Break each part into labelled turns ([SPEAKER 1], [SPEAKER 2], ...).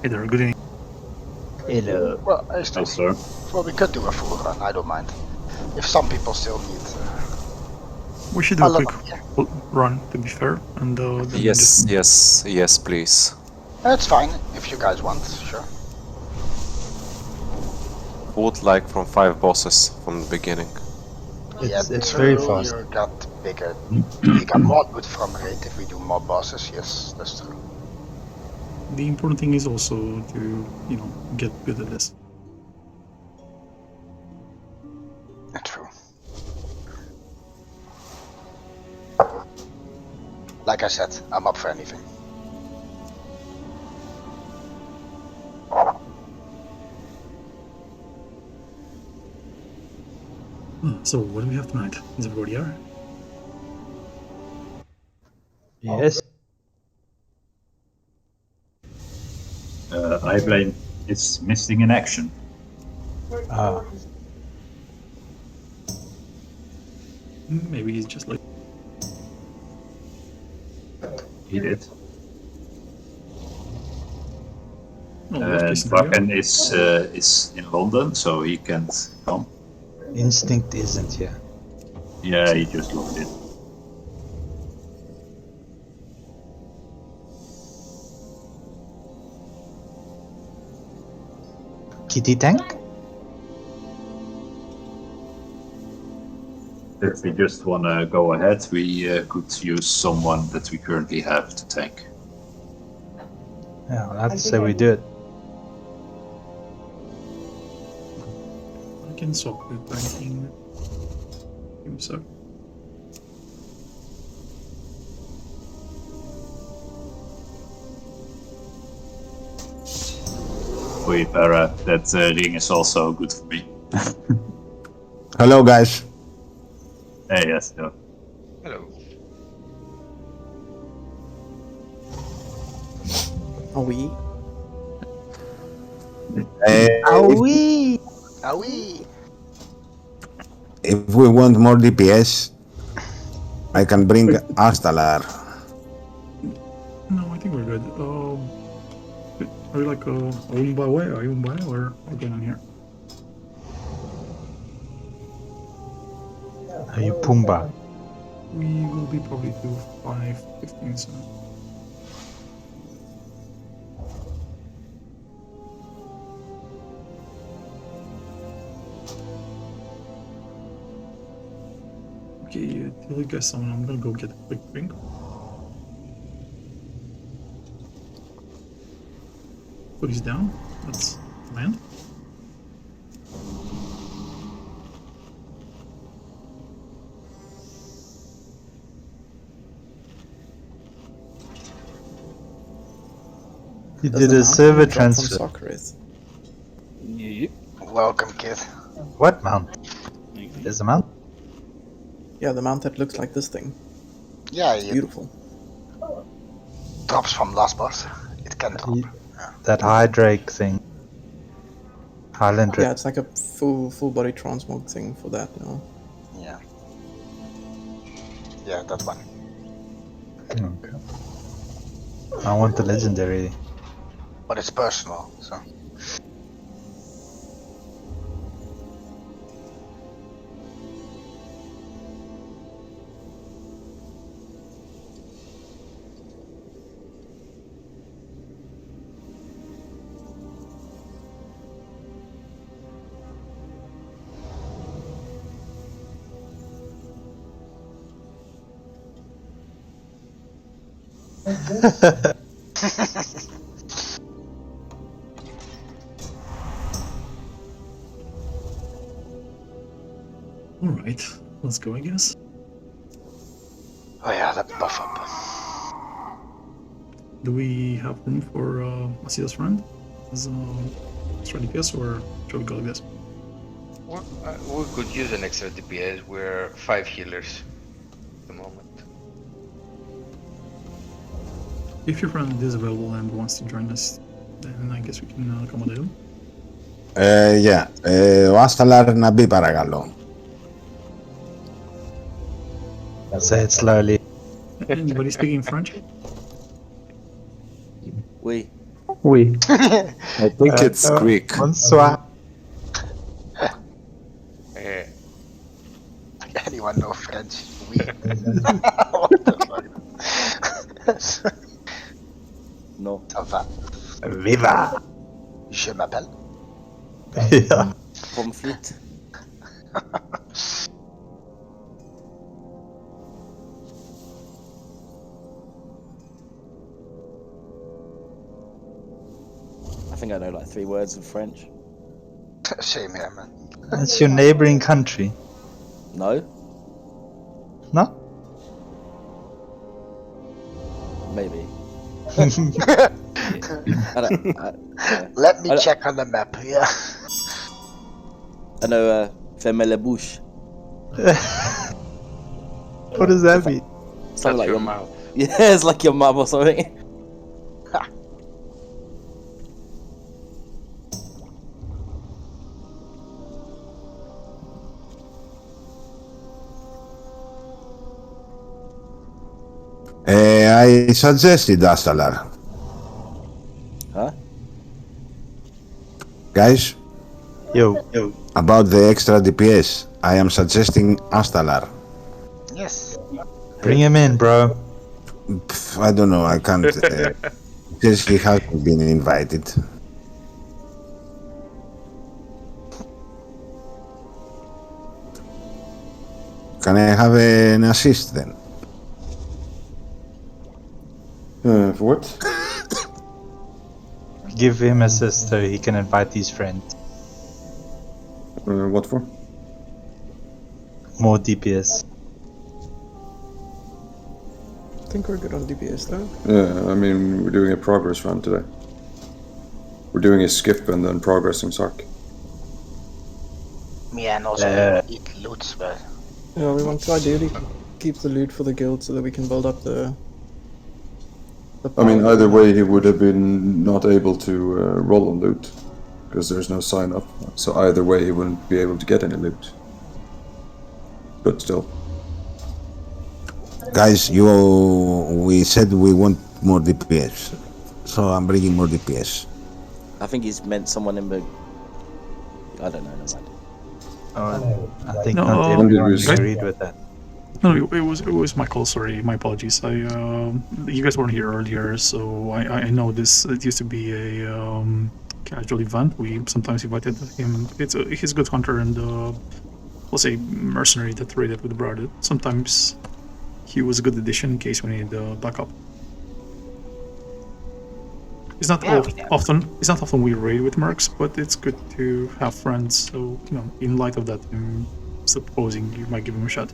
[SPEAKER 1] Hey there, good evening.
[SPEAKER 2] Hello.
[SPEAKER 3] Well, I still.
[SPEAKER 4] Yes, sir.
[SPEAKER 3] Well, we could do a full run. I don't mind. If some people still need.
[SPEAKER 1] We should do
[SPEAKER 3] I'll
[SPEAKER 1] a
[SPEAKER 3] let
[SPEAKER 1] quick
[SPEAKER 3] them, yeah.
[SPEAKER 1] run, to be fair, and then
[SPEAKER 5] Yes,
[SPEAKER 1] just...
[SPEAKER 5] yes, please.
[SPEAKER 3] It's fine if you guys want. Sure.
[SPEAKER 5] Would like from 5 bosses from the beginning.
[SPEAKER 2] It's very fast.
[SPEAKER 3] You got bigger. You got more good from rate if we do more bosses. Yes, that's true.
[SPEAKER 1] The important thing is also to, get good at this.
[SPEAKER 3] True. Like I said, I'm up for anything.
[SPEAKER 1] So, what do we have tonight? Is everybody here?
[SPEAKER 2] Yes.
[SPEAKER 4] I blame it's missing in action.
[SPEAKER 2] Ah,
[SPEAKER 1] Maybe he's just like...
[SPEAKER 4] He did.
[SPEAKER 1] No, worst case
[SPEAKER 4] And
[SPEAKER 1] scenario.
[SPEAKER 4] Wacken is in London, so he can't come.
[SPEAKER 2] Instinct isn't here.
[SPEAKER 4] Yeah, he just logged in.
[SPEAKER 2] Kitty tank?
[SPEAKER 4] If we just want to go ahead, we could use someone that we currently have to tank.
[SPEAKER 2] Yeah, I'd say we do it.
[SPEAKER 1] I can swap the tanking. Give me a sec.
[SPEAKER 4] Oei, Para, that ring is also good for me.
[SPEAKER 6] Hello, guys.
[SPEAKER 4] Hey, yes, no.
[SPEAKER 7] Hello.
[SPEAKER 8] Are we?
[SPEAKER 2] Owie!
[SPEAKER 3] Aoi!
[SPEAKER 6] If we want more DPS, I can bring Astalar.
[SPEAKER 1] No, I think we're good. Are you like Umba way? Are you Umba or what's going on here?
[SPEAKER 2] Are you Pumbaa?
[SPEAKER 1] We will be probably to 5:15, so... Okay, till you guys summon, I'm gonna go get a quick drink. Foot is down. Let's land.
[SPEAKER 2] You
[SPEAKER 8] Does
[SPEAKER 2] did
[SPEAKER 8] the
[SPEAKER 2] a
[SPEAKER 8] mountain
[SPEAKER 2] server
[SPEAKER 8] drop from
[SPEAKER 2] transfer.
[SPEAKER 8] Socrates?
[SPEAKER 7] Yep.
[SPEAKER 3] Welcome, kid.
[SPEAKER 2] What mount? There's a mount?
[SPEAKER 8] Yeah, the mount that looks like this thing.
[SPEAKER 3] Yeah, it
[SPEAKER 8] Beautiful.
[SPEAKER 3] drops from last boss. It can drop.
[SPEAKER 2] That Hydrake thing. Highland
[SPEAKER 8] Yeah,
[SPEAKER 2] Drake.
[SPEAKER 8] it's like a full body transmog thing for that, you know.
[SPEAKER 3] Yeah. Yeah, that one.
[SPEAKER 2] Okay. I want the legendary.
[SPEAKER 3] But it's personal, so.
[SPEAKER 1] Alright, let's go, I guess.
[SPEAKER 3] Oh yeah, that buff up.
[SPEAKER 1] Do we have room for Asida's friend as extra DPS, or should we go like this?
[SPEAKER 7] Well, we could use an extra DPS. We're 5 healers at the moment.
[SPEAKER 1] If your friend is available and wants to join us, then I guess we can accommodate him.
[SPEAKER 6] Yeah. Ο Astalar να μπει, παρακαλώ.
[SPEAKER 2] Say it slowly.
[SPEAKER 1] Anybody speaking French?
[SPEAKER 8] Oui.
[SPEAKER 9] Oui.
[SPEAKER 5] I think it's Greek.
[SPEAKER 2] Bonsoir.
[SPEAKER 3] Anyone know French? Oui. What the fuck?
[SPEAKER 10] No.
[SPEAKER 3] Ça va?
[SPEAKER 2] Viva!
[SPEAKER 3] Je m'appelle?
[SPEAKER 2] Yeah.
[SPEAKER 10] Pomfrit. I think I know like 3 words of French.
[SPEAKER 3] Same here, man.
[SPEAKER 2] That's your neighboring country.
[SPEAKER 10] No?
[SPEAKER 2] No?
[SPEAKER 10] Maybe. I don't, yeah.
[SPEAKER 3] Let me check on the map, yeah.
[SPEAKER 10] I know ferme la bouche.
[SPEAKER 2] What does that mean?
[SPEAKER 7] That's
[SPEAKER 10] Something like
[SPEAKER 7] your mouth.
[SPEAKER 10] Yeah, it's like your mum or something.
[SPEAKER 6] I suggested Astalar.
[SPEAKER 10] Huh?
[SPEAKER 6] Guys,
[SPEAKER 2] Yo.
[SPEAKER 6] about the extra DPS, I am suggesting Astalar.
[SPEAKER 3] Yes.
[SPEAKER 2] Bring him in, bro.
[SPEAKER 6] I don't know, I can't. Because he hasn't been invited. Can I have an assist then?
[SPEAKER 1] For what?
[SPEAKER 2] Give him assist so he can invite his friends.
[SPEAKER 1] What for?
[SPEAKER 2] More DPS.
[SPEAKER 8] I think we're good on DPS though.
[SPEAKER 1] Yeah, I mean, we're doing a progress run today. We're doing a skip and then progressing Sark.
[SPEAKER 3] Yeah, and also eat loot, but
[SPEAKER 8] Yeah, we want to ideally keep the loot for the guild so that we can build up the
[SPEAKER 1] I mean,
[SPEAKER 8] power.
[SPEAKER 1] either way, he would have been not able to roll on loot because there's no sign up. So either way, he wouldn't be able to get any loot. But still.
[SPEAKER 6] Guys, we said we want more DPS. So I'm bringing more DPS.
[SPEAKER 10] I think he's meant someone in the. I don't know, never mind.
[SPEAKER 2] Oh, I think
[SPEAKER 1] No,
[SPEAKER 2] not everyone
[SPEAKER 1] guys-
[SPEAKER 2] agreed with that.
[SPEAKER 1] No, it was my call. Sorry, my apologies. You guys weren't here earlier, so I know this. It used to be a casual event. We sometimes invited him. He's a good hunter and we'll say mercenary that raided with the brother. Sometimes he was a good addition in case we need backup. It's not often we raid with mercs, but it's good to have friends. So in light of that, I'm supposing you might give him a shot.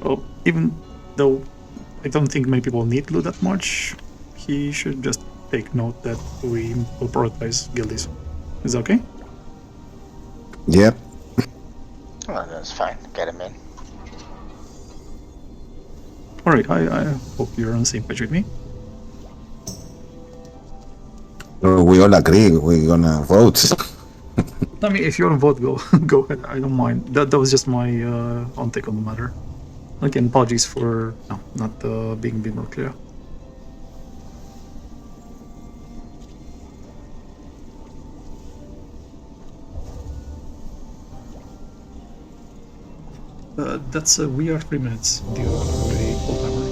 [SPEAKER 1] Well, even though I don't think many people need loot that much, he should just take note that we will prioritize guildies. Is that okay?
[SPEAKER 6] Yep.
[SPEAKER 3] well, that's fine. Get him in.
[SPEAKER 1] Alright, I hope you're on the same page with me.
[SPEAKER 6] We all agree we're gonna vote.
[SPEAKER 1] I mean, if you want to vote, go ahead. I don't mind. That was just my own take on the matter. Again, apologies for not being a bit more clear. We are 3 minutes due to a full timer.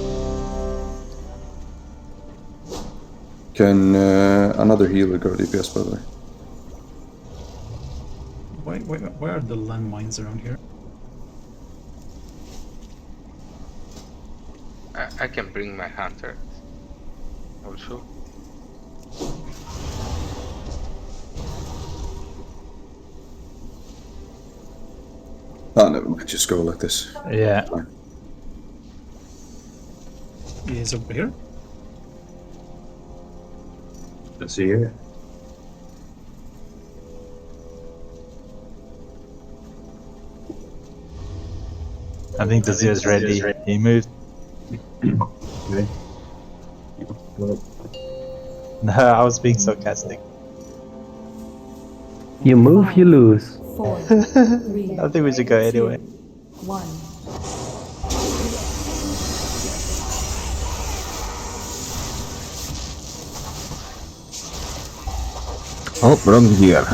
[SPEAKER 1] Can another healer go DPS, by the way? Why are the landmines around here?
[SPEAKER 7] I can bring my hunter. Also.
[SPEAKER 1] Oh, never mind. Just go like this.
[SPEAKER 2] Yeah.
[SPEAKER 1] He is over here.
[SPEAKER 4] Let's see here.
[SPEAKER 2] I think the Zio is ready. He moved.
[SPEAKER 4] Okay.
[SPEAKER 2] No, I was being sarcastic.
[SPEAKER 9] You move, you lose.
[SPEAKER 11] 4, 3,
[SPEAKER 2] I think we should go anyway.
[SPEAKER 11] 1.
[SPEAKER 6] Oh, wrong gear.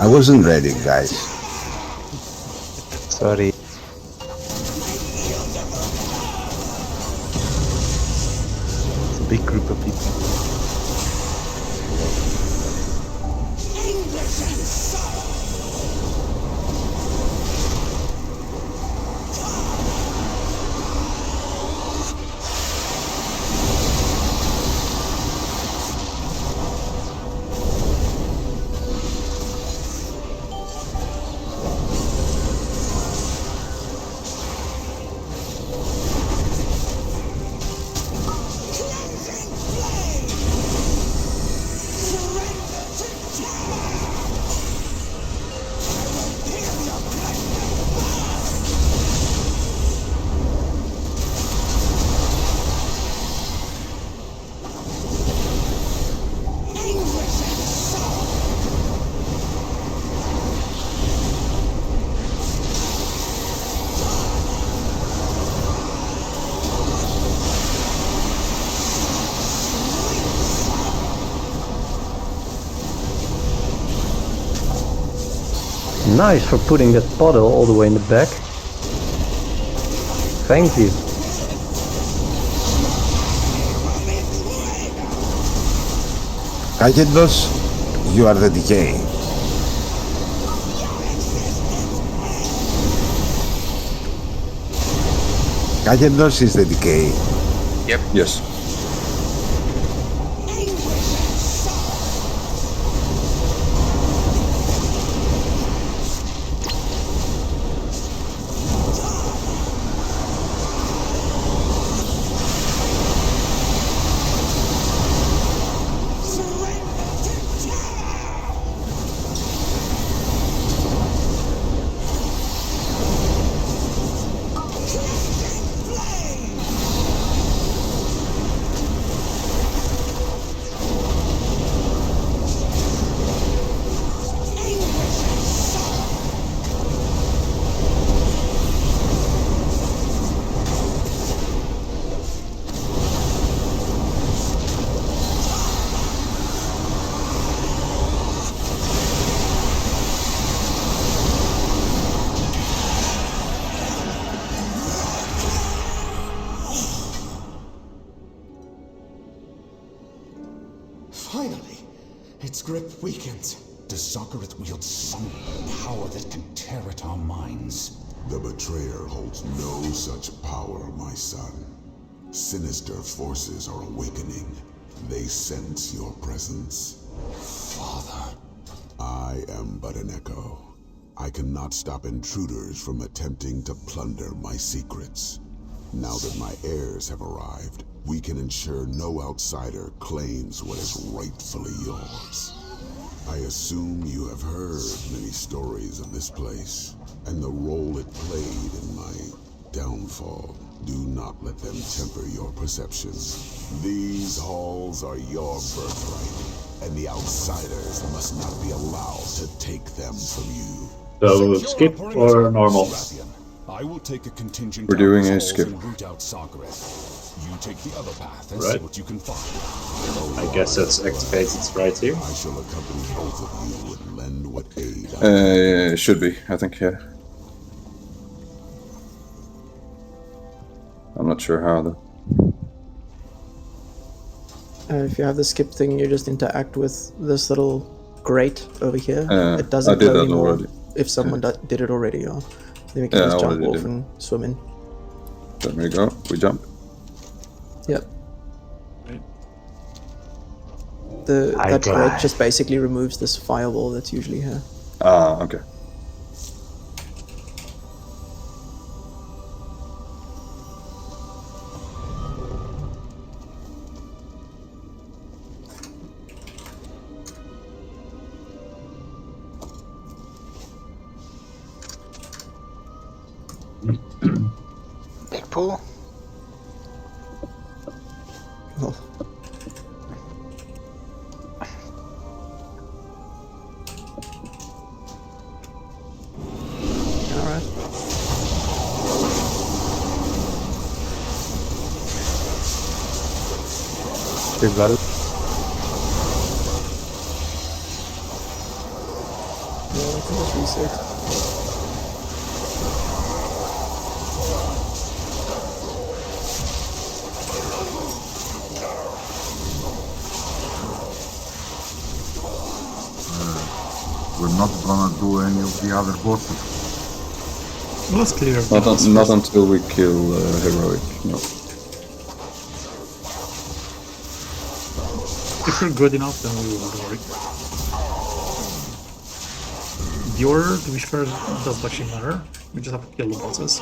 [SPEAKER 6] I wasn't ready, guys.
[SPEAKER 2] Sorry. It's a big group of people.
[SPEAKER 9] Nice for putting that bottle all the way in the back. Thank you.
[SPEAKER 6] Kajedos, you are the decay. Kajedos is the decay.
[SPEAKER 7] Yep.
[SPEAKER 5] Yes.
[SPEAKER 12] Finally, its grip weakens. Does Socrates wield some power that can tear at our minds?
[SPEAKER 13] The Betrayer holds no such power, my son. Sinister forces are awakening. They sense your presence.
[SPEAKER 12] Father.
[SPEAKER 13] I am but an echo. I cannot stop intruders from attempting to plunder my secrets. Now that my heirs have arrived, we can ensure no outsider claims what is rightfully yours. I assume you have heard many stories of this place, and the role it played in my downfall. Do not let them temper your perceptions. These halls are your birthright, and the outsiders must not be allowed to take them from you.
[SPEAKER 4] So skip or normal?
[SPEAKER 12] I will take a contingent
[SPEAKER 5] We're doing a skip.
[SPEAKER 12] and root out Socrates. You take the other path and
[SPEAKER 4] Right.
[SPEAKER 12] see what you can find.
[SPEAKER 4] I guess that's activated right here.
[SPEAKER 13] I shall accompany both of you and lend what aid I
[SPEAKER 5] Should be, I think, yeah. I'm not sure how though.
[SPEAKER 8] If you have the skip thing, you just interact with this little grate over here. It
[SPEAKER 5] I
[SPEAKER 8] doesn't
[SPEAKER 5] did
[SPEAKER 8] glow
[SPEAKER 5] that
[SPEAKER 8] anymore
[SPEAKER 5] already.
[SPEAKER 8] if someone did it already, or then we can
[SPEAKER 5] Yeah,
[SPEAKER 8] just
[SPEAKER 5] I
[SPEAKER 8] jump
[SPEAKER 5] already
[SPEAKER 8] off
[SPEAKER 5] did.
[SPEAKER 8] and swim in.
[SPEAKER 5] There we go, we jump.
[SPEAKER 8] Yep. That grate just basically removes this firewall that's usually here.
[SPEAKER 5] Ah, okay.
[SPEAKER 3] Big pool?
[SPEAKER 8] Oh. Alright.
[SPEAKER 2] Big value.
[SPEAKER 8] Yeah, I can just reset.
[SPEAKER 13] We're not gonna do any of the other bosses.
[SPEAKER 1] Well, let's clear.
[SPEAKER 9] Not until we kill heroic. No.
[SPEAKER 1] If you're good enough, then we will worry. The order, to be fair, doesn't actually matter. We just have to kill the bosses.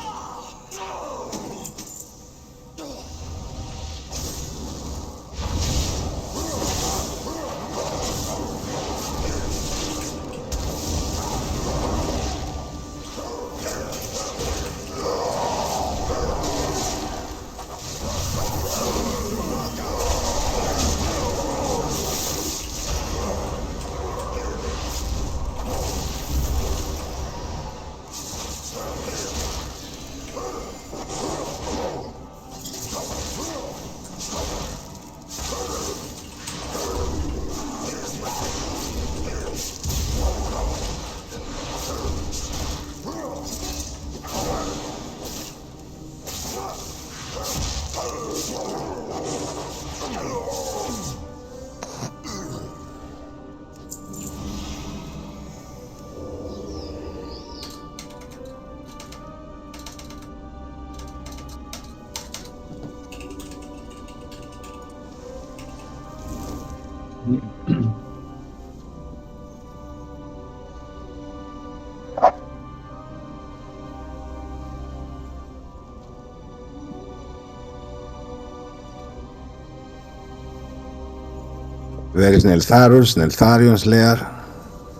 [SPEAKER 6] There is Neltharion's lair.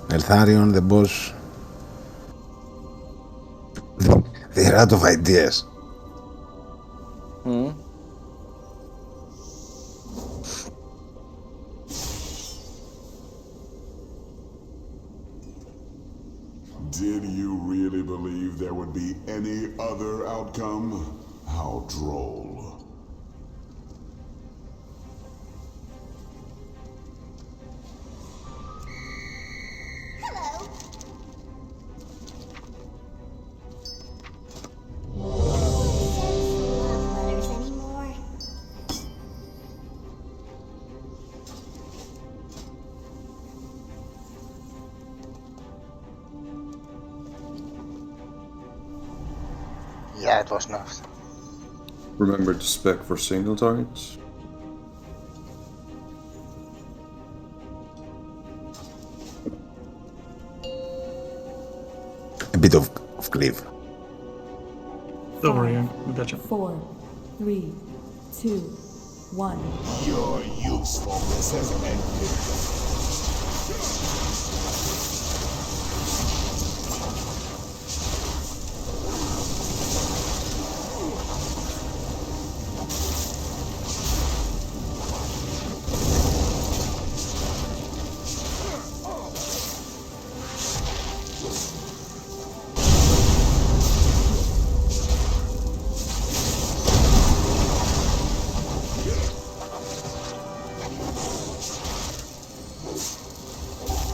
[SPEAKER 6] Neltharion, the boss. They're out of ideas.
[SPEAKER 10] Hmm?
[SPEAKER 13] Did you really believe there would be any other outcome? How droll.
[SPEAKER 3] Yeah, it was nerfed.
[SPEAKER 9] Remember to spec for single targets.
[SPEAKER 6] A bit of cleave.
[SPEAKER 1] Don't worry, we got you.
[SPEAKER 11] 4, 3, 2, 1.
[SPEAKER 12] Your usefulness has ended.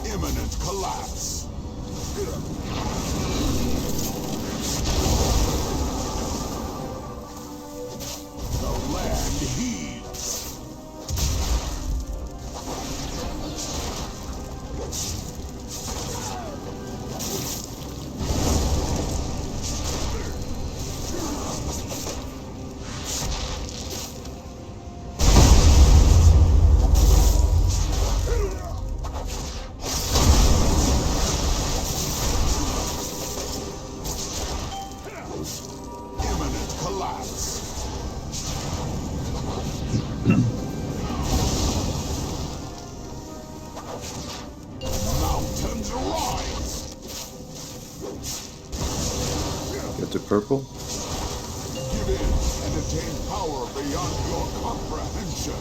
[SPEAKER 13] Imminent collapse. The land heaves. Imminent collapse. Mountains rise.
[SPEAKER 9] Get the purple.
[SPEAKER 13] Give in and attain power beyond your comprehension.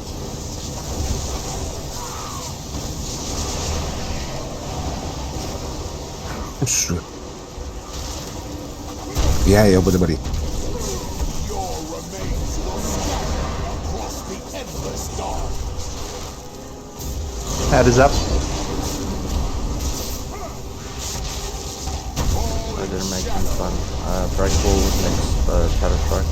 [SPEAKER 6] Yeah, open the body.
[SPEAKER 12] Your remains will scatter across the endless dark.
[SPEAKER 2] Head is up.
[SPEAKER 10] I didn't make any fun. Breakable next Shadow Strike.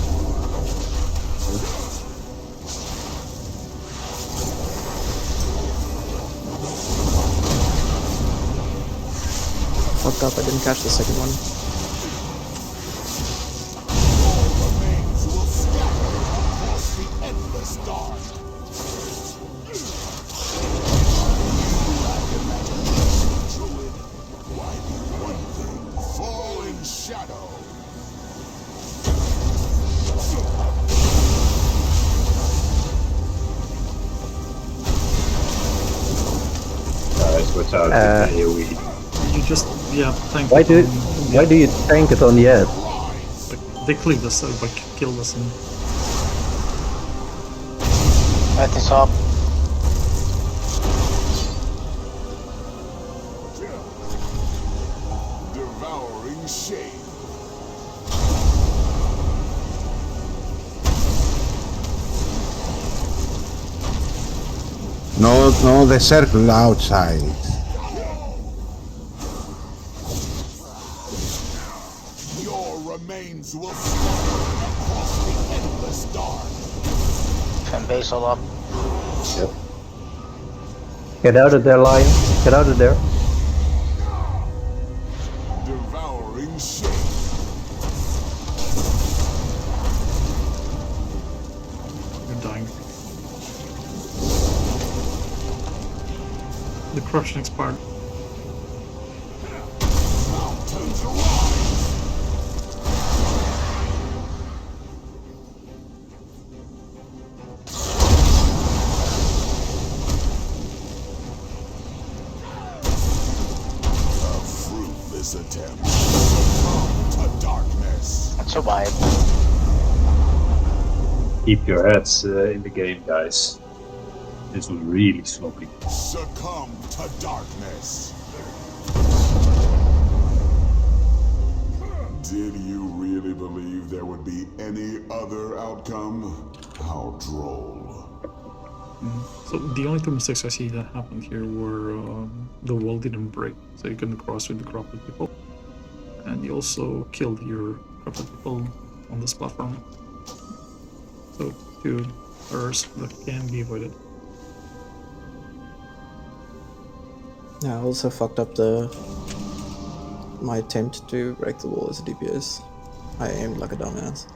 [SPEAKER 8] Fucked up, I didn't catch the second one.
[SPEAKER 4] Without the AoE.
[SPEAKER 1] You just, yeah, tank
[SPEAKER 2] Why
[SPEAKER 1] it
[SPEAKER 2] do
[SPEAKER 1] on-
[SPEAKER 2] why do you tank it on the edge?
[SPEAKER 1] Like, they cleaved us, like, killed us, and
[SPEAKER 3] That is up.
[SPEAKER 13] Devouring shade.
[SPEAKER 6] No, the circle outside.
[SPEAKER 13] Your remains will scatter across the endless dark.
[SPEAKER 3] Fan base all up.
[SPEAKER 4] Yep.
[SPEAKER 2] Get out of there, Lion. Get out of there.
[SPEAKER 13] Devouring shade.
[SPEAKER 1] you're dying. The corruption expired.
[SPEAKER 13] Mountains rise. A fruitless attempt. Succumb to darkness.
[SPEAKER 3] That's a vibe.
[SPEAKER 4] Keep your heads in the game, guys. This was really sloppy.
[SPEAKER 13] Succumb to darkness. Did you really believe there would be any other outcome? How droll.
[SPEAKER 1] So the only two mistakes I see that happened here were the wall didn't break, so you couldn't cross with the corrupted people, and you also killed your corrupted people on this platform. So two errors that can be avoided.
[SPEAKER 8] Yeah, I also fucked up my attempt to break the wall as a DPS. I aimed like a dumbass.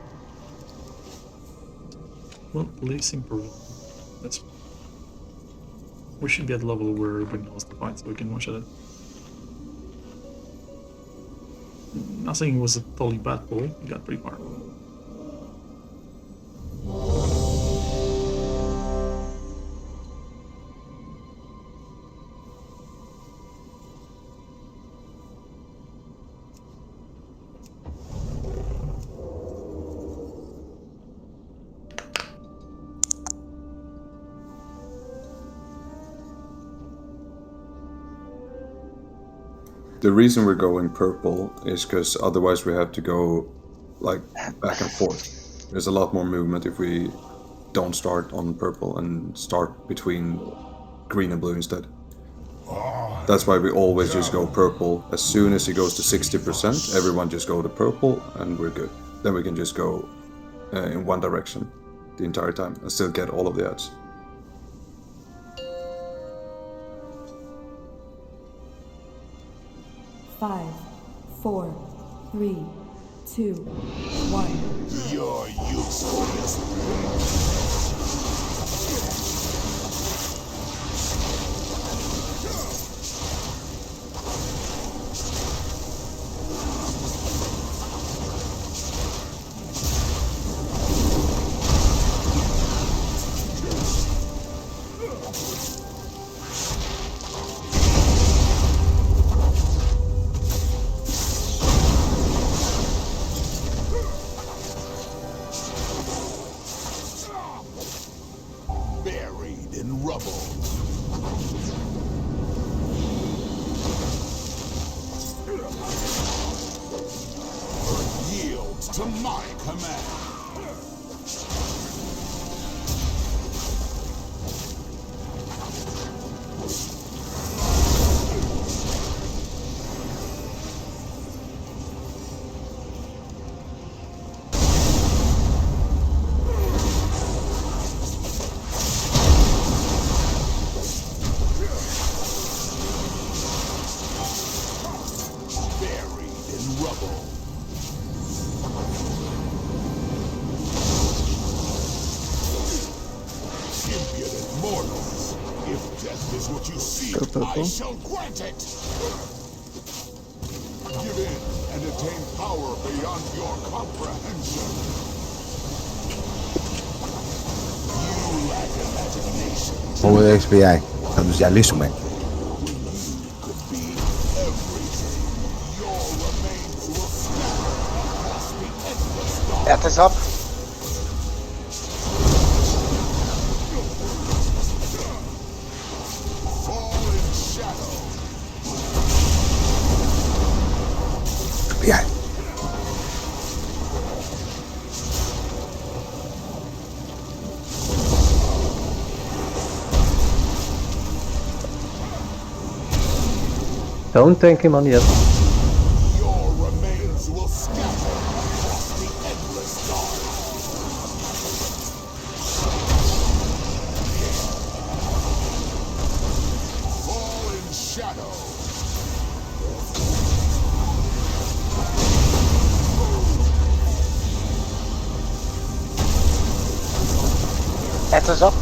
[SPEAKER 1] Well, least improved. That's. We should be at a level where everybody knows the fight, so we can one-shot it. Not saying it was a totally bad pull, you got pretty far.
[SPEAKER 9] The reason we're going purple is because otherwise we have to go like back and forth. There's a lot more movement if we don't start on purple and start between green and blue instead. That's why we always just go purple. As soon as it goes to 60%, everyone just go to purple and we're good. Then we can just go in one direction the entire time and still get all of the ads.
[SPEAKER 11] Five, 4, 3, 2, 1.
[SPEAKER 13] You're useless. Buried in rubble. Earth yields to my command.
[SPEAKER 12] death is what you seek,
[SPEAKER 8] Go purple.
[SPEAKER 12] I shall grant it. Give in and attain power beyond your comprehension. You lack imagination.
[SPEAKER 6] Over the XPI. Θα τους διαλύσουμε.
[SPEAKER 3] That is up.
[SPEAKER 6] XPI.
[SPEAKER 2] Don't tank him on yet.
[SPEAKER 12] Your remains will scatter across the endless dark. Fall in shadow.
[SPEAKER 3] That is up.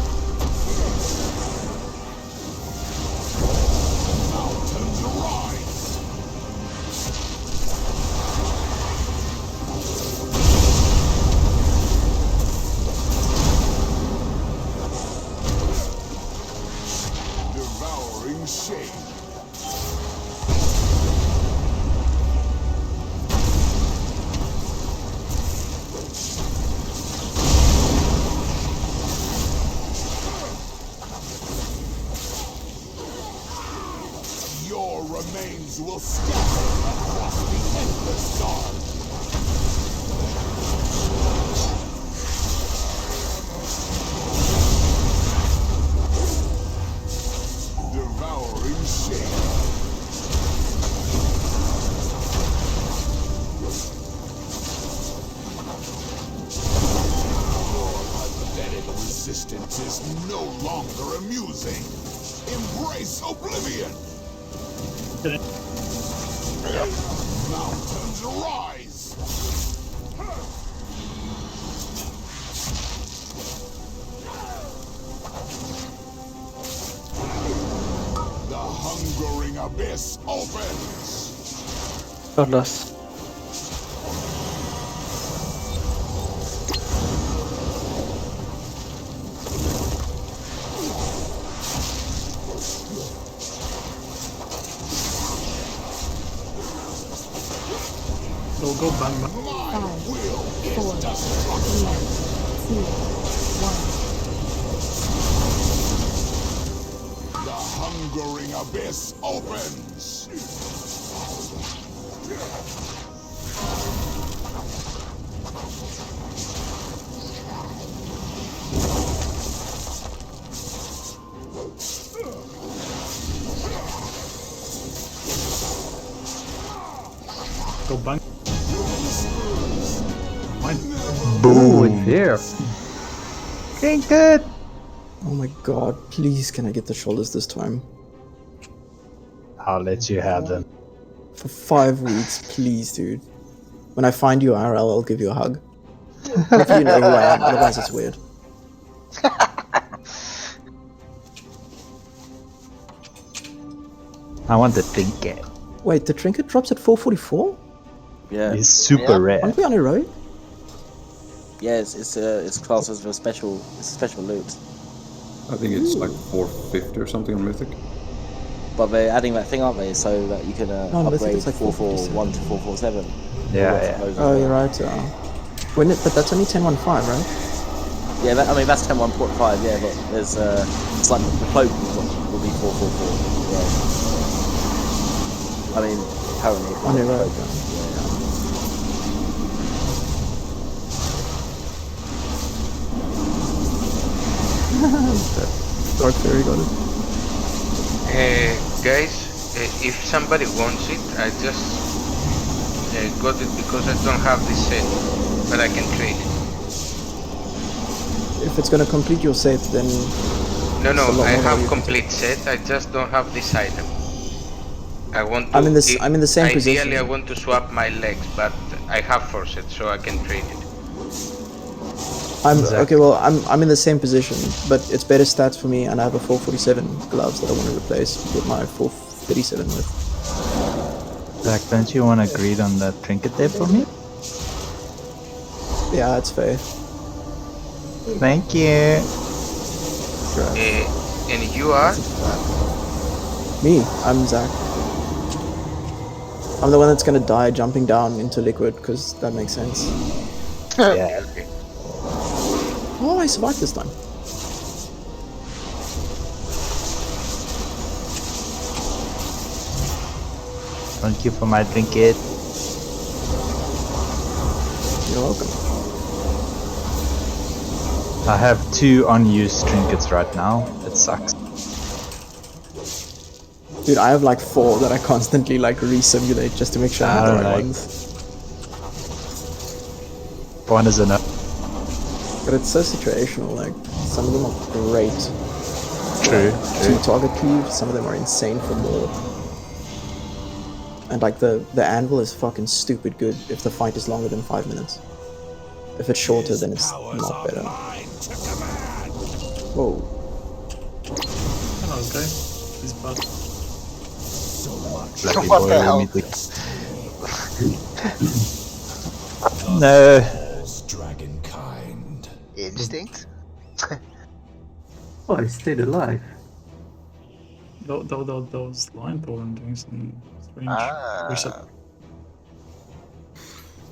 [SPEAKER 12] Mountains rise. Devouring shade. Your remains will scatter across the endless dark. Devouring shade. Your pathetic resistance is no longer amusing. Embrace oblivion. Mountains rise. The hungering abyss opens.
[SPEAKER 2] Godless.
[SPEAKER 1] Go bang bang.
[SPEAKER 11] 5, 4, 3, 2, 1.
[SPEAKER 12] The hungering abyss opens.
[SPEAKER 1] Go bang. Mine.
[SPEAKER 2] Boom! It's here. Drink it!
[SPEAKER 8] Oh my god, please can I get the shoulders this time?
[SPEAKER 2] I'll let you have them.
[SPEAKER 8] For 5 weeks, please, dude. When I find you IRL, I'll give you a hug. Hopefully you know who I am, otherwise it's weird.
[SPEAKER 2] I want the trinket.
[SPEAKER 8] Wait, the trinket drops at 444?
[SPEAKER 10] Yeah.
[SPEAKER 2] It's super rare.
[SPEAKER 8] Aren't we on a road?
[SPEAKER 10] Yeah, it's classed as a special. It's a special loot.
[SPEAKER 9] I think it's like 450 or something on Mythic.
[SPEAKER 10] But they're adding that thing, aren't they? So that you can
[SPEAKER 8] No, Mythic
[SPEAKER 10] upgrade
[SPEAKER 8] it's like
[SPEAKER 10] 441 to 447.
[SPEAKER 2] Yeah.
[SPEAKER 8] Oh, you're right. But that's only 1015, right?
[SPEAKER 10] Yeah, I mean that's 10.1.5. Yeah, but there's it's like the cloak will be 444. Yeah. I mean, apparently.
[SPEAKER 8] On your road. Dark Fairy got it.
[SPEAKER 7] Guys, if somebody wants it, I just got it because I don't have this set, but I can trade it.
[SPEAKER 8] If it's gonna complete your set, then...
[SPEAKER 7] No,
[SPEAKER 8] it's a lot
[SPEAKER 7] I
[SPEAKER 8] more
[SPEAKER 7] have
[SPEAKER 8] you can
[SPEAKER 7] complete set, I just don't have this item. I want to...
[SPEAKER 8] I'm in the same
[SPEAKER 7] ideally,
[SPEAKER 8] position.
[SPEAKER 7] I want to swap my legs, but I have 4 sets, so I can trade it.
[SPEAKER 8] Okay. Well, I'm in the same position, but it's better stats for me, and I have a 447 gloves that I want to replace with my 437 with.
[SPEAKER 2] Zach, don't you want to agree on that trinket there for me?
[SPEAKER 8] Yeah, it's fair.
[SPEAKER 2] Thank you.
[SPEAKER 7] And you are?
[SPEAKER 8] Me, I'm Zach. I'm the one that's gonna die jumping down into liquid, because that makes sense.
[SPEAKER 10] Yeah.
[SPEAKER 7] Okay.
[SPEAKER 8] Oh, I survived this time.
[SPEAKER 2] Thank you for my trinket.
[SPEAKER 8] You're welcome.
[SPEAKER 2] I have 2 unused trinkets right now. It sucks.
[SPEAKER 8] Dude, I have like 4 that I constantly like re-simulate just to make sure I have the right ones.
[SPEAKER 2] 1 is enough.
[SPEAKER 8] But it's so situational, like, some of them are great.
[SPEAKER 2] True.
[SPEAKER 8] 2 target cleaves, some of them are insane for more. And like the anvil is fucking stupid good if the fight is longer than 5 minutes. If it's shorter, then it's not better. Whoa.
[SPEAKER 1] Hello, guy. He's bad.
[SPEAKER 2] Bloody
[SPEAKER 3] What
[SPEAKER 2] boy,
[SPEAKER 3] the hell?
[SPEAKER 2] No.
[SPEAKER 12] Dragonkind.
[SPEAKER 3] Instinct?
[SPEAKER 1] Oh, I stayed alive. Those line torn doing some strange reset.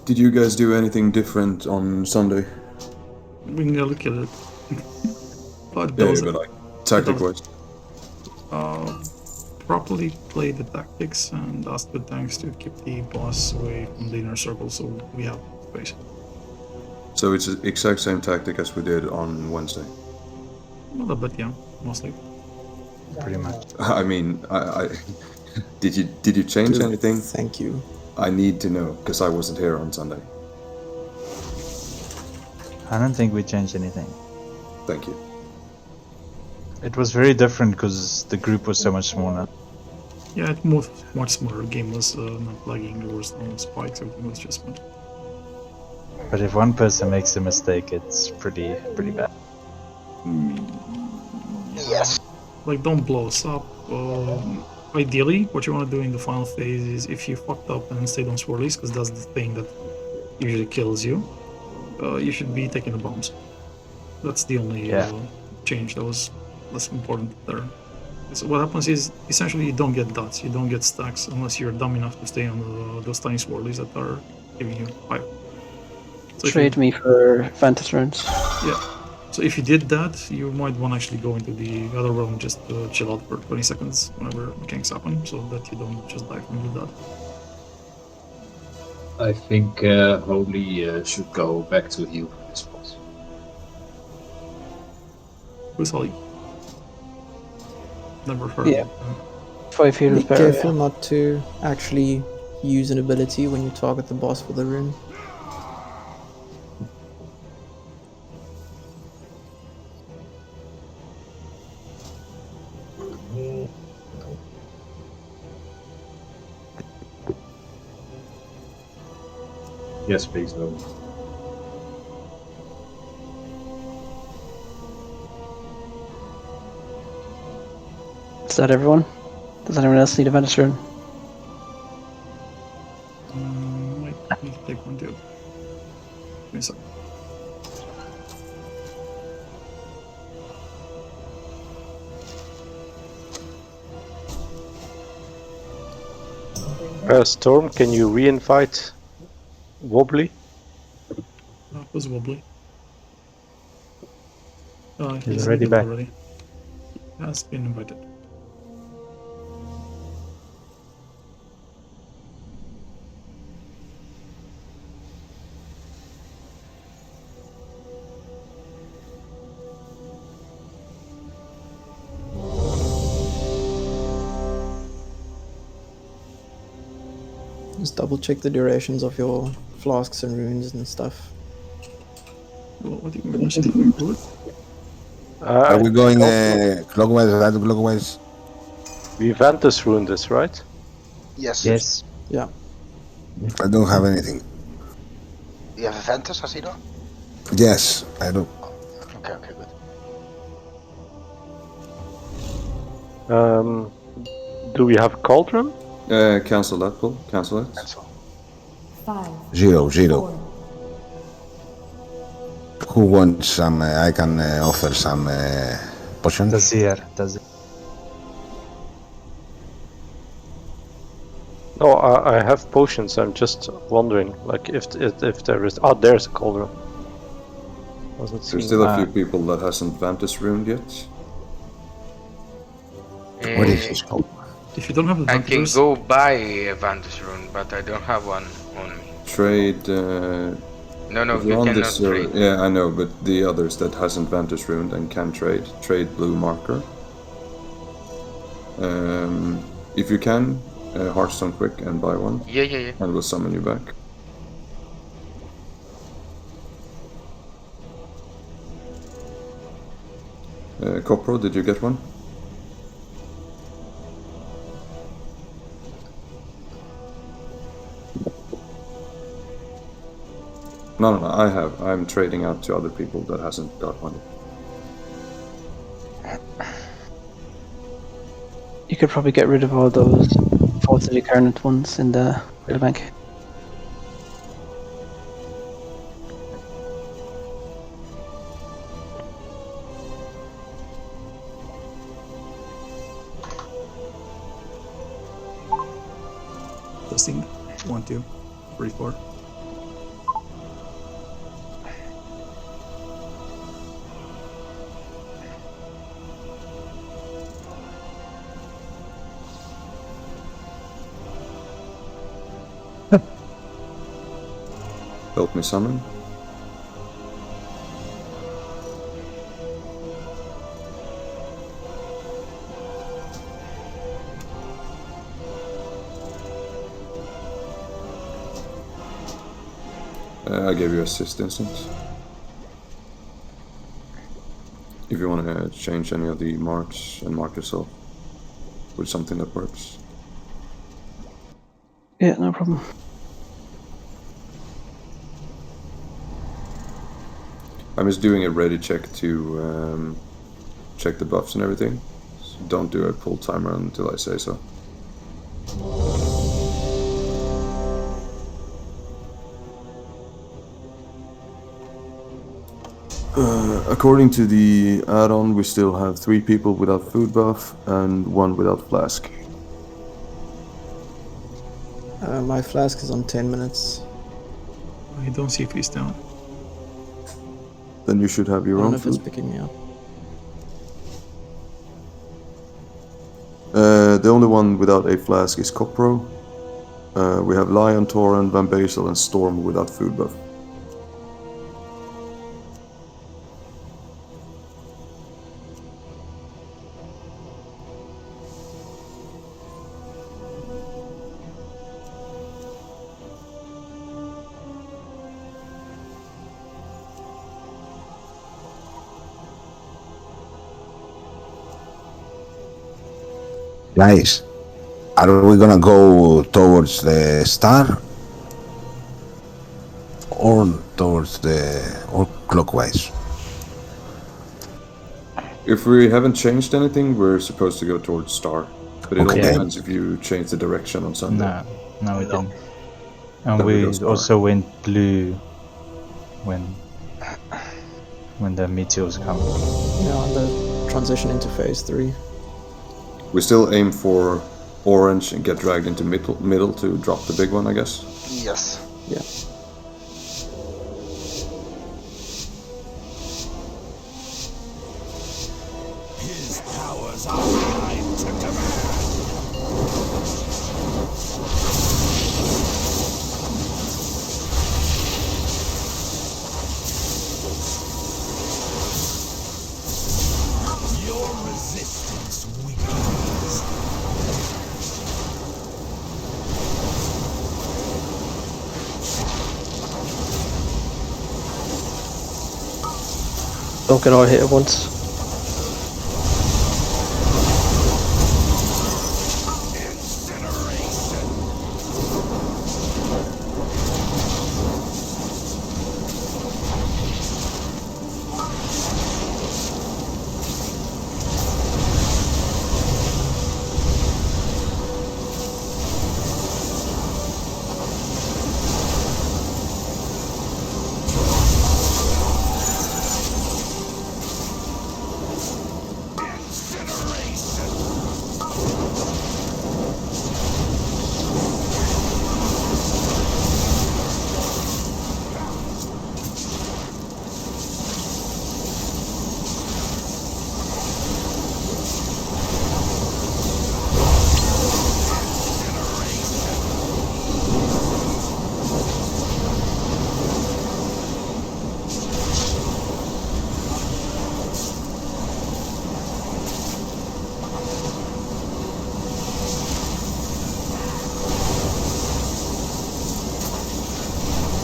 [SPEAKER 9] Did you guys do anything different on Sunday?
[SPEAKER 1] We can look at it. But
[SPEAKER 9] Yeah,
[SPEAKER 1] those,
[SPEAKER 9] but like tactic-wise.
[SPEAKER 1] properly play the tactics and ask the tanks to keep the boss away from the inner circle so we have space.
[SPEAKER 9] So it's the exact same tactic as we did on Wednesday.
[SPEAKER 1] A little bit, yeah, mostly.
[SPEAKER 2] Pretty much.
[SPEAKER 9] I mean, I did you change
[SPEAKER 8] Dude,
[SPEAKER 9] anything?
[SPEAKER 8] Thank you.
[SPEAKER 9] I need to know because I wasn't here on Sunday.
[SPEAKER 2] I don't think we changed anything.
[SPEAKER 9] Thank you.
[SPEAKER 2] It was very different because the group was so much smaller.
[SPEAKER 1] Yeah, it moved much smaller. Game was not lagging, there was no spikes, everything was just smooth.
[SPEAKER 2] But if one person makes a mistake, it's pretty bad.
[SPEAKER 3] Yes.
[SPEAKER 1] Like, don't blow us up. Ideally, what you want to do in the final phase is if you fucked up and stayed on swirlies, because that's the thing that usually kills you, you should be taking the bombs. That's the only change that was less important there. So what happens is, essentially, you don't get dots, you don't get stacks, unless you're dumb enough to stay on those tiny swirlies that are giving you 5. So
[SPEAKER 14] Trade me for Vantage runes.
[SPEAKER 1] Yeah. So if you did that, you might want to actually go into the other realm just to chill out for 20 seconds whenever mechanics happen, so that you don't just die from the dot.
[SPEAKER 4] I think Holy should go back to heal for this boss.
[SPEAKER 1] Who's Holly? Never heard
[SPEAKER 14] Yeah.
[SPEAKER 1] of him.
[SPEAKER 14] 5
[SPEAKER 8] Be
[SPEAKER 14] healers per
[SPEAKER 8] careful
[SPEAKER 14] area.
[SPEAKER 8] not to actually use an ability when you target the boss with a rune.
[SPEAKER 4] Yes, please, no.
[SPEAKER 14] Is that everyone? Does anyone else need a Vantage rune?
[SPEAKER 1] Wait, I need to take one too. Give me a sec.
[SPEAKER 15] Storm, can you re-invite Wobbly?
[SPEAKER 1] Who's Wobbly?
[SPEAKER 2] He's already back.
[SPEAKER 1] Already. Has been invited.
[SPEAKER 8] Just double check the durations of your flasks and runes and stuff.
[SPEAKER 1] What do you mean?
[SPEAKER 6] Are we going clockwise, anti-clockwise?
[SPEAKER 15] We Ventus ruined this, right?
[SPEAKER 3] Yes.
[SPEAKER 2] Yes.
[SPEAKER 8] Yeah.
[SPEAKER 6] I don't have anything.
[SPEAKER 3] You have a Ventus, Hasido?
[SPEAKER 6] Yes, I do.
[SPEAKER 3] Okay, okay, good.
[SPEAKER 15] Do we have a cauldron?
[SPEAKER 9] Cancel that, Paul. Cancel it.
[SPEAKER 3] Cancel.
[SPEAKER 11] 5,
[SPEAKER 6] 0.
[SPEAKER 11] 4,
[SPEAKER 6] Who wants some? I can offer some potions.
[SPEAKER 2] Tazir.
[SPEAKER 15] No, I have potions. I'm just wondering, like, if there is. Oh, there's a cauldron. Doesn't seem.
[SPEAKER 9] There's still a few people that hasn't Vantis ruined yet.
[SPEAKER 6] What is this called?
[SPEAKER 1] If you don't have the
[SPEAKER 7] I can
[SPEAKER 1] Vantis,
[SPEAKER 7] go buy a Vantis rune, but I don't have one on me.
[SPEAKER 9] Trade.
[SPEAKER 7] No,
[SPEAKER 9] if
[SPEAKER 7] you
[SPEAKER 9] you're on
[SPEAKER 7] cannot
[SPEAKER 9] this server,
[SPEAKER 7] trade.
[SPEAKER 9] yeah, I know, but the others that hasn't Vantis ruined and can trade blue marker. If you can, Hearthstone quick and buy one.
[SPEAKER 7] Yeah.
[SPEAKER 9] And we'll summon you back. Copro, did you get one? No, I have. I'm trading out to other people that hasn't got one.
[SPEAKER 14] You could probably get rid of all those falsely incarnate ones in the bank.
[SPEAKER 1] testing 1, 2, 3, 4.
[SPEAKER 9] Help me summon. I gave you assist instance. If you want to change any of the marks and mark yourself with something that works.
[SPEAKER 14] Yeah, no problem.
[SPEAKER 9] I'm just doing a ready check to check the buffs and everything. So don't do a full timer until I say so. According to the add-on, we still have 3 people without food buff and 1 without flask.
[SPEAKER 8] My flask is on 10 minutes.
[SPEAKER 1] I don't see if he's down.
[SPEAKER 9] Then you should have
[SPEAKER 8] I
[SPEAKER 9] your
[SPEAKER 8] don't
[SPEAKER 9] own
[SPEAKER 8] know if it's
[SPEAKER 9] food.
[SPEAKER 8] picking me up.
[SPEAKER 9] The only one without a flask is Copro. We have Lion, Tauren, Van Basil, and Storm without food buff.
[SPEAKER 6] Guys, are we gonna go towards the star or towards or clockwise?
[SPEAKER 9] If we haven't changed anything, we're supposed to go towards Star. But it all
[SPEAKER 6] Okay.
[SPEAKER 9] depends if you change the direction on Sunday.
[SPEAKER 2] No, we didn't. And
[SPEAKER 9] Then we
[SPEAKER 2] we
[SPEAKER 9] go Star.
[SPEAKER 2] also went blue when the meteors come.
[SPEAKER 8] Yeah, on the transition into phase 3.
[SPEAKER 9] We still aim for orange and get dragged into middle to drop the big one, I guess.
[SPEAKER 3] Yes.
[SPEAKER 8] Yeah.
[SPEAKER 12] His powers are mine to command. Your resistance weakens.
[SPEAKER 14] Don't get all hit at once.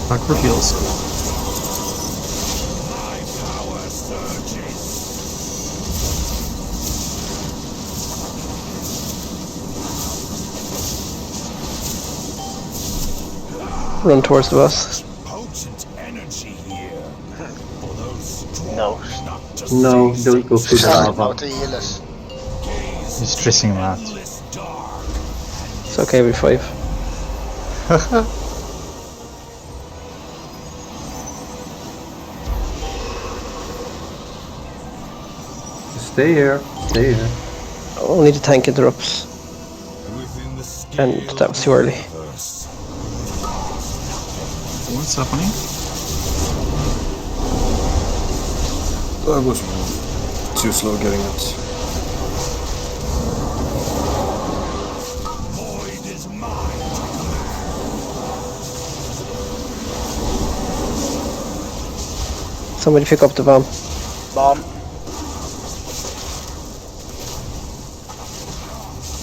[SPEAKER 1] Back for heals.
[SPEAKER 14] Run towards the bus.
[SPEAKER 3] No.
[SPEAKER 15] No, don't go through the
[SPEAKER 3] Sorry,
[SPEAKER 15] lava.
[SPEAKER 3] about the healers.
[SPEAKER 2] He's stressing him out.
[SPEAKER 14] It's okay, we 5.
[SPEAKER 15] Stay here. Stay here.
[SPEAKER 14] Only the tank interrupts. And that was too early.
[SPEAKER 1] What's happening?
[SPEAKER 9] I was too slow getting it.
[SPEAKER 14] Somebody pick up the bomb.
[SPEAKER 3] Bomb.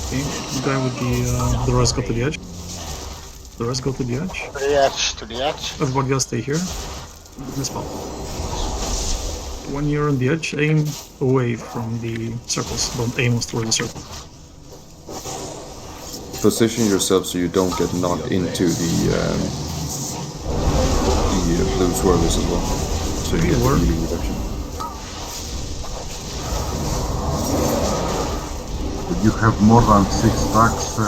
[SPEAKER 1] Okay, the guy with the rest go to the edge. The rest go to the edge.
[SPEAKER 3] To the edge, to the edge.
[SPEAKER 1] Everybody else stay here. This spot. When you're on the edge, aim away from the circles. Don't aim toward the circle.
[SPEAKER 9] Position yourself so you don't get knocked into the blue swirlers as well. So you get the healing reduction.
[SPEAKER 16] If you have more than 6 stacks,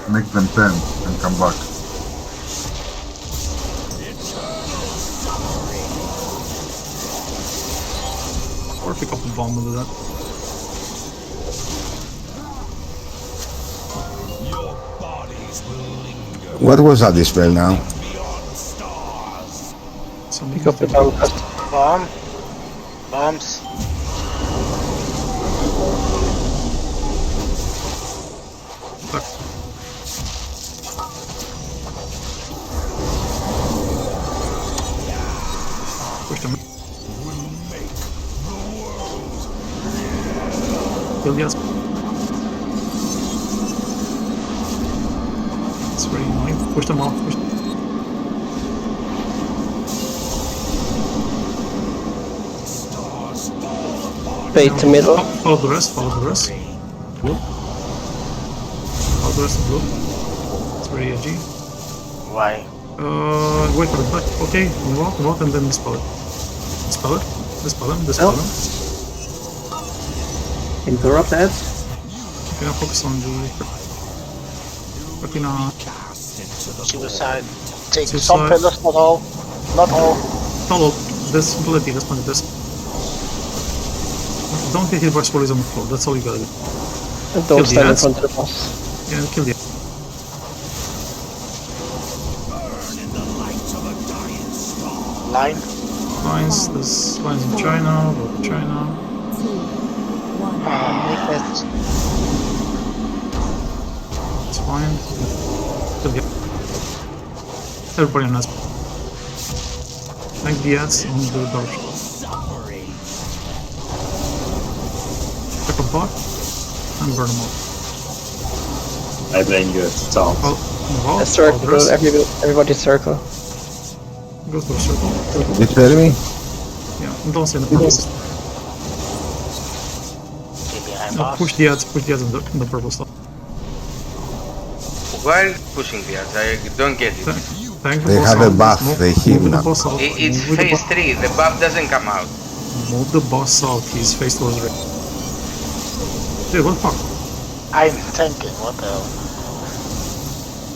[SPEAKER 16] make them 10 and come back.
[SPEAKER 1] Or pick up a bomb under that.
[SPEAKER 6] What was that dispel now?
[SPEAKER 14] Pick up the bomb.
[SPEAKER 3] Bomb. Bombs.
[SPEAKER 1] Push them. Kill the asp. It's very annoying. Push them off. Push them.
[SPEAKER 14] Bait to middle.
[SPEAKER 1] Follow the rest, follow the rest. Blue. Follow the rest of blue. It's very edgy.
[SPEAKER 3] Why?
[SPEAKER 1] Wait for it back. Okay, move out, and then dispel it. Dispel it. Dispel him, dispel him.
[SPEAKER 15] Interrupt that.
[SPEAKER 1] Okay, now focus on the... Retina.
[SPEAKER 3] Suicide. Take
[SPEAKER 1] Suicide.
[SPEAKER 3] some pillars, not all. Not all.
[SPEAKER 1] Follow this ability, let's put this. Don't get hit by swirlies on the floor, that's all you gotta do.
[SPEAKER 14] And don't stand in front of the boss.
[SPEAKER 1] Yeah, kill the
[SPEAKER 3] Line.
[SPEAKER 1] lines. There's lines in China, go to China.
[SPEAKER 3] Make that.
[SPEAKER 1] It's fine. Kill the everybody on us. Make the ads on the dark. Pick a bot and burn them all.
[SPEAKER 4] I blame you at the top.
[SPEAKER 14] A circle, everybody circle.
[SPEAKER 1] Go to a circle.
[SPEAKER 6] Dispel me?
[SPEAKER 1] Yeah, and don't stay in the purple. No, push the ads in the purple stuff.
[SPEAKER 7] Why are you pushing the ads? I don't get it.
[SPEAKER 6] They have a buff, they heal now.
[SPEAKER 7] It's phase 3, the buff doesn't come out.
[SPEAKER 1] Move the boss out, his face was red. Dude, what the fuck?
[SPEAKER 3] I'm thinking, what the hell?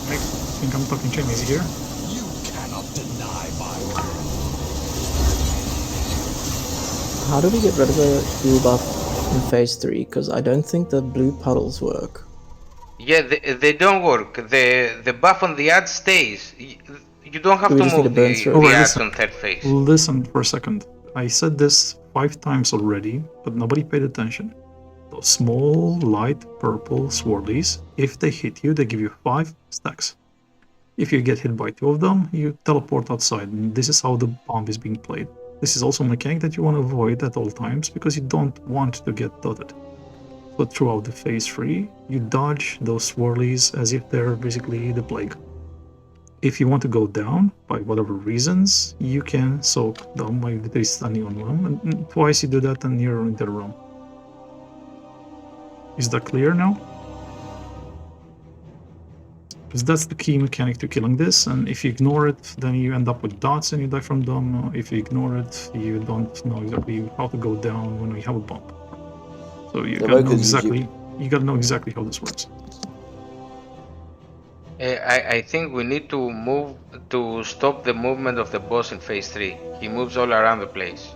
[SPEAKER 1] I think I'm talking Chinese here.
[SPEAKER 8] How do we get rid of the blue buff in phase 3? Because I don't think the blue puddles work.
[SPEAKER 7] Yeah, they don't work. The buff on the ad stays. You don't have
[SPEAKER 8] Do we
[SPEAKER 7] to
[SPEAKER 8] just need
[SPEAKER 7] move
[SPEAKER 8] to burn
[SPEAKER 7] the
[SPEAKER 8] through it?
[SPEAKER 7] ads on third phase.
[SPEAKER 1] Listen for a second. I said this 5 times already, but nobody paid attention. Those small, light purple swirlies, if they hit you, they give you 5 stacks. If you get hit by 2 of them, you teleport outside, and this is how the bomb is being played. This is also a mechanic that you want to avoid at all times, because you don't want to get dotted. So throughout the phase 3, you dodge those swirlies as if they're basically the plague. if you want to go down by whatever reasons, you can soak down by literally standing on them, and twice you do that and you're in the room. Is that clear now? Because that's the key mechanic to killing this, and if you ignore it, then you end up with dots and you die from them. If you ignore it, you don't know exactly how to go down when you have a bump. So you gotta know exactly. You gotta know exactly how this works.
[SPEAKER 7] I think we need to move to stop the movement of the boss in phase 3. He moves all around the place.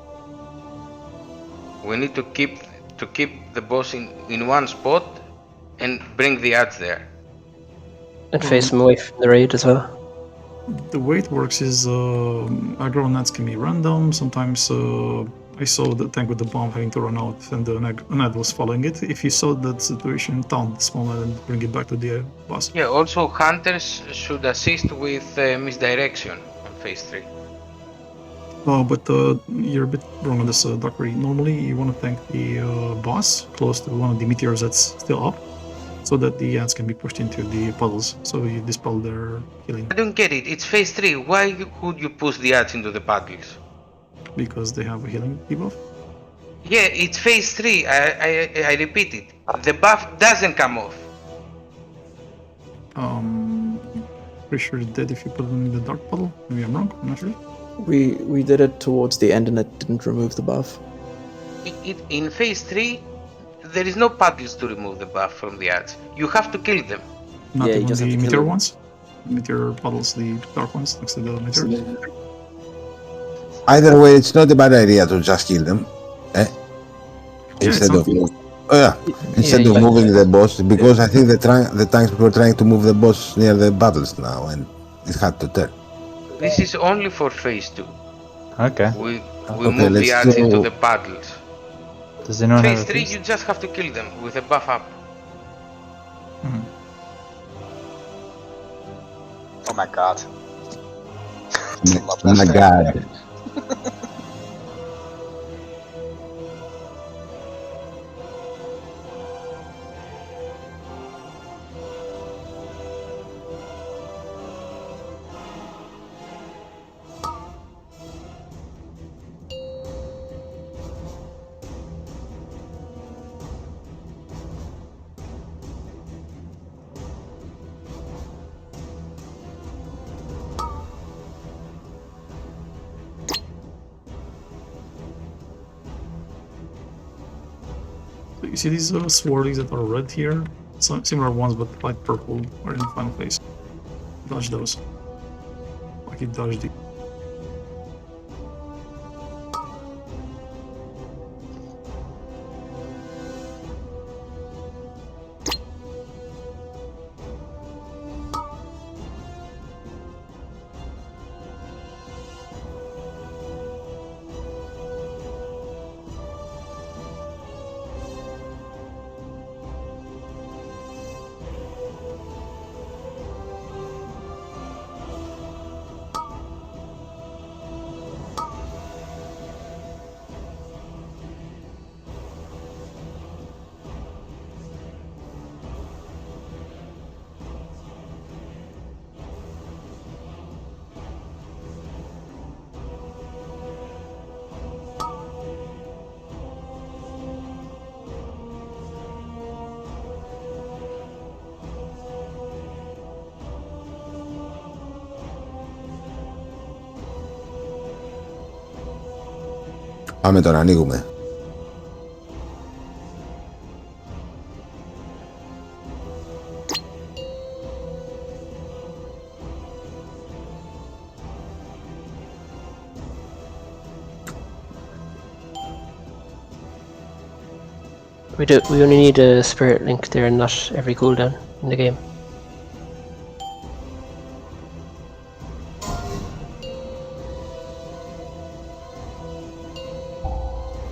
[SPEAKER 7] We need to keep the boss in one spot and bring the ads there.
[SPEAKER 14] And face him away from the raid as well.
[SPEAKER 1] The way it works is aggro nets can be random. Sometimes I saw the tank with the bomb having to run out and the net was following it. If you saw that situation, taunt the small net and bring it back to the boss.
[SPEAKER 7] Yeah, also hunters should assist with misdirection on phase 3.
[SPEAKER 1] But you're a bit wrong on this, Dockery. Normally you want to tank the boss close to one of the meteors that's still up, so that the ants can be pushed into the puddles, so you dispel their healing.
[SPEAKER 7] I don't get it. It's phase 3. Why would you push the ads into the puddles?
[SPEAKER 1] Because they have a healing debuff.
[SPEAKER 7] Yeah, it's phase 3. I repeat it. The buff doesn't come off.
[SPEAKER 1] Pretty sure it's dead if you put them in the dark puddle. Maybe I'm wrong. I'm not sure.
[SPEAKER 8] We did it towards the end and it didn't remove the buff.
[SPEAKER 7] In phase 3, there is no puddles to remove the buff from the ads. You have to kill them.
[SPEAKER 1] Not even the meteor ones? Meteor puddles, the dark ones next to the meteor.
[SPEAKER 6] Either way, it's not a bad idea to just kill them. Instead of moving the boss, because I think the tanks were trying to move the boss near the battles now, and it had to turn.
[SPEAKER 7] This is only for phase 2.
[SPEAKER 2] Okay.
[SPEAKER 7] We move the ads into the puddles.
[SPEAKER 2] Does anyone
[SPEAKER 7] phase
[SPEAKER 2] have
[SPEAKER 7] 3, you just have to kill them with a buff up.
[SPEAKER 3] Oh my god.
[SPEAKER 6] Oh my god.
[SPEAKER 1] You see these swirlies that are red here? Similar ones, but light purple are in the final phase. Dodge those. Like you dodged the...
[SPEAKER 6] Πάμε τώρα, ανοίγουμε.
[SPEAKER 14] We only need a spirit link there and not every cooldown in the game.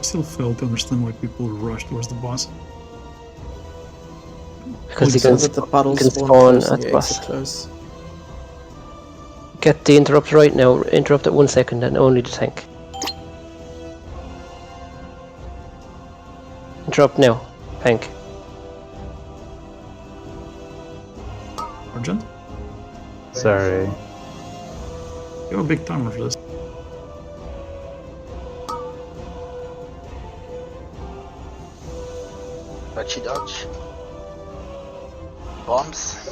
[SPEAKER 1] Still fail to understand why people rush towards the boss.
[SPEAKER 14] Because he can spawn at the boss.
[SPEAKER 8] Close.
[SPEAKER 14] Get the interrupt right now. Interrupt at 1 second and only the tank. Interrupt now, tank.
[SPEAKER 1] Argent?
[SPEAKER 2] Sorry.
[SPEAKER 1] You have a big timer for this.
[SPEAKER 3] Dodgy dodge. Bombs.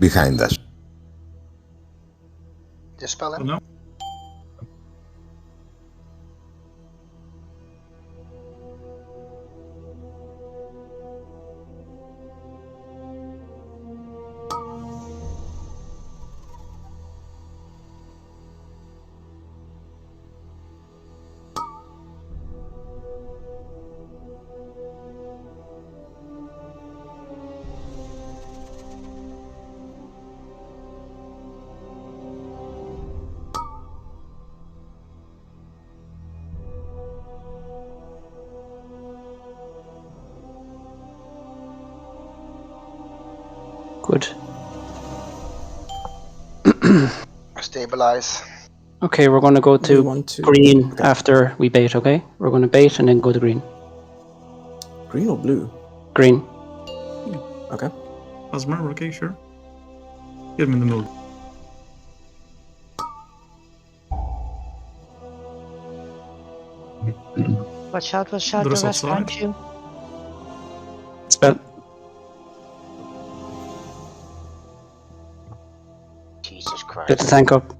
[SPEAKER 6] Behind us.
[SPEAKER 3] Dispel him.
[SPEAKER 1] Oh, no.
[SPEAKER 14] Good.
[SPEAKER 3] Stabilize.
[SPEAKER 14] Okay, we're going to go
[SPEAKER 8] Do you
[SPEAKER 14] to
[SPEAKER 8] want to-
[SPEAKER 14] green
[SPEAKER 8] okay.
[SPEAKER 14] after we bait, okay? We're going to bait and then go to green.
[SPEAKER 8] Green or blue?
[SPEAKER 14] Green.
[SPEAKER 8] Okay.
[SPEAKER 1] Asmar, okay, sure. Get him in the middle.
[SPEAKER 17] Watch out,
[SPEAKER 1] The rest
[SPEAKER 17] the rest
[SPEAKER 1] outside.
[SPEAKER 17] behind you.
[SPEAKER 14] Spell.
[SPEAKER 3] Jesus Christ.
[SPEAKER 14] Get the tank up.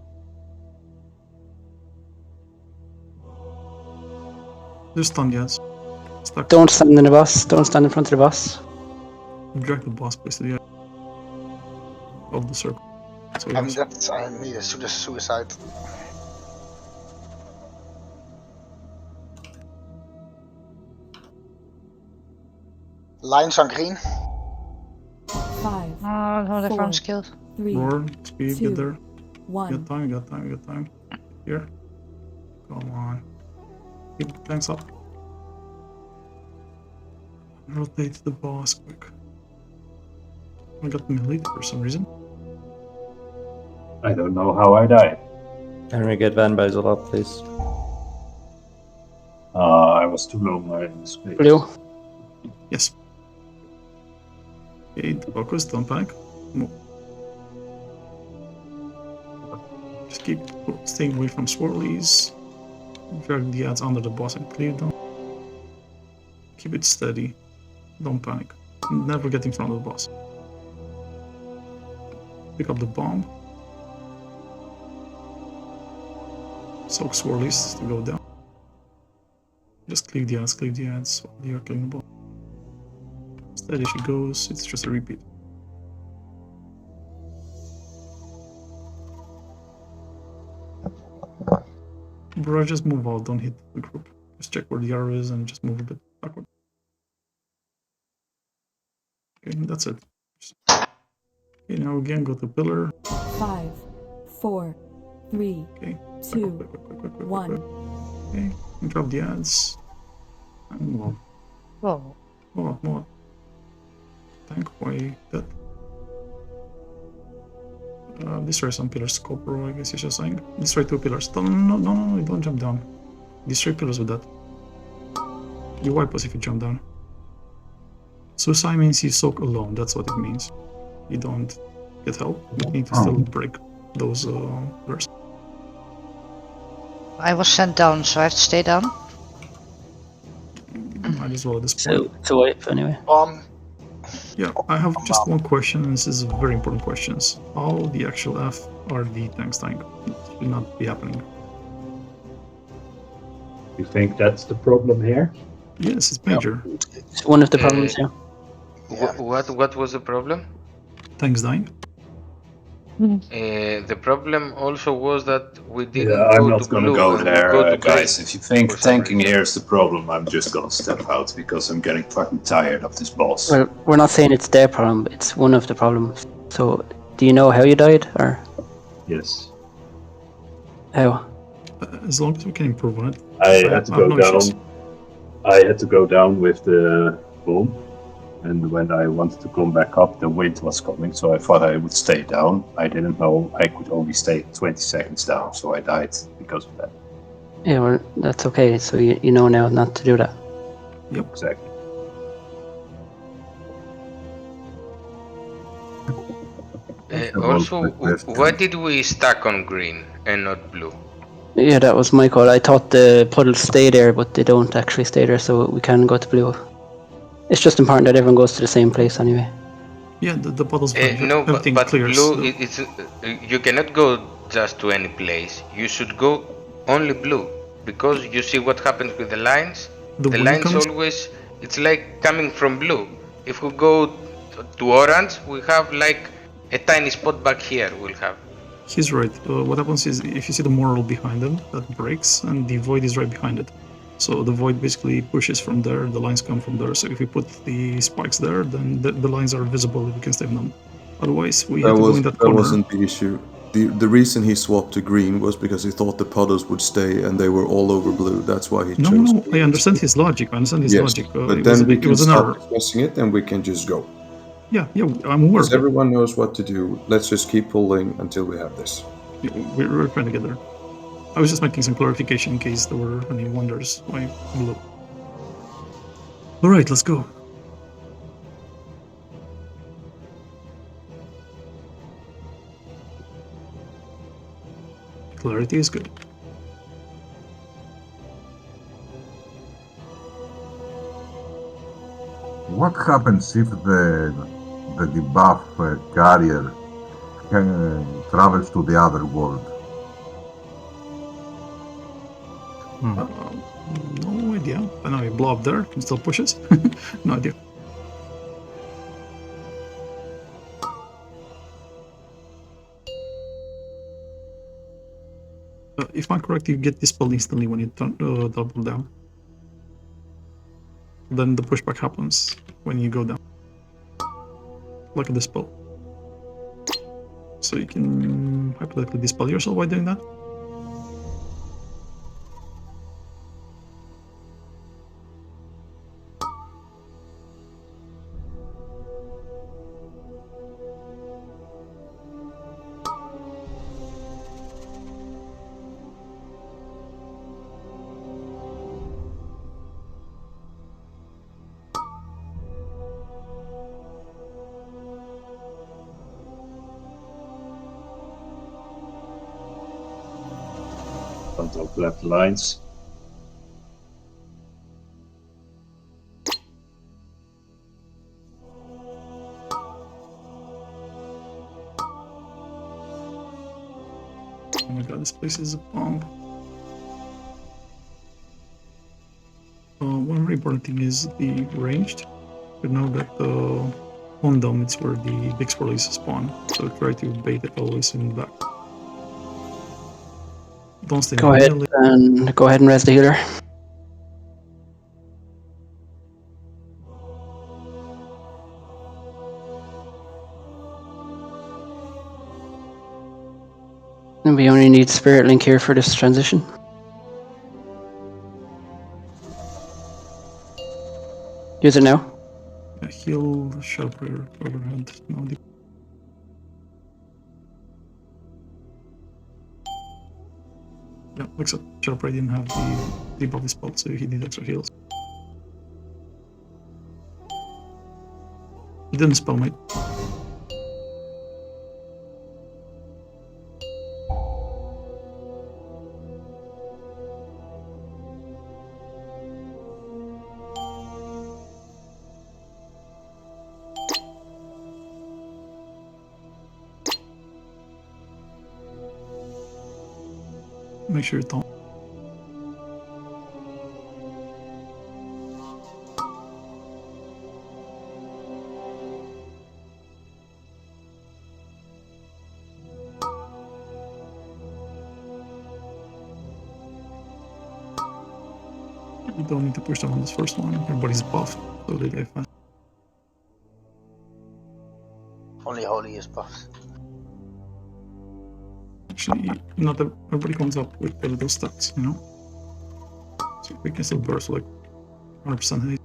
[SPEAKER 1] Just stun the ads. Stuck.
[SPEAKER 14] Don't stand in the boss. Don't stand in front of the boss.
[SPEAKER 1] Drag the boss please to the edge of the circle. So
[SPEAKER 3] I need a suicide. Lines on green.
[SPEAKER 11] 5.
[SPEAKER 17] Oh, no, the
[SPEAKER 11] 4,
[SPEAKER 17] front skilled.
[SPEAKER 11] 3.
[SPEAKER 1] roar, speed,
[SPEAKER 11] 2,
[SPEAKER 1] get there.
[SPEAKER 11] 1.
[SPEAKER 1] Get time, get time, get time. Here. Come on. Keep the tanks up. Rotate the boss quick. I got melee for some reason.
[SPEAKER 4] I don't know how I died.
[SPEAKER 15] Can we get Van Bazel up, please?
[SPEAKER 4] I was too low my space.
[SPEAKER 14] Blue.
[SPEAKER 1] Yes. Okay, focus, don't panic. Move. Just keep staying away from swirlies. Drag the ads under the boss and clear them. Keep it steady. Don't panic. Never get in front of the boss. Pick up the bomb. Soak swirlies to go down. Just clear the ads while you're killing the boss. Steady she goes, it's just a repeat. Bro, just move out, don't hit the group. Just check where the arrow is and just move a bit backward. Okay, that's it. Okay, now again go to pillar.
[SPEAKER 11] 5, 4, 3,
[SPEAKER 1] Okay.
[SPEAKER 11] 2,
[SPEAKER 1] Quick.
[SPEAKER 11] 1.
[SPEAKER 1] Okay, and drop the ads. And move on.
[SPEAKER 17] Whoa.
[SPEAKER 1] Move on. Tank away that. Destroy some pillars, Copper, I guess you're just saying. Destroy 2 pillars. No, don't jump down. Destroy pillars with that. You wipe us if you jump down. Suicide means you soak alone, that's what it means. You don't get help, you need to still break those pillars.
[SPEAKER 17] I was sent down, so I have to stay down.
[SPEAKER 1] Might as well at this point.
[SPEAKER 14] So wipe anyway.
[SPEAKER 1] Yeah, I have just one question, and this is a very important question. How the actual F are the tanks dying? It should not be happening.
[SPEAKER 4] You think that's the problem here?
[SPEAKER 1] Yes, it's major.
[SPEAKER 14] It's one of the problems, yeah.
[SPEAKER 7] What was the problem?
[SPEAKER 1] Tanks dying?
[SPEAKER 7] The problem also was that we didn't
[SPEAKER 4] Yeah, I'm
[SPEAKER 7] go
[SPEAKER 4] not
[SPEAKER 7] to
[SPEAKER 4] gonna
[SPEAKER 7] blue
[SPEAKER 4] go
[SPEAKER 7] and we
[SPEAKER 4] there,
[SPEAKER 7] go to
[SPEAKER 4] guys.
[SPEAKER 7] green
[SPEAKER 4] If you think
[SPEAKER 7] for some
[SPEAKER 4] tanking
[SPEAKER 7] reason.
[SPEAKER 4] here is the problem, I'm just gonna step out because I'm getting fucking tired of this boss.
[SPEAKER 14] Well, we're not saying it's their problem, it's one of the problems. So, do you know how you died, or
[SPEAKER 4] Yes.
[SPEAKER 14] how?
[SPEAKER 1] As long as we can improve on it.
[SPEAKER 4] I had to
[SPEAKER 1] have
[SPEAKER 4] go
[SPEAKER 1] no
[SPEAKER 4] down.
[SPEAKER 1] issues.
[SPEAKER 4] I had to go down with the boom, and when I wanted to come back up, the wind was coming, so I thought I would stay down. I didn't know I could only stay 20 seconds down, so I died because of that.
[SPEAKER 14] Yeah, well, that's okay. So you know now not to do that.
[SPEAKER 1] Yep.
[SPEAKER 4] Exactly.
[SPEAKER 7] Also, why did we stack on green and not blue?
[SPEAKER 14] Yeah, that was my call. I thought the puddles stay there, but they don't actually stay there, so we can go to blue. It's just important that everyone goes to the same place anyway.
[SPEAKER 1] Yeah, the puddles behind
[SPEAKER 7] No,
[SPEAKER 1] everything
[SPEAKER 7] but
[SPEAKER 1] clears.
[SPEAKER 7] blue,
[SPEAKER 1] The,
[SPEAKER 7] you cannot go just to any place. You should go only blue, because you see what happens with the lines.
[SPEAKER 1] The
[SPEAKER 7] The
[SPEAKER 1] wind
[SPEAKER 7] lines
[SPEAKER 1] comes-
[SPEAKER 7] always, it's like coming from blue. If we go to orange, we have like a tiny spot back here. We'll have.
[SPEAKER 1] He's right. What happens is if you see the moral behind them, that breaks, and the void is right behind it. So the void basically pushes from there, the lines come from there. So if we put the spikes there, then the lines are visible, we can save them. Otherwise, we have to go in that corner.
[SPEAKER 9] wasn't the issue. The reason he swapped to green was because he thought the puddles would stay and they were all over blue. That's why he
[SPEAKER 1] No,
[SPEAKER 9] chose.
[SPEAKER 1] no, I understand his logic. I understand his
[SPEAKER 9] Yes,
[SPEAKER 1] logic.
[SPEAKER 9] but then we
[SPEAKER 1] it
[SPEAKER 9] can
[SPEAKER 1] was an
[SPEAKER 9] stop
[SPEAKER 1] error.
[SPEAKER 9] discussing it and we can just go.
[SPEAKER 1] Yeah, I'm aware.
[SPEAKER 9] Because everyone knows what to do. Let's just keep pulling until we have this.
[SPEAKER 1] We're trying to get there. I was just making some clarification in case there were any wonders why blue. All right, let's go. Clarity is good.
[SPEAKER 16] What happens if the debuff carrier travels to the other world?
[SPEAKER 1] No idea. I know you blow up there, can still push it. No idea. If I'm correct, you get dispelled instantly when you double down. Then the pushback happens when you go down. Like a dispel. So you can hypothetically dispel yourself by doing that.
[SPEAKER 4] On top left lines.
[SPEAKER 1] Oh my god, this place is a bomb. One very important thing is the ranged. You know that on dome it's where the big swirlies spawn, so try to bait it always in the back. Don't stay
[SPEAKER 14] Go ahead and res the healer. And we only need Spirit Link here for this transition. Use it now.
[SPEAKER 1] Heal sharper overhead. No, yeah, except Sharper didn't have the body spot, so he did extra heals. He didn't spell mate. Make sure you don't. You don't need to push them on this first one. Everybody's buffed, so they die fast.
[SPEAKER 3] Only Holy is buffed.
[SPEAKER 1] Actually, not everybody comes up with those stats, you know? So we can still burst like 100% haste.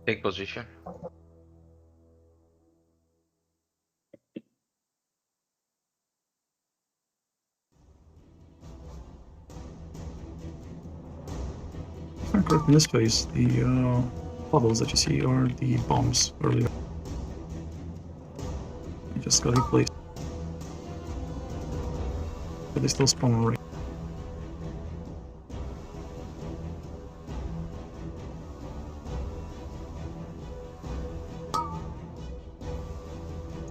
[SPEAKER 7] Take position.
[SPEAKER 1] correct in this phase, the puddles that you see are the bombs earlier. They just got replaced. But they still spawn already.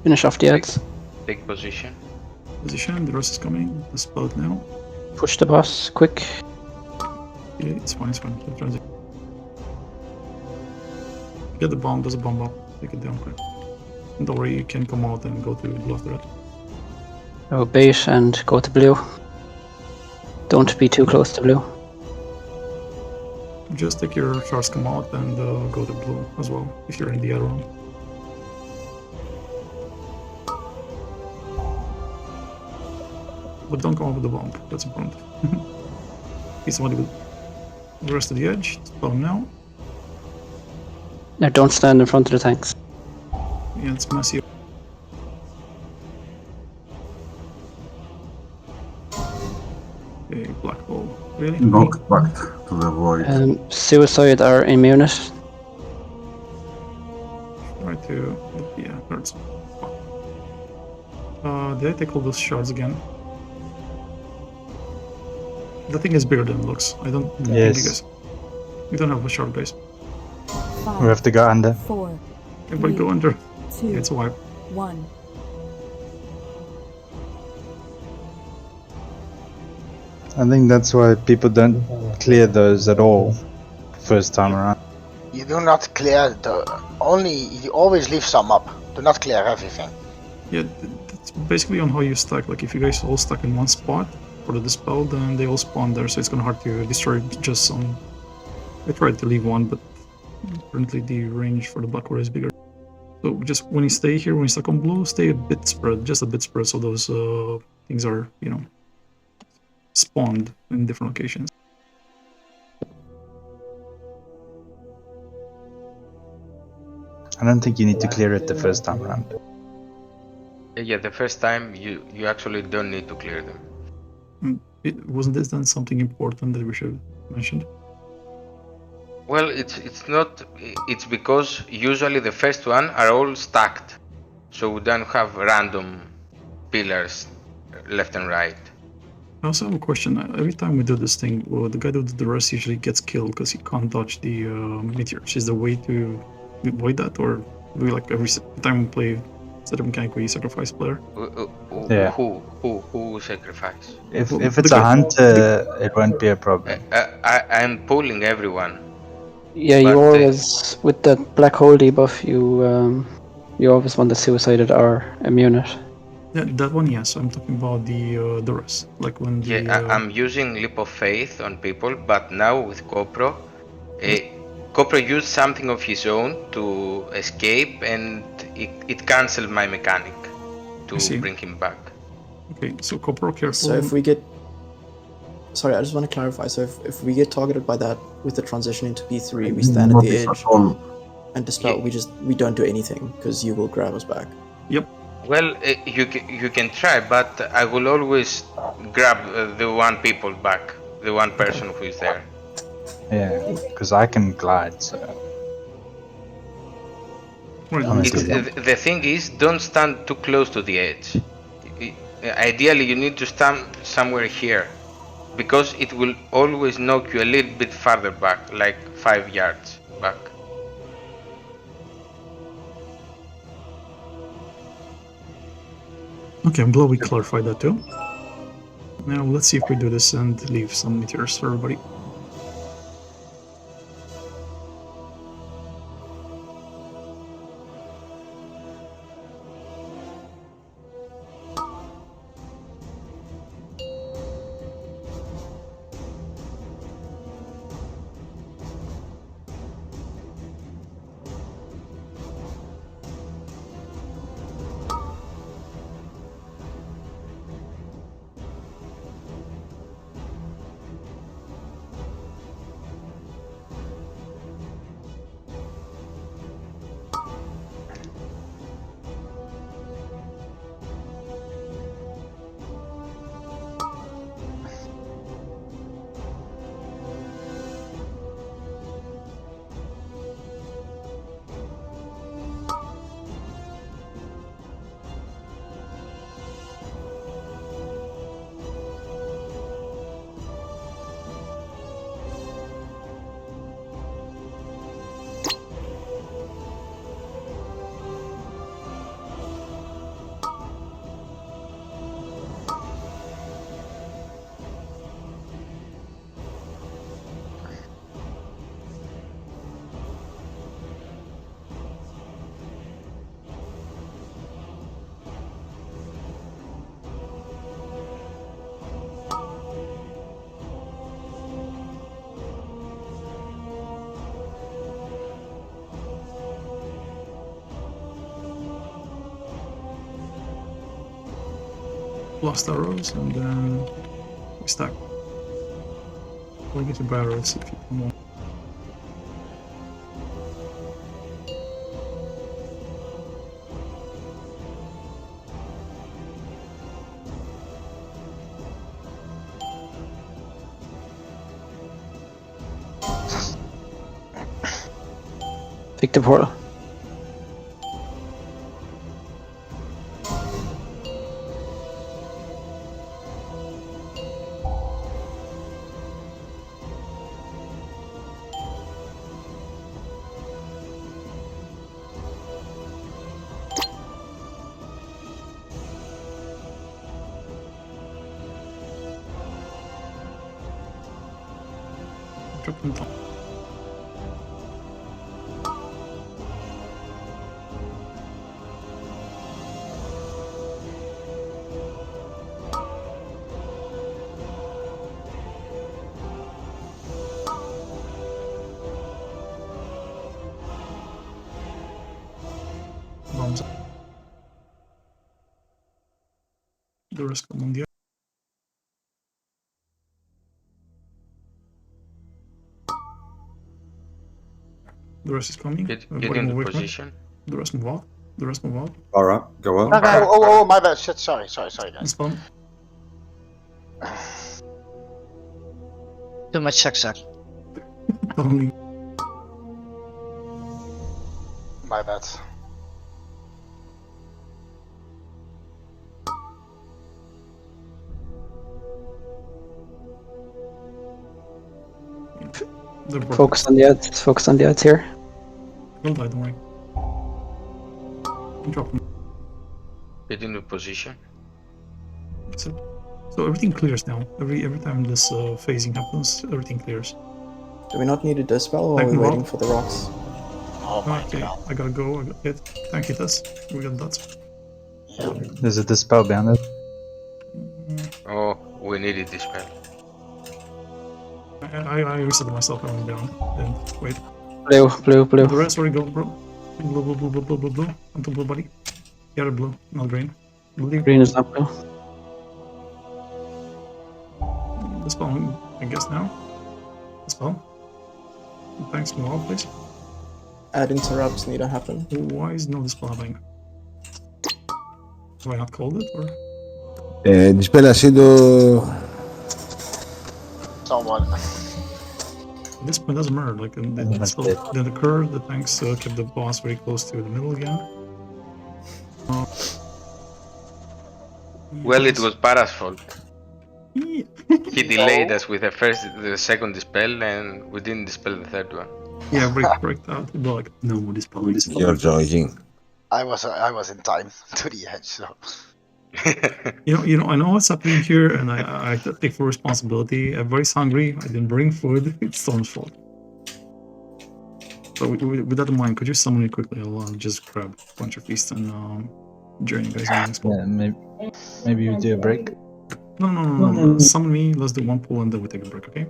[SPEAKER 14] Finish off the ads.
[SPEAKER 7] Take position.
[SPEAKER 1] Position, the rest is coming. The spell now.
[SPEAKER 14] Push the boss, quick.
[SPEAKER 1] Yeah, it's fine, it's fine. Keep transit. Get the bomb, does a bomb up. Take it down quick. And don't worry, you can come out and go to blue after that.
[SPEAKER 14] Oh, bait and go to blue. Don't be too close to blue.
[SPEAKER 1] Just take your shards, come out, and go to blue as well, if you're in the other room. But don't come up with the bomb, that's important. Hit somebody with the rest of the edge, spell him now.
[SPEAKER 14] Now don't stand in front of the tanks.
[SPEAKER 1] Yeah, it's messy. Okay, black hole. Really?
[SPEAKER 16] Knocked back to the void.
[SPEAKER 14] Suicide are immune it.
[SPEAKER 1] Try to... yeah, hurts. Did I take all those shards again? The thing is bigger than it looks. I don't think you guys... We don't have a shard base.
[SPEAKER 11] 5,
[SPEAKER 2] We have to go under.
[SPEAKER 11] 4,
[SPEAKER 1] Everybody go under.
[SPEAKER 11] 2,
[SPEAKER 1] Yeah, it's a wipe.
[SPEAKER 11] 1.
[SPEAKER 2] I think that's why people don't clear those at all first time around.
[SPEAKER 3] You do not clear the... Only... You always leave some up. Do not clear everything.
[SPEAKER 1] Yeah, it's basically on how you stack. Like, if you guys all stuck in one spot for the dispel, then they all spawn there, so it's gonna hard to destroy just some. I tried to leave one, but currently the range for the black ore is bigger. So just when you stay here, when you stuck on blue, stay a bit spread, just a bit spread, so those things are, you know, spawned in different locations.
[SPEAKER 2] I don't think you need to clear it the first time around.
[SPEAKER 7] Yeah, the first time you actually don't need to clear them.
[SPEAKER 1] Wasn't this then something important that we should mention?
[SPEAKER 7] Well, it's not. It's because usually the first one are all stacked, so we don't have random pillars left and right.
[SPEAKER 1] I also have a question. Every time we do this thing, well, the guy who did the rest usually gets killed because he can't dodge the meteors. Is there a way to avoid that, or do we like every time we play set of mechanic we sacrifice player?
[SPEAKER 2] Yeah.
[SPEAKER 7] Who sacrifice?
[SPEAKER 2] If it's a hunter, it won't be a problem.
[SPEAKER 7] I'm pulling everyone.
[SPEAKER 14] Yeah, you always, with the black hole debuff, you always want the suicided or immune it.
[SPEAKER 1] Yeah, that one, yes. I'm talking about the rest. Like when the...
[SPEAKER 7] Yeah, I'm using Leap of Faith on people, but now with Copro, Copro used something of his own to escape, and it cancelled my mechanic to bring him back.
[SPEAKER 1] Okay, so Copro, careful.
[SPEAKER 8] So if we get... Sorry, I just want to clarify. So if we get targeted by that with the transition into P3, we stand at the edge and dispel. We don't do anything because you will grab us back.
[SPEAKER 1] Yep.
[SPEAKER 7] Well, you can try, but I will always grab the one people back, the one person who is there.
[SPEAKER 2] Yeah, because I can glide. So.
[SPEAKER 7] The thing is, don't stand too close to the edge. Ideally, you need to stand somewhere here, because it will always knock you a little bit farther back, like 5 yards back.
[SPEAKER 1] Okay, I'm glad we clarified that too. Now let's see if we do this and leave some meteors for everybody. blast arrows, and then we stack. We'll get your barrels if you want.
[SPEAKER 14] Pick the portal.
[SPEAKER 1] Drop them down. Bombs. The rest come on the The rest is coming.
[SPEAKER 7] Get into position.
[SPEAKER 1] The rest move out. The rest move out.
[SPEAKER 9] Alright, go up.
[SPEAKER 3] Okay. Oh, my bad. Shit. Sorry, guys.
[SPEAKER 1] Spawn.
[SPEAKER 17] Too much suck.
[SPEAKER 1] Only.
[SPEAKER 3] My bad.
[SPEAKER 14] Focus on the ads. Focus on the ads here.
[SPEAKER 1] Don't die, don't worry. Drop them.
[SPEAKER 7] Get into position.
[SPEAKER 1] So everything clears now. Every time this phasing happens, everything clears.
[SPEAKER 8] Do we not need a dispel, or are we waiting for the rocks?
[SPEAKER 3] Oh my
[SPEAKER 1] okay,
[SPEAKER 3] god.
[SPEAKER 1] I gotta go. I got hit. Thank you, Tess. We got that.
[SPEAKER 2] There's a dispel behind it.
[SPEAKER 7] Oh, we needed dispel.
[SPEAKER 1] I reset myself. I went down. Then wait.
[SPEAKER 14] Blue.
[SPEAKER 1] The rest already go, bro. Blue. Onto blue, buddy. The other blue, not green. Blue.
[SPEAKER 14] Green is not blue.
[SPEAKER 1] Dispel, I guess now. Dispel. Thanks, move on, please.
[SPEAKER 8] Add interrupts need to happen.
[SPEAKER 1] Why is no dispel happening? Have I not called it, or?
[SPEAKER 6] Dispel ha sido...
[SPEAKER 3] Someone.
[SPEAKER 1] This point doesn't matter. Like, then occurred. The tanks kept the boss very close to the middle again.
[SPEAKER 7] Well, it was Para's fault. He delayed us with the second dispel, and we didn't dispel the third one.
[SPEAKER 1] Yeah, break that. Like, no more dispel.
[SPEAKER 6] You're joking.
[SPEAKER 3] I was in time to the edge, so.
[SPEAKER 1] you know, I know what's happening here, and I take full responsibility. Everybody's hungry. I didn't bring food. It's Storm's fault. So with that in mind, could you summon me quickly? I'll just grab a bunch of feasts and join you guys on the next one.
[SPEAKER 2] Yeah, maybe you do a break.
[SPEAKER 1] No. Summon me. Let's do one pull and then we take a break. Okay.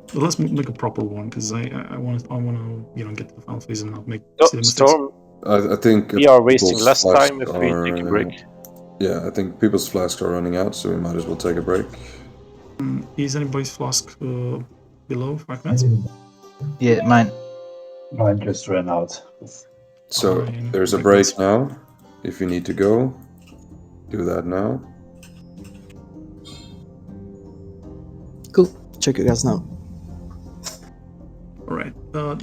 [SPEAKER 1] But let's make a proper one because I want to get to the final phase and not make silly mistakes.
[SPEAKER 15] Storm.
[SPEAKER 9] I think
[SPEAKER 15] we are wasting less
[SPEAKER 9] flasks
[SPEAKER 15] time if we take a break.
[SPEAKER 9] Yeah, I think people's flasks are running out, so we might as well take a break.
[SPEAKER 1] Is anybody's flask below 5 minutes?
[SPEAKER 2] Yeah, mine.
[SPEAKER 4] Mine just ran out.
[SPEAKER 9] So there's a break now. If you need to go, do that now.
[SPEAKER 8] Cool. Check you guys now.
[SPEAKER 1] Alright.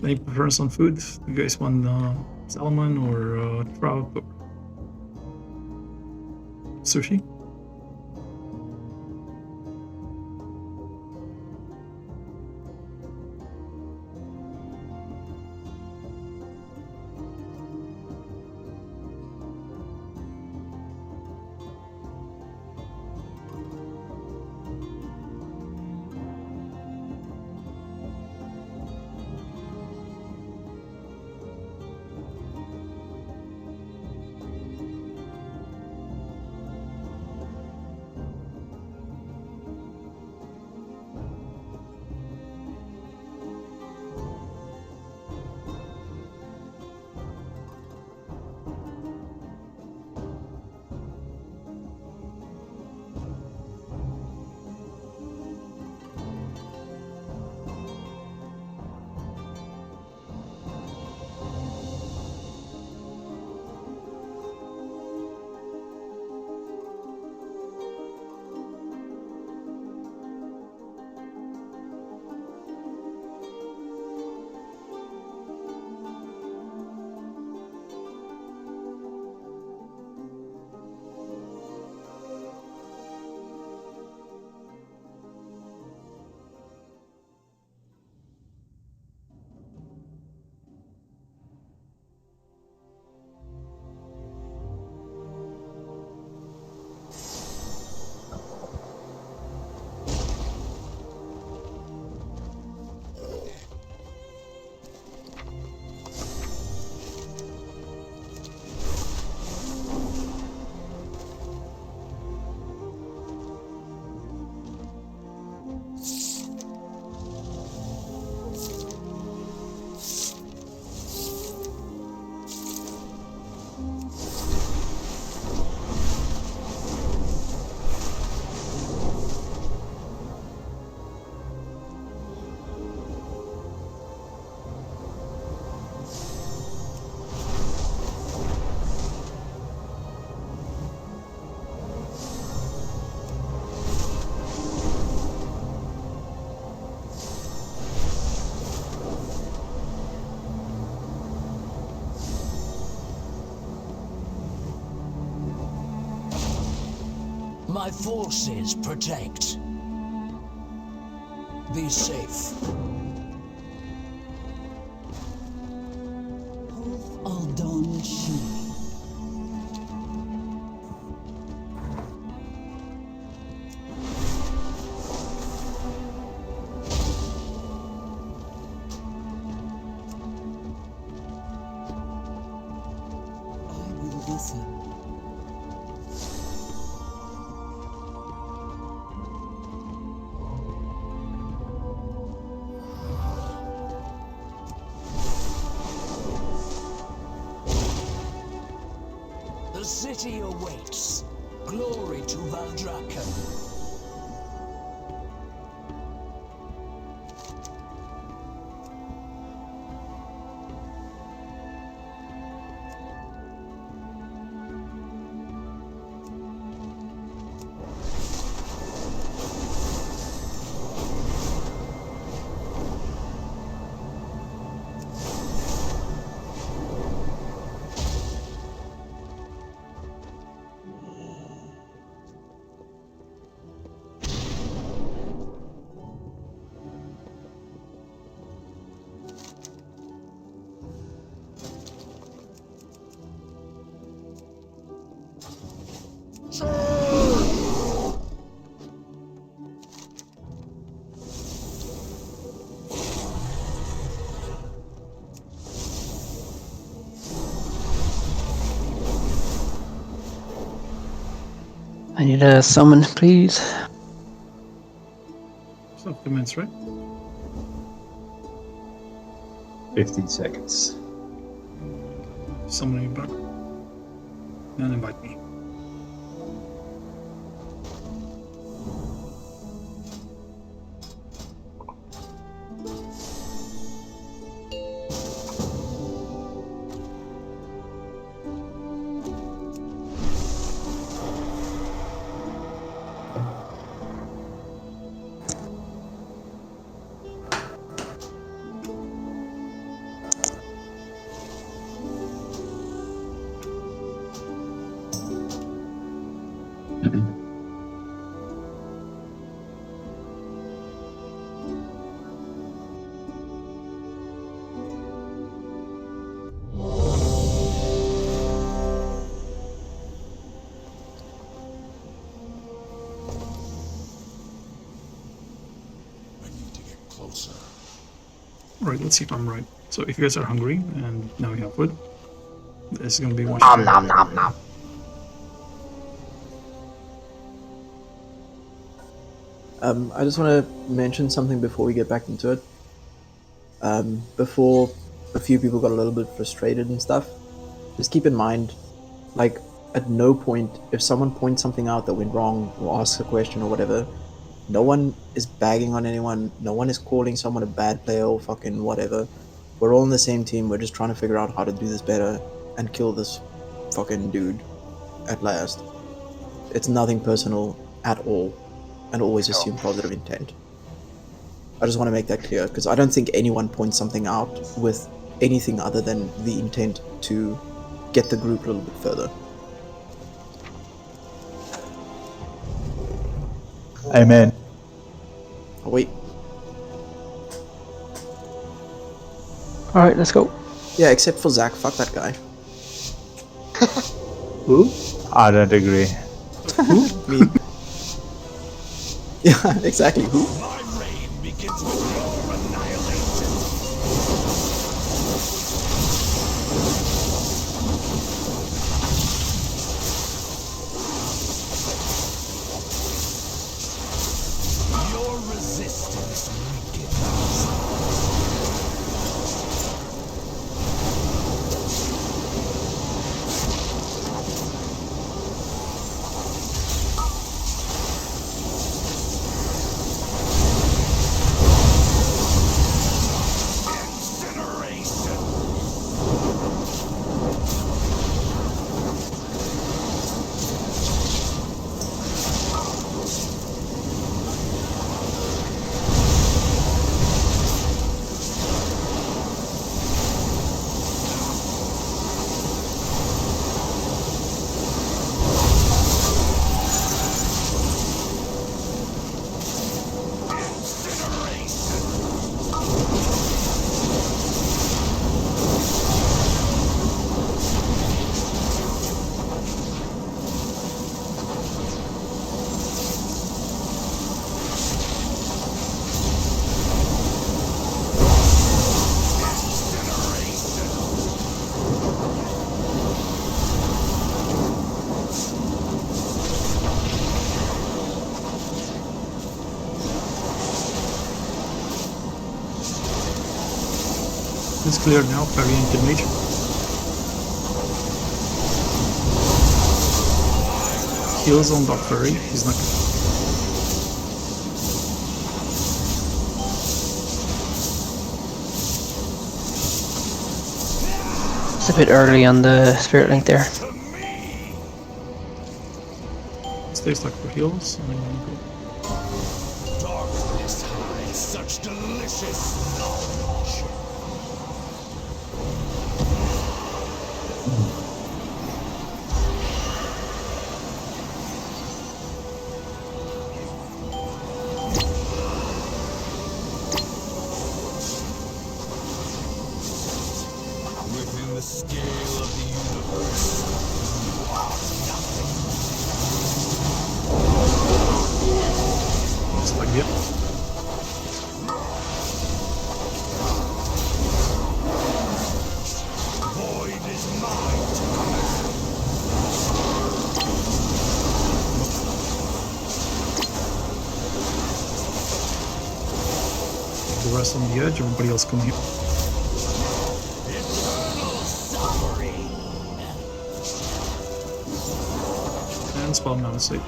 [SPEAKER 1] Any preference on food? You guys want salmon or trout or sushi?
[SPEAKER 12] My forces protect. Be safe. Aldon Shi. I will listen. The city awaits. Glory to Valdrakken.
[SPEAKER 14] I need a summon, please.
[SPEAKER 1] Supplements, right?
[SPEAKER 4] 15 seconds.
[SPEAKER 1] Summon you back. And invite me.
[SPEAKER 12] Closer.
[SPEAKER 1] Alright, let's see if I'm right. So if you guys are hungry and now you have food, this is gonna be much
[SPEAKER 3] Nom nom nom nom.
[SPEAKER 8] I just want to mention something before we get back into it. Before a few people got a little bit frustrated and stuff, just keep in mind, like, at no point, if someone points something out that went wrong or asks a question or whatever, no one is bagging on anyone, no one is calling someone a bad player or fucking whatever. We're all on the same team, we're just trying to figure out how to do this better and kill this fucking dude at last. It's nothing personal at all, and always assume positive intent. I just want to make that clear, because I don't think anyone points something out with anything other than the intent to get the group a little bit further.
[SPEAKER 2] Amen.
[SPEAKER 8] Oh, wait.
[SPEAKER 14] Alright, let's go.
[SPEAKER 8] Yeah, except for Zach, fuck that guy.
[SPEAKER 2] Who? I don't agree.
[SPEAKER 8] Who? Me. Yeah, exactly. Who?
[SPEAKER 12] My reign begins with your annihilation. Your resistance weakens.
[SPEAKER 1] It's clear now, very anti-mage. Heals on Dark Fairy, he's not.
[SPEAKER 14] It's a bit early on the Spirit Link there.
[SPEAKER 1] Stay stuck for heals, and then go.
[SPEAKER 12] Darkness hides such delicious knowledge. Within the scale of the universe, you are nothing.
[SPEAKER 1] It's like, yeah.
[SPEAKER 12] Void is mine to command.
[SPEAKER 1] The rest on the edge, everybody else come here. And spawn now, safe.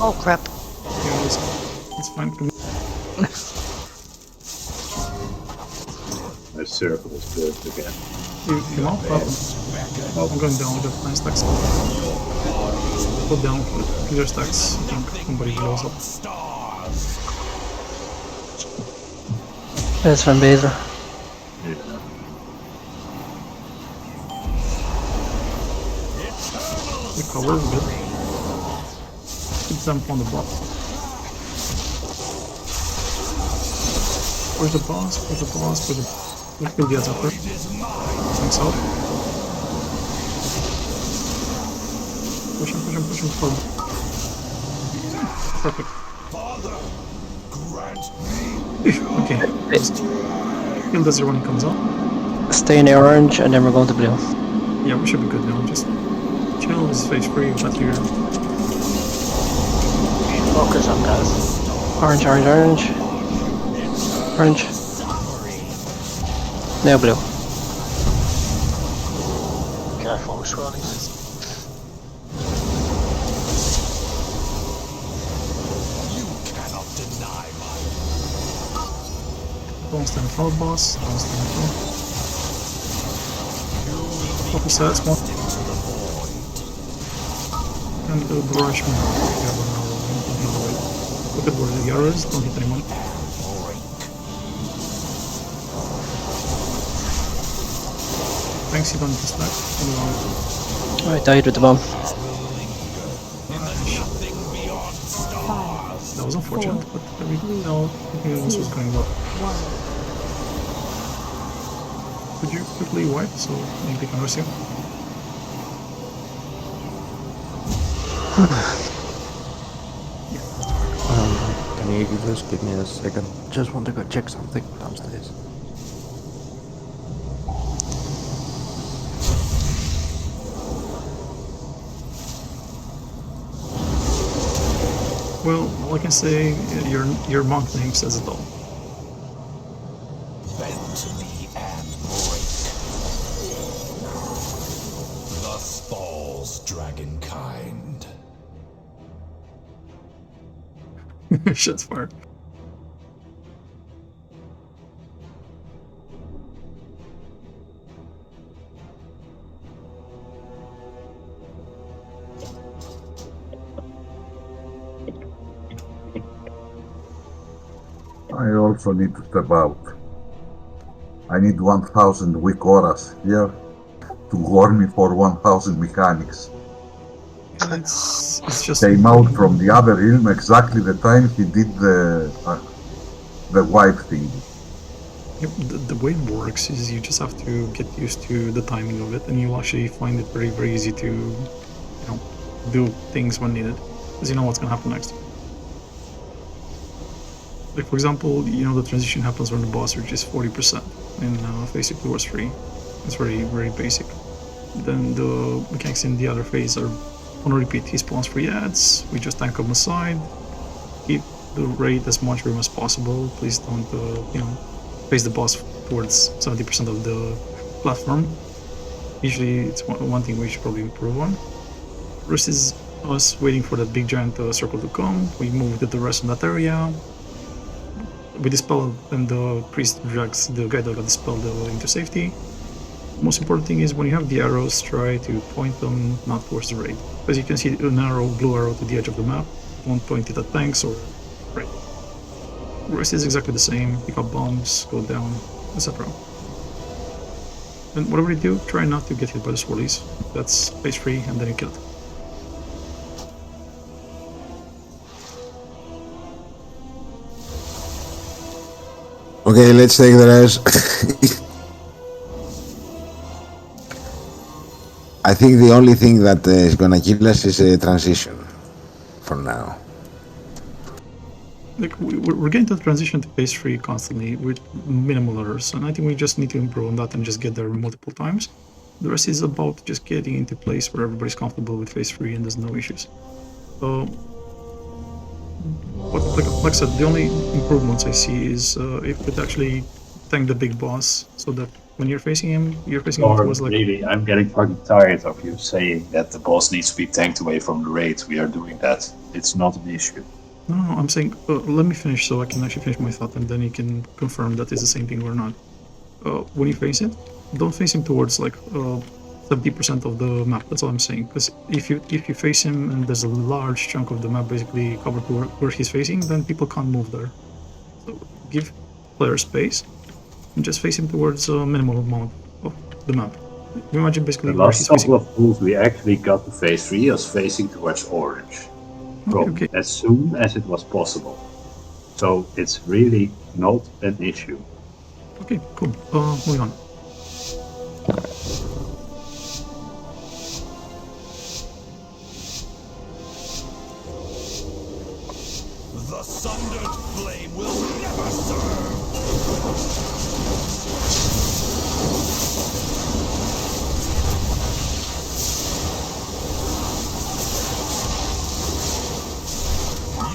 [SPEAKER 17] Oh crap.
[SPEAKER 1] Yeah, it's fine for me.
[SPEAKER 4] My circle is built again.
[SPEAKER 1] You come out? I'm going down with 9 stacks. Put down clear stacks. I think somebody blows up.
[SPEAKER 14] There's Van Bezer.
[SPEAKER 1] The cover is good. Keep them on the block. Where's the boss? Where's the boss? Where's the... Let's kill the other first. Thanks out. Push him, push him, push him forward. Perfect. Okay. Kill the zero when he comes out.
[SPEAKER 14] Stay in the orange and then we're going to blue.
[SPEAKER 1] Yeah, we should be good now. Just chill, his face free, not here.
[SPEAKER 3] Focus on guys.
[SPEAKER 14] Orange, orange, orange. Orange. Now blue.
[SPEAKER 3] Careful with swirlies.
[SPEAKER 1] Don't stand in front of the boss. Don't stand in front. Couple sets, one. And the rush me. Look at where the arrow is, don't hit anyone. Thanks, you don't miss that.
[SPEAKER 14] I died with the bomb.
[SPEAKER 1] That was unfortunate, but everything else was going well. Could you quickly wipe so maybe they can rush you?
[SPEAKER 18] Can you just give me a second? Just want to go check something downstairs.
[SPEAKER 1] Well, all I can say, your monk name says it all.
[SPEAKER 12] Bend to me and break. Thus falls dragonkind.
[SPEAKER 1] Shit's fired.
[SPEAKER 16] I also need to step out. I need 1000 weak auras here to warn me for 1000 mechanics.
[SPEAKER 1] It's just
[SPEAKER 16] came out from the other realm exactly the time he did the wipe thing.
[SPEAKER 1] Yep, the way it works is you just have to get used to the timing of it, and you'll actually find it very, very easy to, do things when needed, because you know what's gonna happen next. Like for example, the transition happens when the boss reaches 40% in phase 2 or 3. It's very, very basic. Then the mechanics in the other phase are on repeat. He spawns 3 ads, we just tank him aside, keep the raid as much room as possible, please don't, face the boss towards 70% of the platform. Usually it's one thing we should probably improve on. Versus us waiting for that big giant circle to come, we move the rest of that area. We dispel, and the priest drags the guy that got dispelled into safety. Most important thing is when you have the arrows, try to point them not towards the raid. As you can see, an arrow, blue arrow to the edge of the map. Don't point it at tanks or raid. Rest is exactly the same. Pick up bombs, go down, etc. And whatever you do, try not to get hit by the swirlies. That's phase free, and then you kill it.
[SPEAKER 6] Okay, let's take the rest. I think the only thing that is gonna kill us is a transition for now.
[SPEAKER 1] Like we're getting to the transition to phase 3 constantly with minimal errors, and I think we just need to improve on that and just get there multiple times. The rest is about just getting into place where everybody's comfortable with phase 3 and there's no issues. But like I said, the only improvements I see is if it actually tank the big boss, so that when you're facing him towards like...
[SPEAKER 4] Really, I'm getting fucking tired of you saying that the boss needs to be tanked away from the raid. We are doing that. It's not an issue.
[SPEAKER 1] No, I'm saying, let me finish so I can actually finish my thought, and then you can confirm that it's the same thing or not. When you face it, don't face him towards like 70% of the map. That's all I'm saying. Because if you face him and there's a large chunk of the map basically covered where he's facing, then people can't move there. So give players space and just face him towards a minimal amount of the map. You imagine basically
[SPEAKER 4] the
[SPEAKER 1] where
[SPEAKER 4] last
[SPEAKER 1] he's
[SPEAKER 4] couple
[SPEAKER 1] facing.
[SPEAKER 4] of moves we actually got to phase 3 was facing towards orange.
[SPEAKER 1] Okay.
[SPEAKER 4] As soon as it was possible. So it's really not an issue.
[SPEAKER 1] Okay, cool. Moving on.
[SPEAKER 12] The sundered flame will never serve!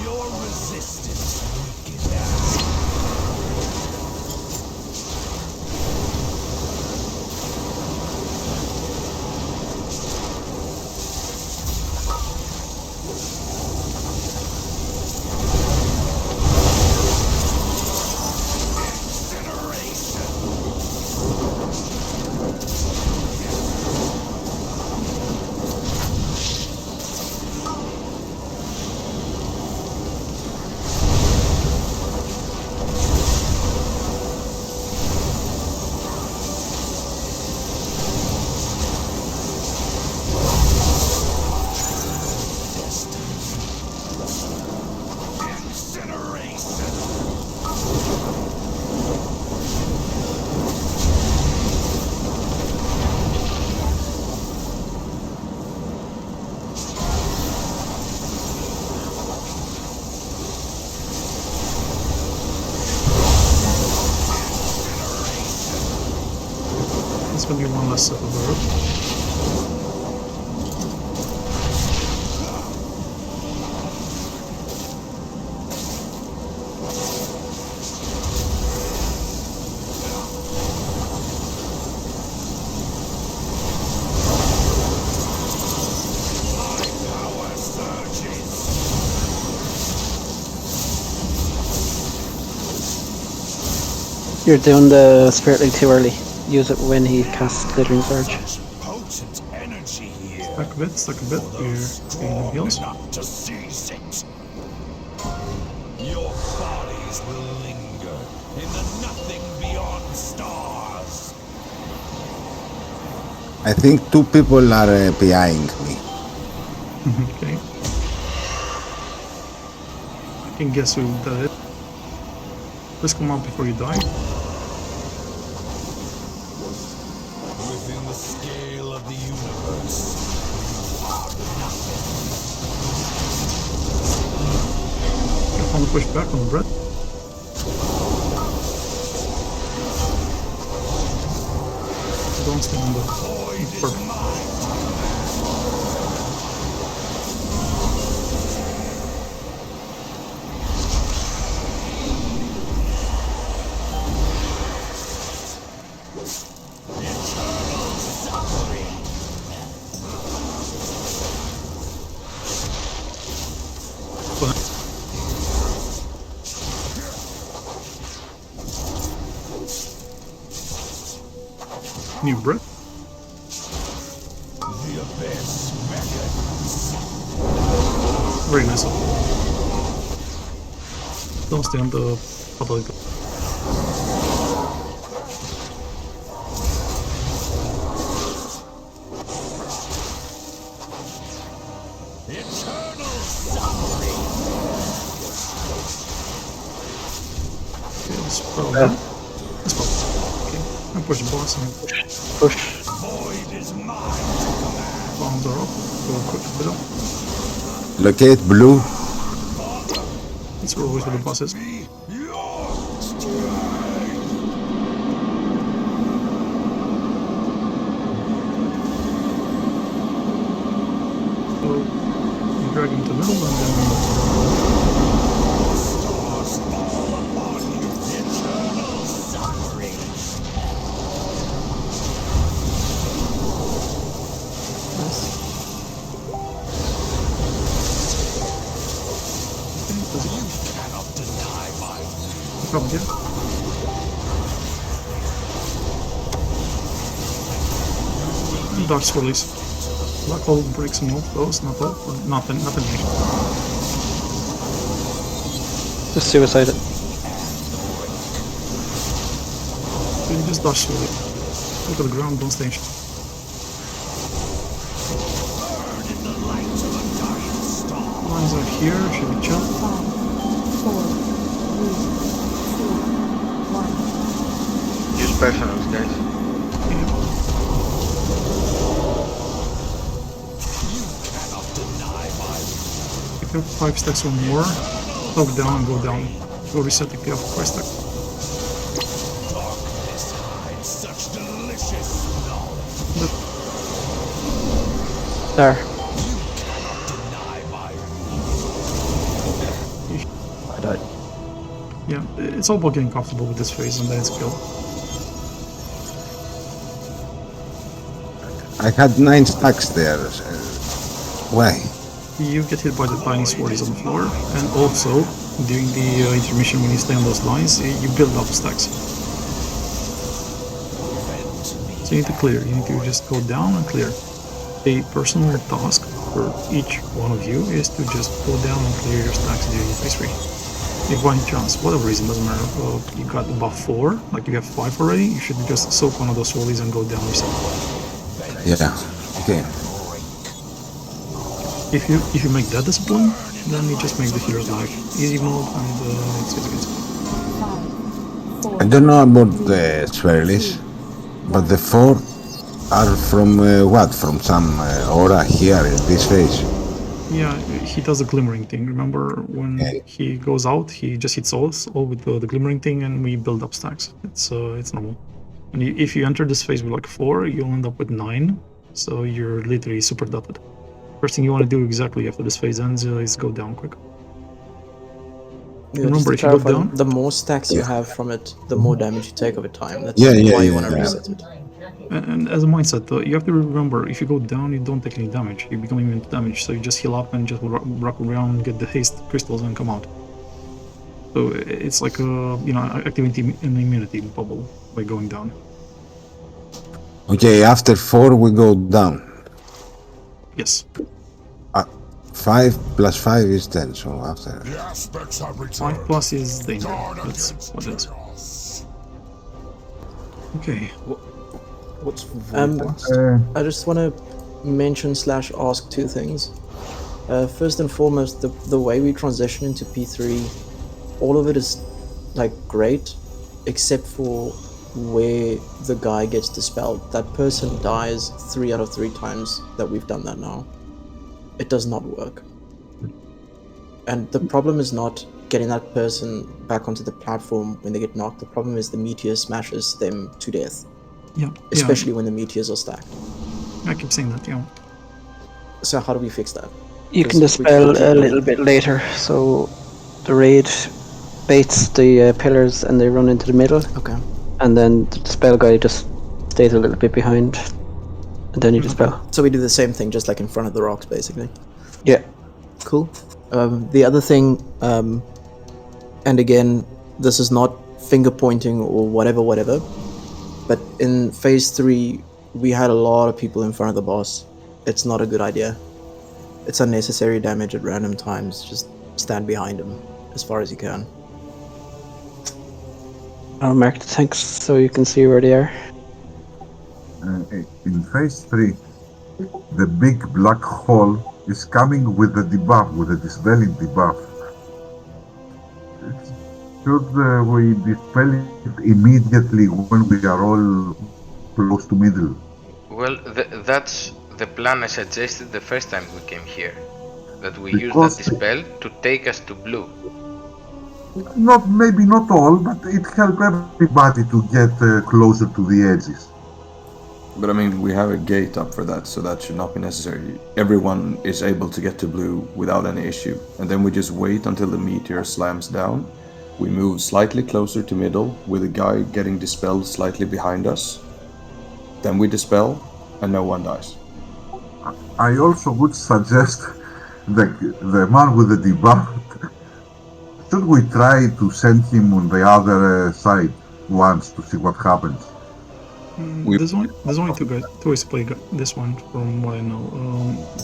[SPEAKER 12] Your resistance weakens.
[SPEAKER 1] It's gonna be one less set of the rope.
[SPEAKER 14] You're doing the Spirit League too early. Use it when he casts Glittering Surge.
[SPEAKER 12] Potent energy here.
[SPEAKER 1] Stack a bit. You're getting heals.
[SPEAKER 12] To seize it. Your bodies will linger in the nothing beyond stars.
[SPEAKER 6] I think two people are PIing me.
[SPEAKER 1] Okay. I can guess who that is. Please come out before you die.
[SPEAKER 12] Within the scale of the universe, you are nothing.
[SPEAKER 1] I'm gonna push back on the breath. Don't stay on the perfect. fine. New breath.
[SPEAKER 12] The abyss beckons.
[SPEAKER 1] Very nice. Don't stay on the public.
[SPEAKER 12] Eternal suffering.
[SPEAKER 1] Okay, let's probably. Let's probably. Okay, I'm pushing boss and
[SPEAKER 14] Push.
[SPEAKER 12] Void is mine.
[SPEAKER 1] bombs are up. Go quick bit up.
[SPEAKER 6] Locate blue.
[SPEAKER 1] Let's roll with the bosses. So you drag him to the middle and then
[SPEAKER 12] Stars fall upon you. Eternal suffering. You cannot deny my will.
[SPEAKER 1] come here. And dodge swirlies. Black hole breaks some of those, not all, or nothing.
[SPEAKER 14] Just suicide it.
[SPEAKER 1] So you just dodge swirly. Look at the ground, don't stay in shot. Lines are here, should be chill.
[SPEAKER 11] 5, 4, 3, 2, 1.
[SPEAKER 7] Use personals, guys.
[SPEAKER 1] If you have 5 stacks or more, talk down and go down. Go reset if you have 5 stacks.
[SPEAKER 12] Darkness hides such delicious knowledge.
[SPEAKER 14] There.
[SPEAKER 8] I died.
[SPEAKER 1] Yeah, it's all about getting comfortable with this phase and then it's kill.
[SPEAKER 6] I had 9 stacks there. Why?
[SPEAKER 1] You get hit by the tiny swordies on the floor, and also during the intermission when you stay on those lines, you build up stacks. So you need to clear, you need to just go down and clear. A personal task for each one of you is to just go down and clear your stacks during phase 3. If by any chance, whatever reason, doesn't matter, you got above 4, like you have 5 already, you should just soak one of those swirlies and go down reset.
[SPEAKER 6] Yeah. Okay.
[SPEAKER 1] If you make that discipline, then you just make the hero's life easy mode and it's good.
[SPEAKER 6] I don't know about the swirlies, but the 4 are from what? From some aura here in this phase.
[SPEAKER 1] Yeah, he does the glimmering thing. Remember when he goes out, he just hits all with the glimmering thing, and we build up stacks. It's normal. And if you enter this phase with like 4, you'll end up with 9. So you're literally super dotted. First thing you want to do exactly after this phase ends is go down quick.
[SPEAKER 8] Yeah,
[SPEAKER 1] Remember,
[SPEAKER 8] just
[SPEAKER 1] if
[SPEAKER 8] to
[SPEAKER 1] you go
[SPEAKER 8] clarify,
[SPEAKER 1] down,
[SPEAKER 8] the more stacks you have from it, the more damage you take over time. That's
[SPEAKER 6] Yeah,
[SPEAKER 8] why you want to reset it.
[SPEAKER 1] and as a mindset, you have to remember, if you go down, you don't take any damage. You become immune to damage, so you just heal up and just rock around, get the haste crystals, and come out. So it's like activating an immunity bubble by going down.
[SPEAKER 6] Okay, after 4 we go down.
[SPEAKER 1] Yes.
[SPEAKER 6] 5 plus 5 is 10, so after.
[SPEAKER 1] 5 plus is danger. That's what it is. Okay.
[SPEAKER 8] What's I just want to mention / ask 2 things. First and foremost, the way we transition into P3, all of it is like great, except for where the guy gets dispelled. That person dies 3 out of 3 times that we've done that now. It does not work. And the problem is not getting that person back onto the platform when they get knocked. The problem is the meteor smashes them to death.
[SPEAKER 1] Yeah.
[SPEAKER 8] Especially when the meteors are stacked.
[SPEAKER 1] I keep saying that, yeah.
[SPEAKER 8] So how do we fix that?
[SPEAKER 14] You can dispel a little bit later, so the raid baits the pillars and they run into the middle.
[SPEAKER 8] Okay.
[SPEAKER 14] And then the dispel guy just stays a little bit behind, and then you dispel.
[SPEAKER 8] So we do the same thing, just like in front of the rocks, basically.
[SPEAKER 14] Yeah.
[SPEAKER 8] Cool. The other thing, and again, this is not finger pointing or whatever, but in phase 3, we had a lot of people in front of the boss. It's not a good idea. It's unnecessary damage at random times. Just stand behind him as far as you can.
[SPEAKER 14] I'll mark the tanks so you can see where they are.
[SPEAKER 16] In phase 3, the big black hole is coming with the debuff, with the dispelling debuff. Should we dispel it immediately when we are all close to middle?
[SPEAKER 7] Well, that's the plan I suggested the first time we came here. That we use
[SPEAKER 16] Because-
[SPEAKER 7] that dispel to take us to blue.
[SPEAKER 16] Maybe not all, but it helps everybody to get closer to the edges.
[SPEAKER 9] But I mean, we have a gate up for that, so that should not be necessary. Everyone is able to get to blue without any issue. And then we just wait until the meteor slams down. We move slightly closer to middle, with a guy getting dispelled slightly behind us. Then we dispel, and no one dies.
[SPEAKER 16] I also would suggest the man with the debuff, should we try to send him on the other side once to see what happens?
[SPEAKER 1] There's only two ways to play this one, from what I know.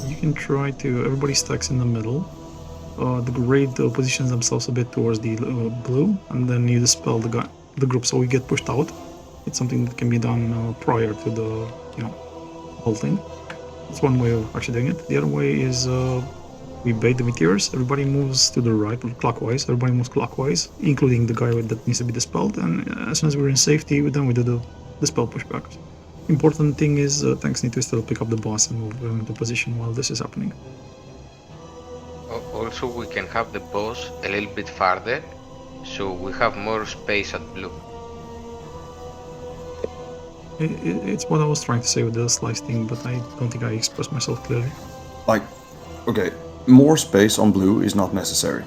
[SPEAKER 1] You can try to everybody stacks in the middle. The grade positions themselves a bit towards the blue, and then you dispel the group, so we get pushed out. It's something that can be done prior to the whole thing. That's one way of actually doing it. The other way is we bait the meteors. Everybody moves to the right, clockwise. Everybody moves clockwise, including the guy that needs to be dispelled. And as soon as we're in safety, then we do the spell pushback. Important thing is tanks need to still pick up the boss and move into position while this is happening.
[SPEAKER 7] Also, we can have the boss a little bit farther, so we have more space at blue.
[SPEAKER 1] It's what I was trying to say with the slice thing, but I don't think I expressed myself clearly.
[SPEAKER 9] Like, okay, more space on blue is not necessary.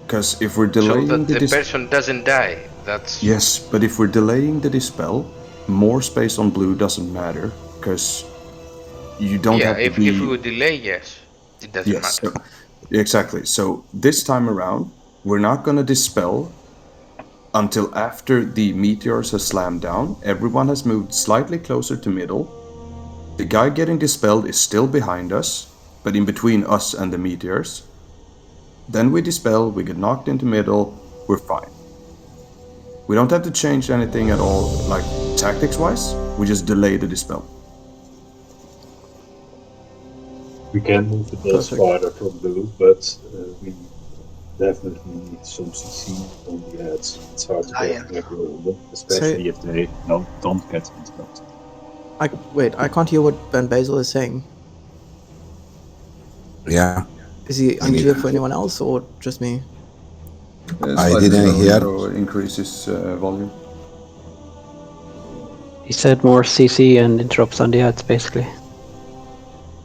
[SPEAKER 9] Because if we're delaying
[SPEAKER 7] so that the person doesn't die, that's...
[SPEAKER 9] Yes, but if we're delaying the dispel, more space on blue doesn't matter, because you don't have to be...
[SPEAKER 7] if we delay, yes, it doesn't matter.
[SPEAKER 9] So, exactly. So this time around, we're not going to dispel until after the meteors have slammed down. Everyone has moved slightly closer to middle. The guy getting dispelled is still behind us, but in between us and the meteors. Then we dispel, we get knocked into middle, we're fine. We don't have to change anything at all, like tactics-wise, we just delay the dispel.
[SPEAKER 4] We can move the boss farther from blue, but we definitely need some CC on the heads. It's hard to get aggro on them, especially if they don't get dispelled.
[SPEAKER 8] Wait, I can't hear what Van Basil is saying.
[SPEAKER 6] Yeah.
[SPEAKER 8] Is he unclear for anyone else or just me?
[SPEAKER 6] I didn't hear.
[SPEAKER 9] Increases volume.
[SPEAKER 14] He said more CC and interrupts on the ads, basically.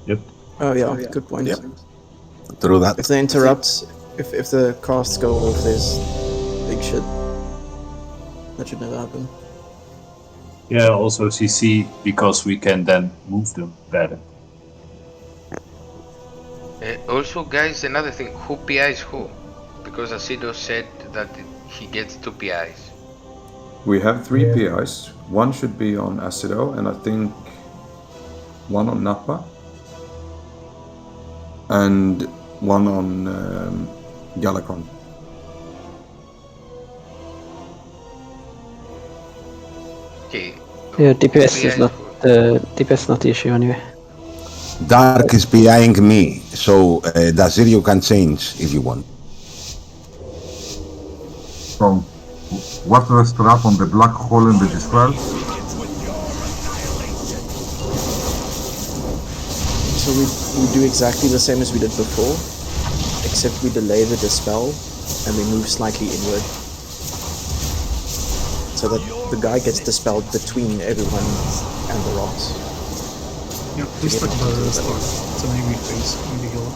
[SPEAKER 4] Yep.
[SPEAKER 8] Oh yeah, good point.
[SPEAKER 6] Yep. Through that.
[SPEAKER 8] If they interrupt, if the casts go off, there's big shit. That should never happen.
[SPEAKER 4] Yeah, also CC, because we can then move them better.
[SPEAKER 7] Also, guys, another thing, who PIs who? Because Asido said that he gets 2 PIs.
[SPEAKER 9] We have 3 PIs. One should be on Acido, and I think one on Nappa, and one on Galacron.
[SPEAKER 7] Okay.
[SPEAKER 14] Yeah, DPS is not the issue anyway.
[SPEAKER 6] Dark is PIing me, so Dazir you can change if you want.
[SPEAKER 16] So, what's the strap on the black hole and the dispel?
[SPEAKER 8] So we do exactly the same as we did before, except we delay the dispel and we move slightly inward. So that the guy gets dispelled between everyone and the rocks.
[SPEAKER 1] Yeah, just like the start. It's an enemy phase, maybe heal up.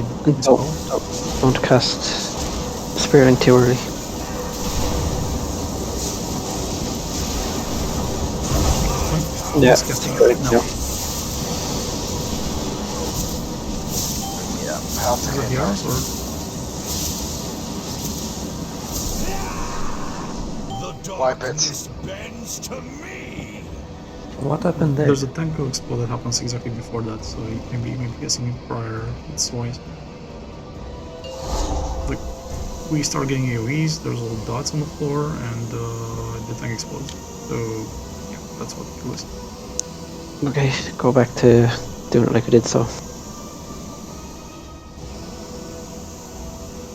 [SPEAKER 1] hit
[SPEAKER 14] And
[SPEAKER 1] this spell.
[SPEAKER 14] don't cast Spearling too early. Yeah,
[SPEAKER 1] Casting
[SPEAKER 14] great,
[SPEAKER 1] now.
[SPEAKER 14] yeah.
[SPEAKER 3] Yeah, have to
[SPEAKER 1] Is it
[SPEAKER 3] hit.
[SPEAKER 1] yours or?
[SPEAKER 3] Wipe it.
[SPEAKER 18] What happened there?
[SPEAKER 1] There's a Tenko explode that happens exactly before that, so maybe guessing prior, that's wise. Like, we start getting AoEs, there's little dots on the floor, and the tank explodes. So, yeah, that's what it was.
[SPEAKER 14] Okay, go back to doing it like I did so.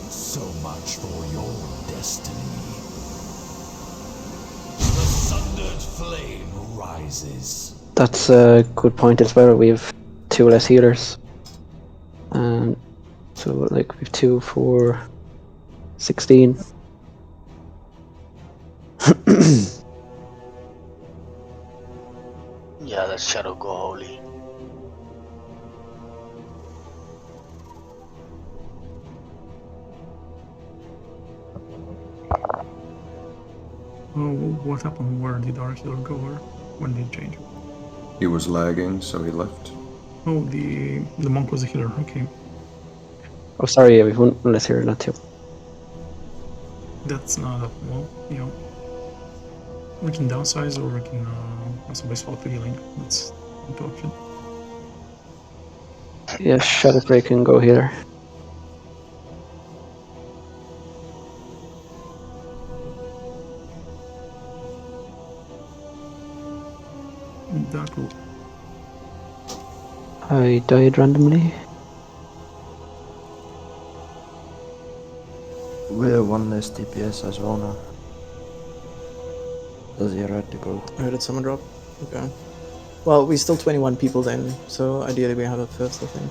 [SPEAKER 12] So much for your destiny. The sundered flame rises.
[SPEAKER 14] That's a good point as well. We have 2 less healers. So like we have 2, 4, 16.
[SPEAKER 3] Yeah, let Shadow go holy.
[SPEAKER 1] Oh, what happened? Where did our healer go? Or when did it change?
[SPEAKER 9] He was lagging, so he left.
[SPEAKER 1] Oh, the monk was a healer. Okay,
[SPEAKER 14] Oh, sorry, yeah, we've 1 less healer, not 2.
[SPEAKER 1] that's not optimal. You know, we can downsize or we can have somebody swap to healing. That's the option.
[SPEAKER 14] Yeah, Shadowbreak can go healer.
[SPEAKER 1] That will.
[SPEAKER 14] I died randomly.
[SPEAKER 18] We're 1 less DPS as well now. Does he right to go?
[SPEAKER 8] Oh, did someone drop? Okay. Well, we're still 21 people then, so ideally we have a fifth, I think.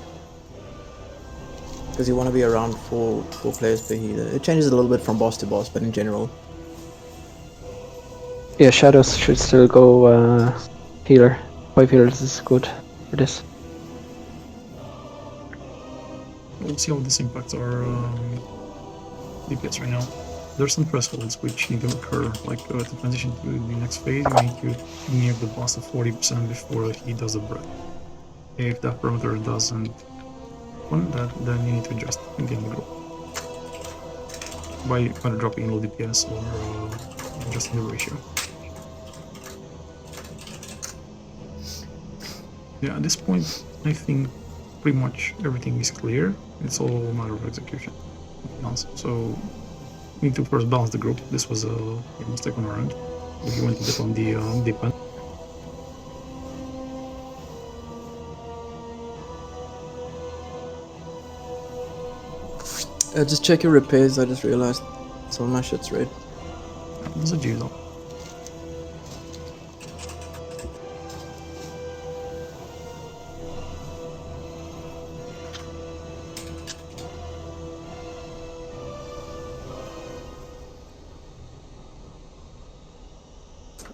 [SPEAKER 8] Because you want to be around four players per healer. It changes a little bit from boss to boss, but in general.
[SPEAKER 14] Yeah, Shadows should still go healer. 5 healers is good for this.
[SPEAKER 1] We'll see how this impacts our DPS right now. There's some thresholds which need to occur, like to transition to the next phase, you need to near the boss of 40% before he does the breath. If that parameter doesn't run that, then you need to adjust again the group by either dropping low DPS or adjusting the ratio. Yeah, at this point, I think pretty much everything is clear. It's all a matter of execution. Nothing else. So we need to first balance the group. This was a mistake on our end. We went a bit on the deep end.
[SPEAKER 8] Just check your repairs, I just realized some of my shit's red.
[SPEAKER 1] That was a G though.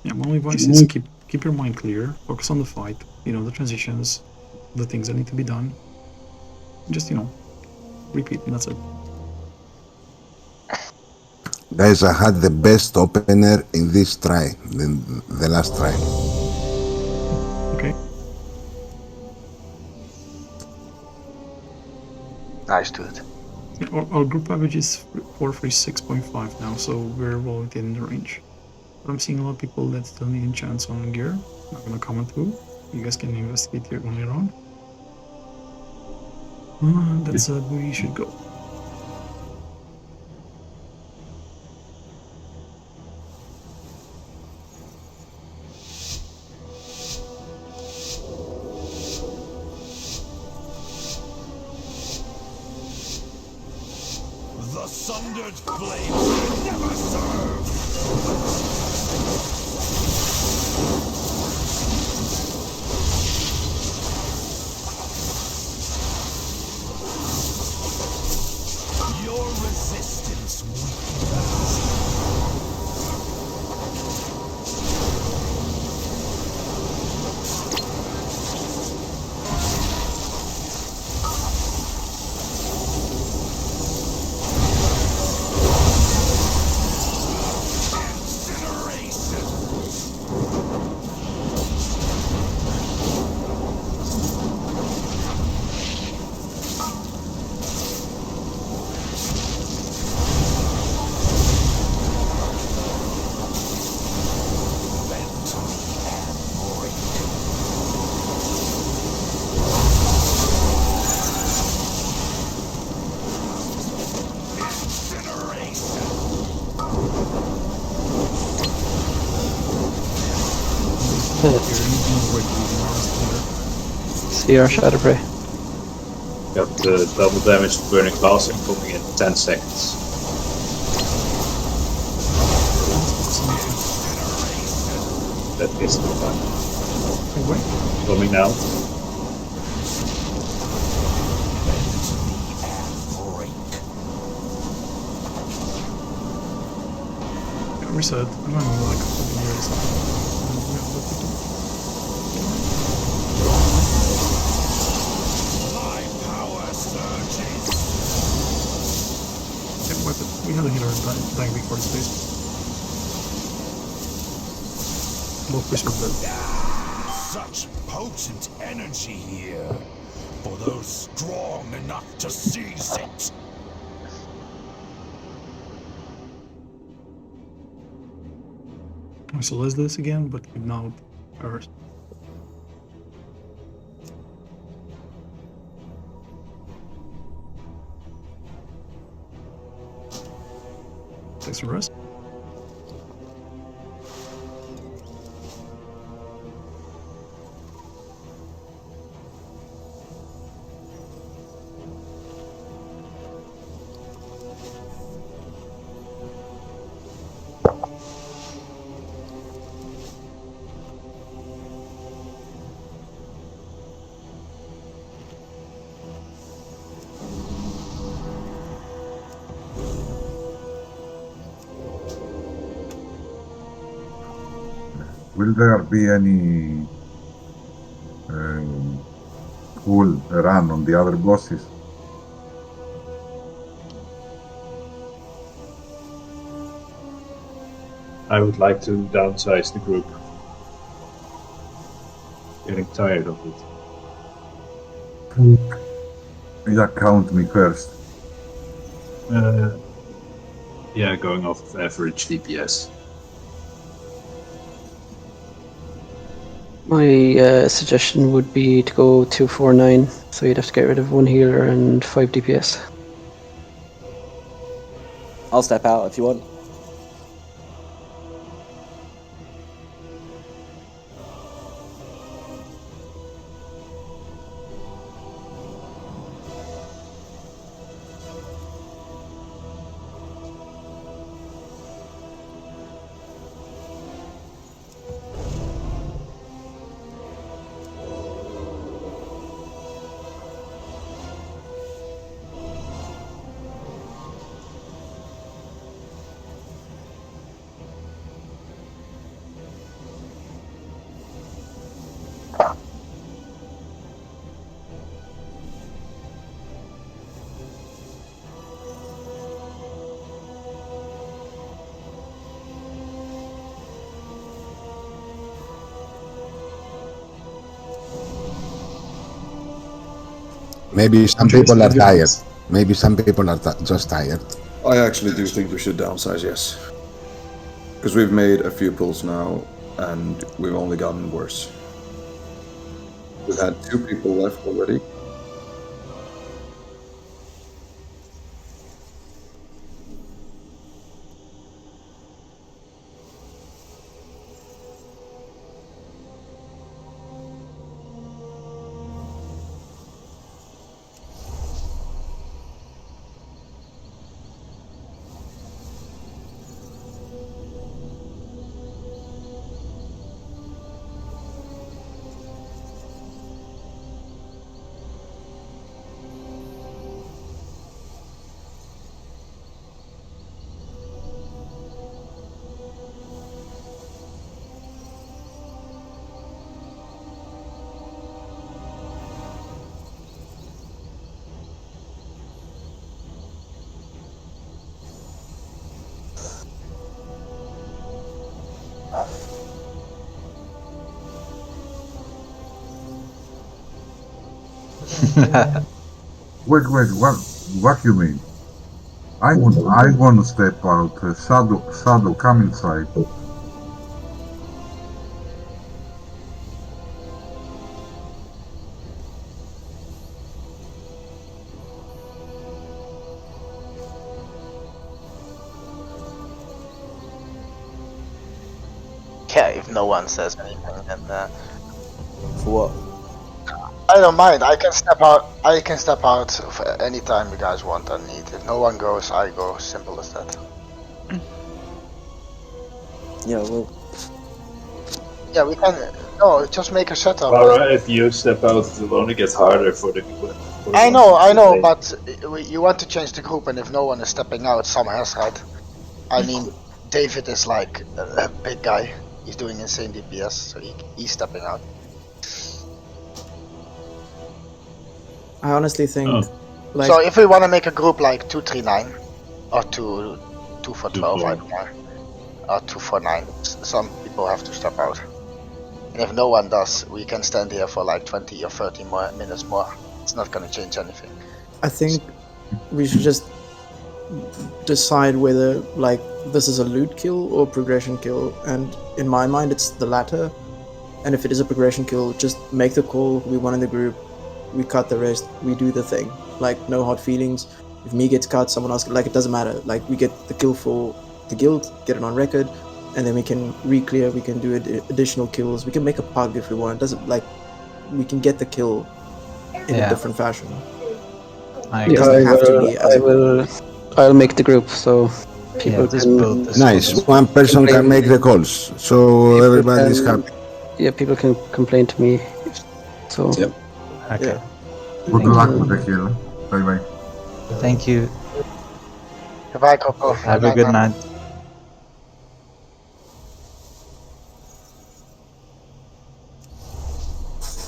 [SPEAKER 1] Yeah, my only advice is keep your mind clear, focus on the fight, you know, the transitions, the things that need to be done. Just, you know, repeat, and that's it.
[SPEAKER 6] Guys, I had the best opener in this try, the last try.
[SPEAKER 1] Okay.
[SPEAKER 3] Nice, dude.
[SPEAKER 1] Yeah, our group average is 436.5 now, so we're well within the range. But I'm seeing a lot of people that still need enchants on gear. Not gonna comment who. You guys can investigate here on your own. That said, we should go.
[SPEAKER 12] The sundered flame will never serve! Your resistance
[SPEAKER 14] CR Shadow Prey.
[SPEAKER 4] Got double damage to burning glass incoming in 10 seconds. That is the time. Coming now.
[SPEAKER 1] Reset. I'm not even like holding here or something. We had a healer dying before this phase. Both whispered dead.
[SPEAKER 12] Such potent energy here for those strong enough to seize it.
[SPEAKER 1] So let's do this again, but now ours. Thanks for rest.
[SPEAKER 16] Will there be any cool run on the other bosses?
[SPEAKER 4] I would like to downsize the group. Getting tired of it.
[SPEAKER 16] Yeah, count me first.
[SPEAKER 4] Yeah, going off of average DPS.
[SPEAKER 14] My suggestion would be to go 249, so you'd have to get rid of 1 healer and 5 DPS.
[SPEAKER 10] I'll step out if you want.
[SPEAKER 6] Maybe some people are tired. Maybe some people are just tired.
[SPEAKER 9] I actually do think we should downsize, yes. Because we've made a few pulls now, and we've only gotten worse. We've had 2 people left already.
[SPEAKER 16] Wait, what you mean? I want to step out. Shadow, come inside.
[SPEAKER 3] care if no one says anything. And
[SPEAKER 8] for what?
[SPEAKER 3] I don't mind. I can step out. I can step out any time you guys want and need. If no one goes, I go. Simple as that.
[SPEAKER 10] Yeah, well.
[SPEAKER 3] Yeah, we can. No, just make a setup.
[SPEAKER 4] Alright, if you step out, it will only get harder for the.
[SPEAKER 3] I know, but you want to change the group, and if no one is stepping out, some has had. I mean, David is like a big guy. He's doing insane DPS, so he's stepping out.
[SPEAKER 8] I honestly think, like,
[SPEAKER 3] So if we want to make a group like 239 or 2 for 12, I don't know, or 2 for 9, some people have to step out. And if no one does, we can stand here for like 20 or 30 more minutes more. It's not going to change anything.
[SPEAKER 8] I think we should just decide whether like this is a loot kill or progression kill, and in my mind it's the latter. And if it is a progression kill, just make the call. We won in the group, we cut the rest, we do the thing. Like, no hard feelings. If me gets cut, someone else, like, it doesn't matter. Like, we get the kill for the guild, get it on record, and then we can re-clear, we can do additional kills, we can make a pug if we want. It doesn't, like, we can get the kill in a different fashion. It doesn't have to be as
[SPEAKER 14] I'll make the group, so people can...
[SPEAKER 6] Nice, one person can make the calls, so everybody's happy.
[SPEAKER 14] Yeah, people can complain to me, so...
[SPEAKER 19] Yep.
[SPEAKER 16] Okay. Yeah. Good luck with the kill. Bye bye.
[SPEAKER 20] Thank you.
[SPEAKER 3] Goodbye, Coco.
[SPEAKER 20] Have a good night.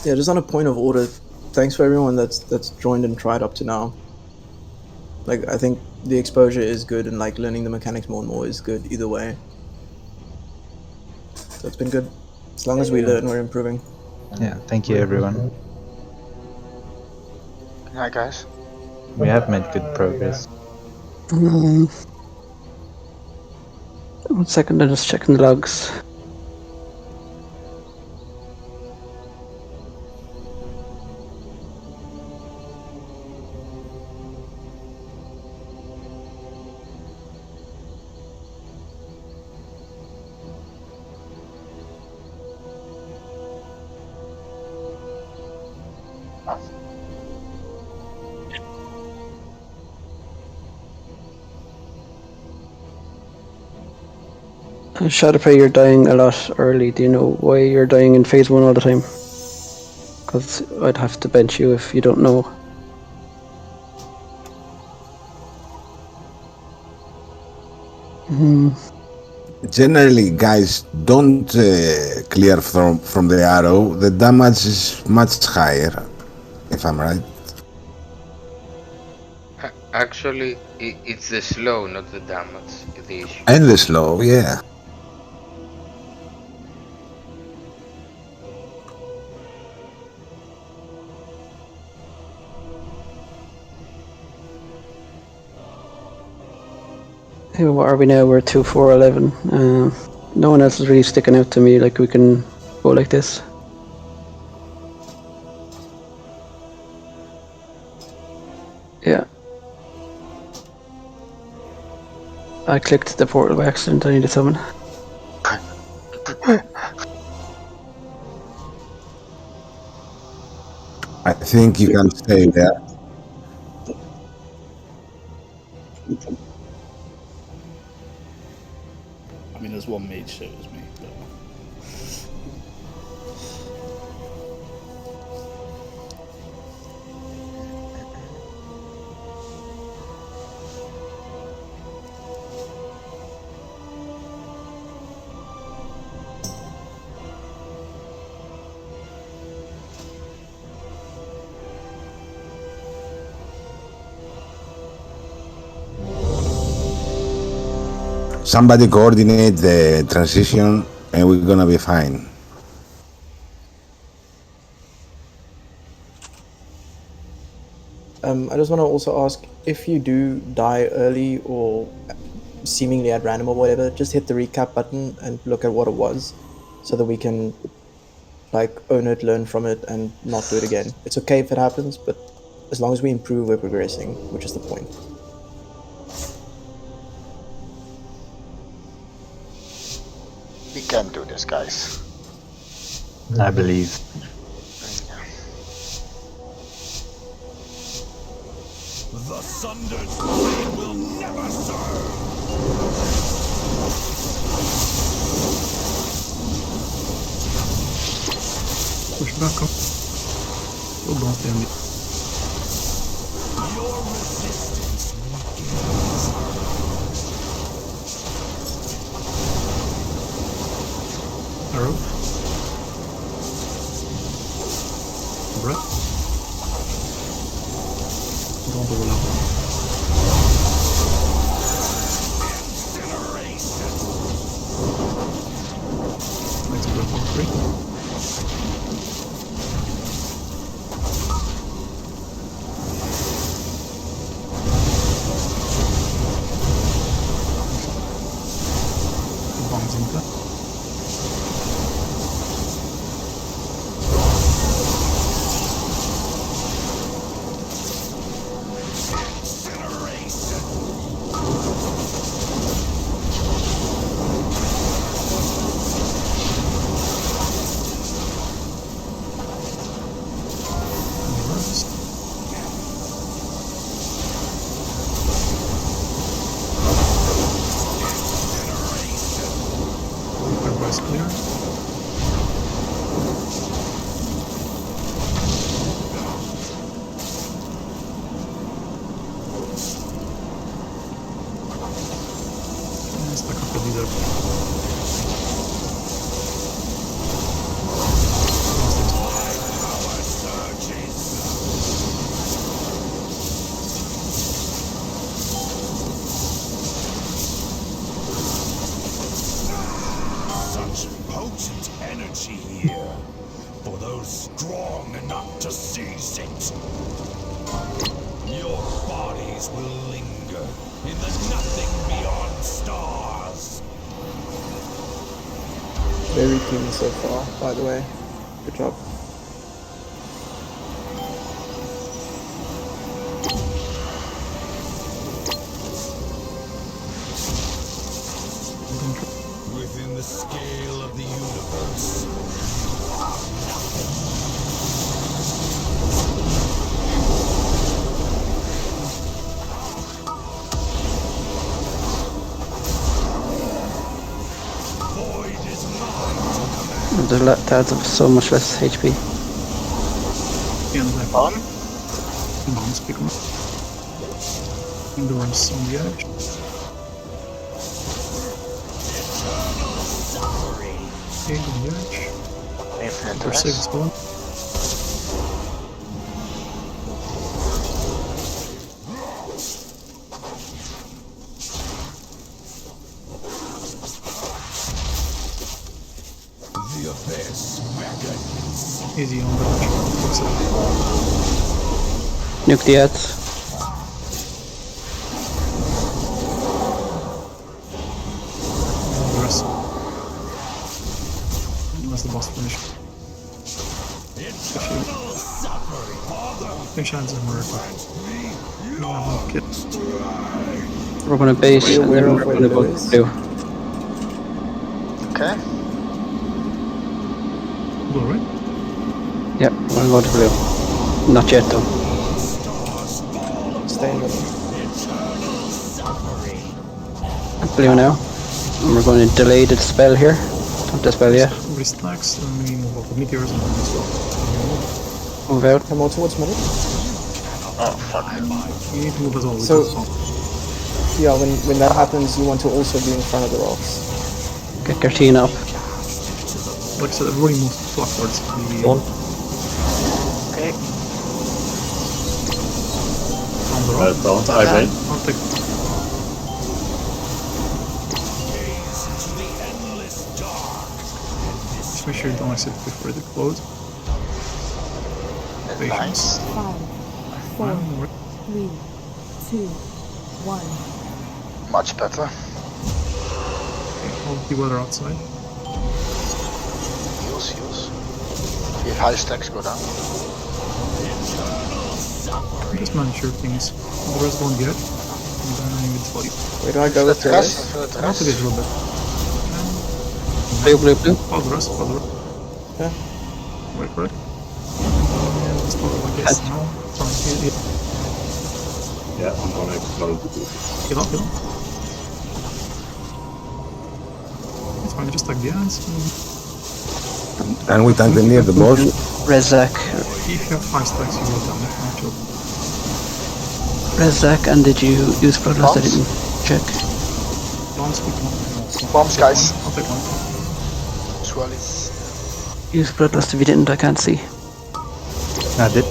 [SPEAKER 8] Yeah, just on a point of order, thanks for everyone that's joined and tried up to now. Like, I think the exposure is good, and like learning the mechanics more and more is good either way. So it's been good. As long as we learn, we're improving.
[SPEAKER 20] Yeah, thank you everyone.
[SPEAKER 3] Hi guys.
[SPEAKER 20] We have made good progress.
[SPEAKER 14] 1 second, I'm just checking the logs. Shadowprey, you're dying a lot early. Do you know why you're dying in phase 1 all the time? Because I'd have to bench you if you don't know.
[SPEAKER 6] Generally, guys, don't clear from the arrow. The damage is much higher, if I'm right.
[SPEAKER 7] Actually, it's the slow, not the damage, the issue.
[SPEAKER 6] And the slow, yeah.
[SPEAKER 14] What are we now? We're 2, 4, 11. No one else is really sticking out to me. Like, we can go like this. Yeah. I clicked the portal by accident. I need to summon.
[SPEAKER 6] I think you can stay there.
[SPEAKER 21] I mean, there's one mage shows me, but...
[SPEAKER 6] Somebody coordinate the transition and we're gonna be fine.
[SPEAKER 8] I just want to also ask, if you do die early or seemingly at random or whatever, just hit the recap button and look at what it was, so that we can like own it, learn from it, and not do it again. It's okay if it happens, but as long as we improve, we're progressing, which is the point.
[SPEAKER 3] We can do this, guys.
[SPEAKER 20] I believe.
[SPEAKER 12] The Sundered Blade will never serve!
[SPEAKER 1] Push back up. Oh, don't stay on me.
[SPEAKER 12] Your resistance weakens.
[SPEAKER 1] Arrow. Breath. Don't overlap. Next breath on 3. Bombs in that. Everybody's clear. And stack up the leader.
[SPEAKER 12] Such potent energy here, for those strong enough to seize it. Your bodies will linger in the nothing beyond stars.
[SPEAKER 8] Very clean so far, by the way. Good job.
[SPEAKER 12] Within the scale of the universe, void is mine.
[SPEAKER 14] The lads have so much less HP.
[SPEAKER 1] Yeah, the
[SPEAKER 3] Bomb?
[SPEAKER 1] bombs pick them up. Endurance on the edge. Okay, on the edge.
[SPEAKER 3] Infinite
[SPEAKER 1] Number 6 spawn.
[SPEAKER 12] The abyss beckons.
[SPEAKER 1] Easy on the edge. Looks like.
[SPEAKER 14] Nuke the ads.
[SPEAKER 1] The rest. Unless the boss finished. Finish hands in miracle. No, I'm not kidding.
[SPEAKER 14] We're gonna base
[SPEAKER 8] Be
[SPEAKER 14] and
[SPEAKER 8] aware
[SPEAKER 14] then
[SPEAKER 8] of
[SPEAKER 14] we're
[SPEAKER 8] where
[SPEAKER 14] gonna
[SPEAKER 8] the
[SPEAKER 14] go
[SPEAKER 8] blue is.
[SPEAKER 14] blue.
[SPEAKER 3] Okay.
[SPEAKER 1] Blue, right?
[SPEAKER 14] Yep, we're gonna go to blue. Not yet though.
[SPEAKER 8] Stay in the
[SPEAKER 14] Blue now. And we're going to delay the spell here. Don't dispel yet.
[SPEAKER 1] Everybody stacks, and we move up the meteors and then as well.
[SPEAKER 14] Move out.
[SPEAKER 8] Come more towards middle.
[SPEAKER 3] Oh, fuck.
[SPEAKER 1] You need to move as well.
[SPEAKER 8] So, yeah, when that happens, you want to also be in front of the rocks.
[SPEAKER 14] Get Gertina up.
[SPEAKER 1] Like I said, everybody moves backwards.
[SPEAKER 15] One.
[SPEAKER 3] Okay.
[SPEAKER 1] On the rock.
[SPEAKER 4] Don't I win?
[SPEAKER 1] I'll take. Just make sure you don't exit before they close. Patience.
[SPEAKER 11] 5, 4, 3, 2, 1.
[SPEAKER 3] Much better.
[SPEAKER 1] Okay, all the weather outside.
[SPEAKER 3] Heals. If high stacks go down.
[SPEAKER 1] Just manage your things. The rest don't get. And then it's like.
[SPEAKER 8] Where do I go with the rest?
[SPEAKER 1] I have to get a little bit.
[SPEAKER 14] Blue, blue, blue.
[SPEAKER 1] Follow the rest, follow the rest.
[SPEAKER 8] Okay.
[SPEAKER 1] Wait for it. Just follow like this. No, try and heal it.
[SPEAKER 4] Yeah, I'm gonna explode.
[SPEAKER 1] Heal up, heal up. It's fine, just like the ants.
[SPEAKER 6] Can we tank them near the boss?
[SPEAKER 14] Rezak.
[SPEAKER 1] If you have 5 stacks, you will down it, not sure.
[SPEAKER 14] Rezak, and did you use Bloodlust? I didn't check.
[SPEAKER 1] Bombs, pick one.
[SPEAKER 3] Bombs, guys.
[SPEAKER 1] I'll take one.
[SPEAKER 3] Swirlies.
[SPEAKER 14] Use Bloodlust if you didn't, I can't see.
[SPEAKER 2] I did.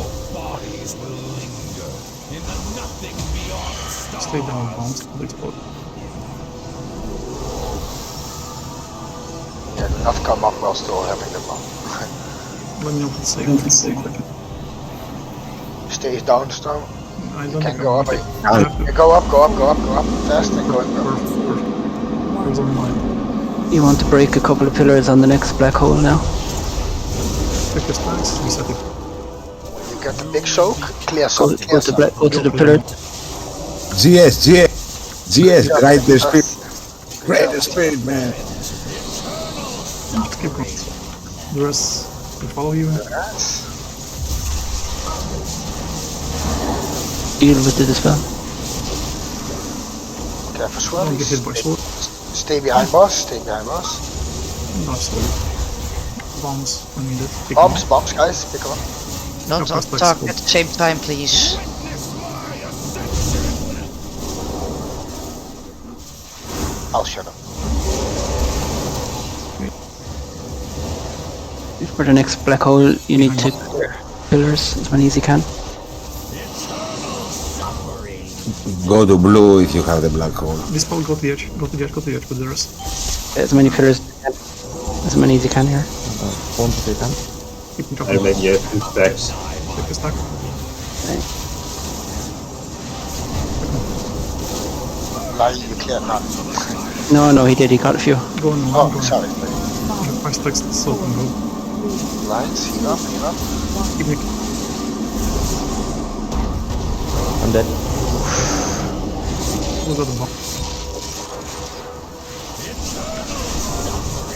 [SPEAKER 1] Stay down, bombs, I'll explode.
[SPEAKER 3] Yeah, do not come up while still having the bomb.
[SPEAKER 1] Let me know if it's safe.
[SPEAKER 3] Stay down, Storm.
[SPEAKER 1] I
[SPEAKER 3] You
[SPEAKER 1] don't
[SPEAKER 3] can
[SPEAKER 1] think
[SPEAKER 3] go
[SPEAKER 1] I
[SPEAKER 3] up.
[SPEAKER 1] have to.
[SPEAKER 3] Go up, go up, go up, go up. Fast and go up.
[SPEAKER 1] Perfect. Goes on mine.
[SPEAKER 14] You want to break a couple of pillars on the next black hole now?
[SPEAKER 1] Pick your stacks, reset it.
[SPEAKER 3] You get the big soak, clear some.
[SPEAKER 14] Go to the pillar.
[SPEAKER 6] GS, right the spirit. Right the spirit, man.
[SPEAKER 1] Just keep going. The rest will follow you.
[SPEAKER 14] Deal with the dispel.
[SPEAKER 3] Careful,
[SPEAKER 1] Don't get hit
[SPEAKER 3] swirlies.
[SPEAKER 1] by sword.
[SPEAKER 3] Stay behind boss, stay behind boss.
[SPEAKER 1] No, sorry. Bombs when needed. Pick
[SPEAKER 3] Bombs,
[SPEAKER 1] one.
[SPEAKER 3] bombs, guys, pick one.
[SPEAKER 17] Don't talk at the same time, please.
[SPEAKER 3] I'll shut up.
[SPEAKER 14] For the next black hole, you need to clear pillars as many as you can.
[SPEAKER 6] Go to blue if you have the black hole.
[SPEAKER 1] This spell, go to the edge, go to the edge, go to the edge with the rest.
[SPEAKER 14] As many pillars as many as you can here.
[SPEAKER 2] One if you can.
[SPEAKER 1] Keep me
[SPEAKER 4] I
[SPEAKER 1] dropping.
[SPEAKER 4] maybe have 2 stacks.
[SPEAKER 1] Take a stack.
[SPEAKER 3] Lie, you clear none.
[SPEAKER 14] No, he did. He got a few.
[SPEAKER 1] Go on,
[SPEAKER 3] Oh,
[SPEAKER 1] go on.
[SPEAKER 3] sorry.
[SPEAKER 1] You have 5 stacks, so can go.
[SPEAKER 3] Lights, heal up, heal up.
[SPEAKER 1] Keep me.
[SPEAKER 2] I'm dead.
[SPEAKER 1] Who's got the bomb?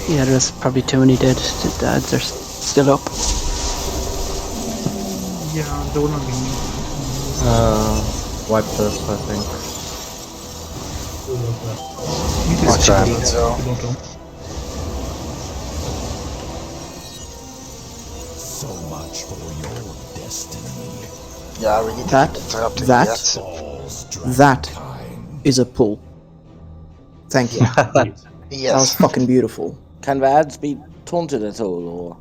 [SPEAKER 14] Yeah, there's probably too many dead. The ads are still up.
[SPEAKER 1] Yeah, they will not be me.
[SPEAKER 2] Wipe this, I think.
[SPEAKER 1] You need to
[SPEAKER 3] Watch
[SPEAKER 1] skip
[SPEAKER 3] out.
[SPEAKER 1] the ads,
[SPEAKER 3] No.
[SPEAKER 1] you don't kill.
[SPEAKER 12] So much for your destiny.
[SPEAKER 3] Yeah, we need
[SPEAKER 8] That-
[SPEAKER 3] to interrupt the
[SPEAKER 8] that-
[SPEAKER 3] ads.
[SPEAKER 8] That is a pull. Thank you. That was
[SPEAKER 3] Yes.
[SPEAKER 8] fucking beautiful.
[SPEAKER 10] Can the ads be taunted at all, or?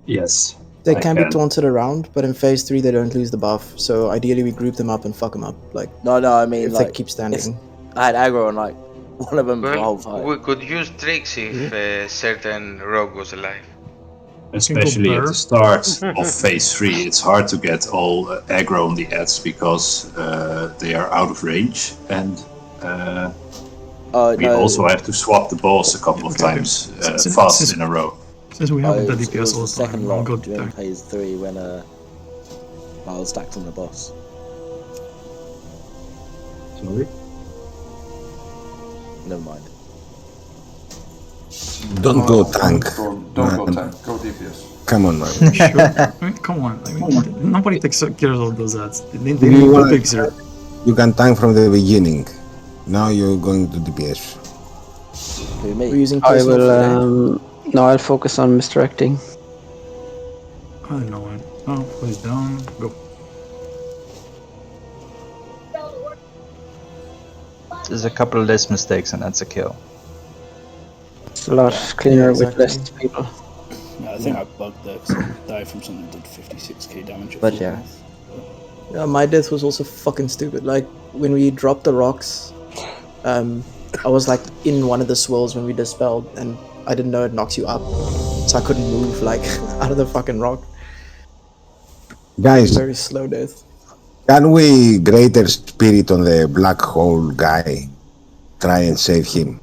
[SPEAKER 4] Yes.
[SPEAKER 8] They
[SPEAKER 4] I
[SPEAKER 8] can be taunted around, but in phase 3 they don't lose the buff. So ideally we group them up and fuck them up. Like
[SPEAKER 10] No, I mean,
[SPEAKER 8] if
[SPEAKER 10] like,
[SPEAKER 8] they keep standing.
[SPEAKER 10] I had aggro on like one of them for the whole
[SPEAKER 7] Well,
[SPEAKER 10] fight.
[SPEAKER 7] we could use tricks if a certain rogue was alive.
[SPEAKER 4] Especially at the start of phase 3, it's hard to get all aggro on the ads because they are out of range, and we also have to swap the boss a couple of times fast in a row.
[SPEAKER 1] Since we have
[SPEAKER 10] it
[SPEAKER 1] the
[SPEAKER 10] was,
[SPEAKER 1] DPS all
[SPEAKER 10] the
[SPEAKER 1] the time,
[SPEAKER 10] second
[SPEAKER 1] I'll
[SPEAKER 10] lot
[SPEAKER 1] go
[SPEAKER 10] during
[SPEAKER 1] back.
[SPEAKER 10] phase 3 when I was stacked on the boss.
[SPEAKER 4] Sorry?
[SPEAKER 10] Never mind.
[SPEAKER 6] Don't go tank.
[SPEAKER 9] Don't go
[SPEAKER 6] man.
[SPEAKER 9] tank. Go DPS.
[SPEAKER 6] Come on, man.
[SPEAKER 1] Sure. I mean, come on. I mean, nobody takes care of those ads. They
[SPEAKER 6] You
[SPEAKER 1] need to
[SPEAKER 6] wanna-
[SPEAKER 1] big zero.
[SPEAKER 6] You can tank from the beginning. Now you're going to DPS.
[SPEAKER 10] Who, me?
[SPEAKER 8] We're using
[SPEAKER 14] I
[SPEAKER 8] personal
[SPEAKER 14] will.
[SPEAKER 8] today.
[SPEAKER 14] No, I'll focus on misdirecting.
[SPEAKER 1] I don't know. Oh, please down. Go.
[SPEAKER 2] There's a couple less mistakes and that's a kill.
[SPEAKER 14] It's a lot cleaner
[SPEAKER 8] exactly.
[SPEAKER 14] with less people.
[SPEAKER 21] No, I think I bugged there because I died from something that did 56k damage. at
[SPEAKER 2] But
[SPEAKER 21] full
[SPEAKER 2] yeah.
[SPEAKER 21] health.
[SPEAKER 8] Yeah, my death was also fucking stupid. Like when we dropped the rocks, I was like in one of the swirls when we dispelled, and I didn't know it knocks you up, so I couldn't move like out of the fucking rock.
[SPEAKER 6] Guys,
[SPEAKER 8] Very slow death.
[SPEAKER 6] can we greater spirit on the black hole guy? Try and save him.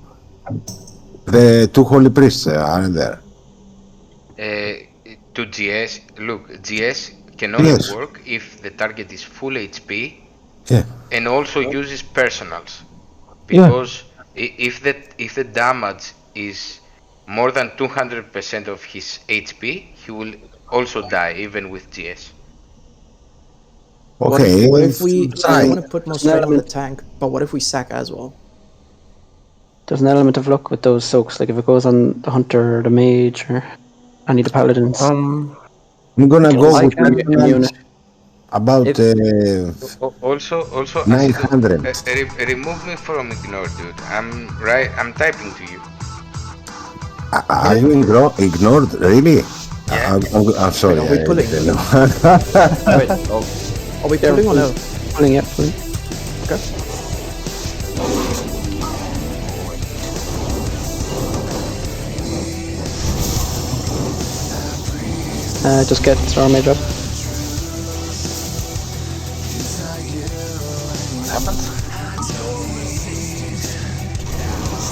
[SPEAKER 6] The 2 holy priests aren't there.
[SPEAKER 7] To GS, look, GS can only
[SPEAKER 6] Yes.
[SPEAKER 7] work if the target is full HP
[SPEAKER 6] Yeah.
[SPEAKER 7] and also uses personals.
[SPEAKER 6] Yeah.
[SPEAKER 7] Because if the damage is more than 200% of his HP, he will also die even with GS.
[SPEAKER 6] Okay,
[SPEAKER 8] What if we? I
[SPEAKER 6] try.
[SPEAKER 8] want to put more strain on the tank, but what if we sack as well?
[SPEAKER 14] There's an element of luck with those soaks, like if it goes on the hunter or the mage or any of the paladins.
[SPEAKER 6] I'm gonna go with about
[SPEAKER 7] Also,
[SPEAKER 6] 900.
[SPEAKER 7] remove me from ignore, dude. I'm typing to you.
[SPEAKER 6] Are you ignored? Really?
[SPEAKER 7] Yeah.
[SPEAKER 6] I'm sorry.
[SPEAKER 8] Wait, are we pulling?
[SPEAKER 6] I know.
[SPEAKER 8] Wait, are we pulling or no?
[SPEAKER 14] Pulling, yeah, pulling.
[SPEAKER 8] Okay.
[SPEAKER 14] Just get Storm Mage up.
[SPEAKER 3] What happened?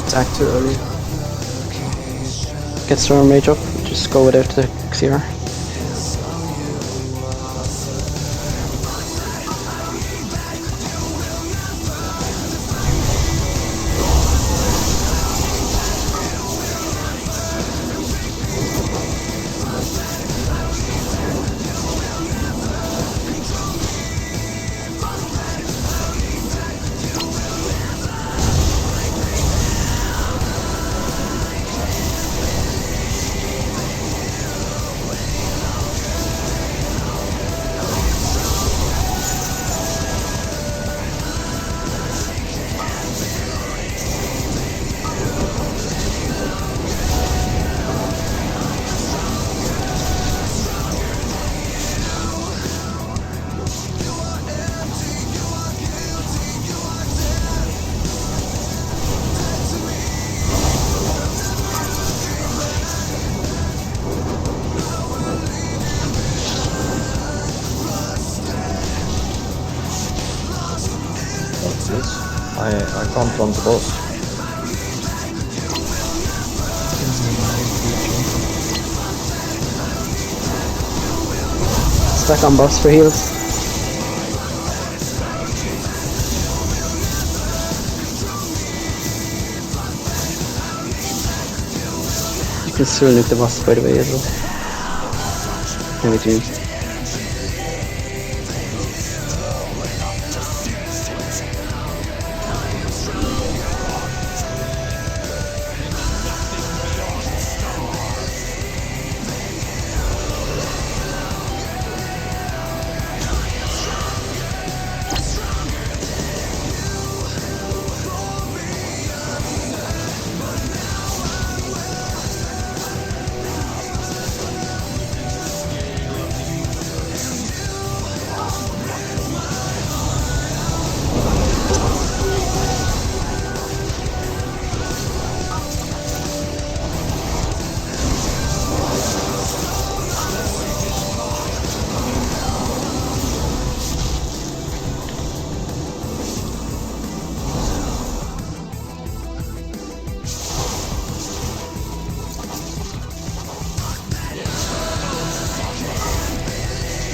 [SPEAKER 8] Attack too early.
[SPEAKER 14] Get Storm Mage up. Just go without the Xeer.
[SPEAKER 18] I can't run the boss.
[SPEAKER 14] Stack on boss for heals. You can still nuke the boss by the way as well. Maybe two.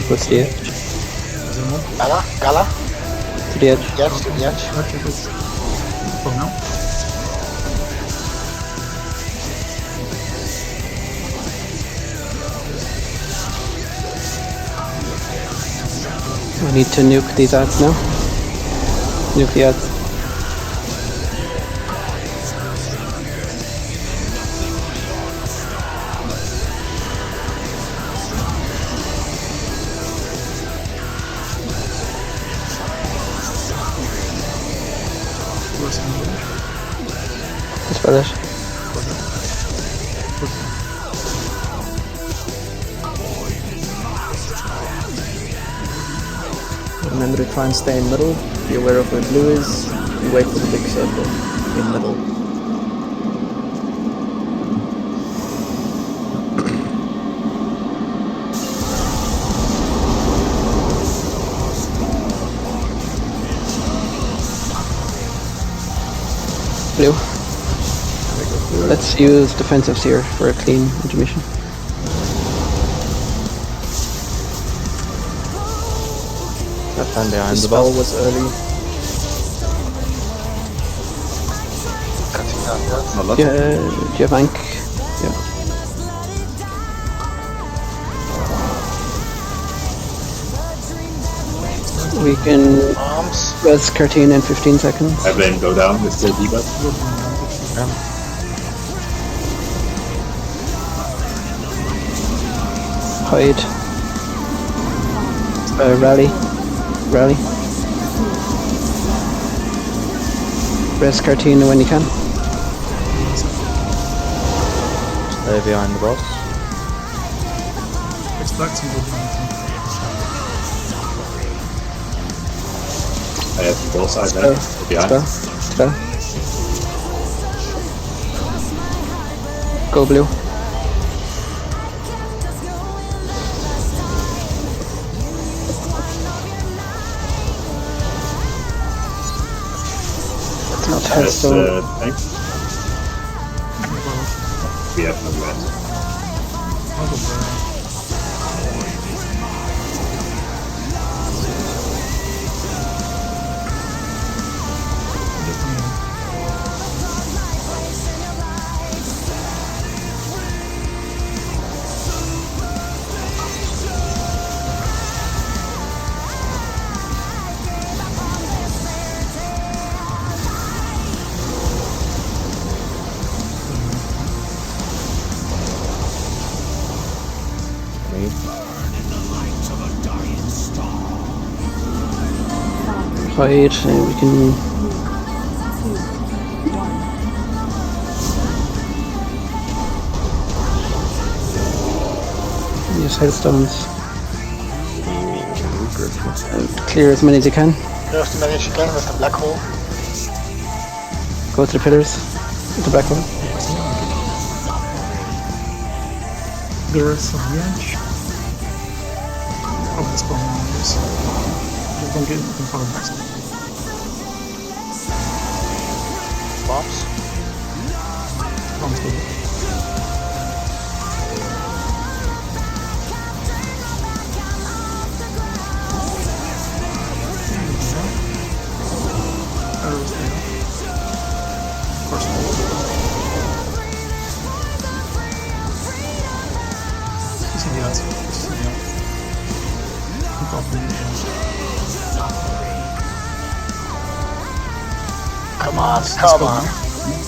[SPEAKER 14] What's the edge?
[SPEAKER 3] Gala?
[SPEAKER 14] To the edge.
[SPEAKER 3] Yes, to the edge.
[SPEAKER 1] For now.
[SPEAKER 14] We need to nuke these ads now. Nuke the ads. Spell it.
[SPEAKER 8] Remember to try and stay in middle. Be aware of where blue is. You wait for the big circle in middle.
[SPEAKER 14] Blue. Let's use defensives here for a clean intermission.
[SPEAKER 18] That time behind
[SPEAKER 8] The
[SPEAKER 18] the
[SPEAKER 8] spell
[SPEAKER 18] bell.
[SPEAKER 8] was early.
[SPEAKER 9] No,
[SPEAKER 14] Do you have Ank? We can res Cartoon in 15 seconds.
[SPEAKER 4] I blame go down with still debuff.
[SPEAKER 14] Hide. Rally. Res Cartoon when you can.
[SPEAKER 18] Stay behind the boss.
[SPEAKER 1] Extract some good.
[SPEAKER 4] I have the boss side there. Behind.
[SPEAKER 14] Spell. Go blue. Not headstone.
[SPEAKER 4] We have no red.
[SPEAKER 14] Hide, we can use headstones. Clear as many as you can.
[SPEAKER 3] Clear as many as you can with the black hole.
[SPEAKER 14] Go to the pillars. With the black hole.
[SPEAKER 1] The rest of the edge. Oh, this one is. Just don't get in front of the box.
[SPEAKER 3] Bombs.
[SPEAKER 1] Bombs good. Arrows there. Of course. He's in the outside. He's in the
[SPEAKER 3] Come on, come on.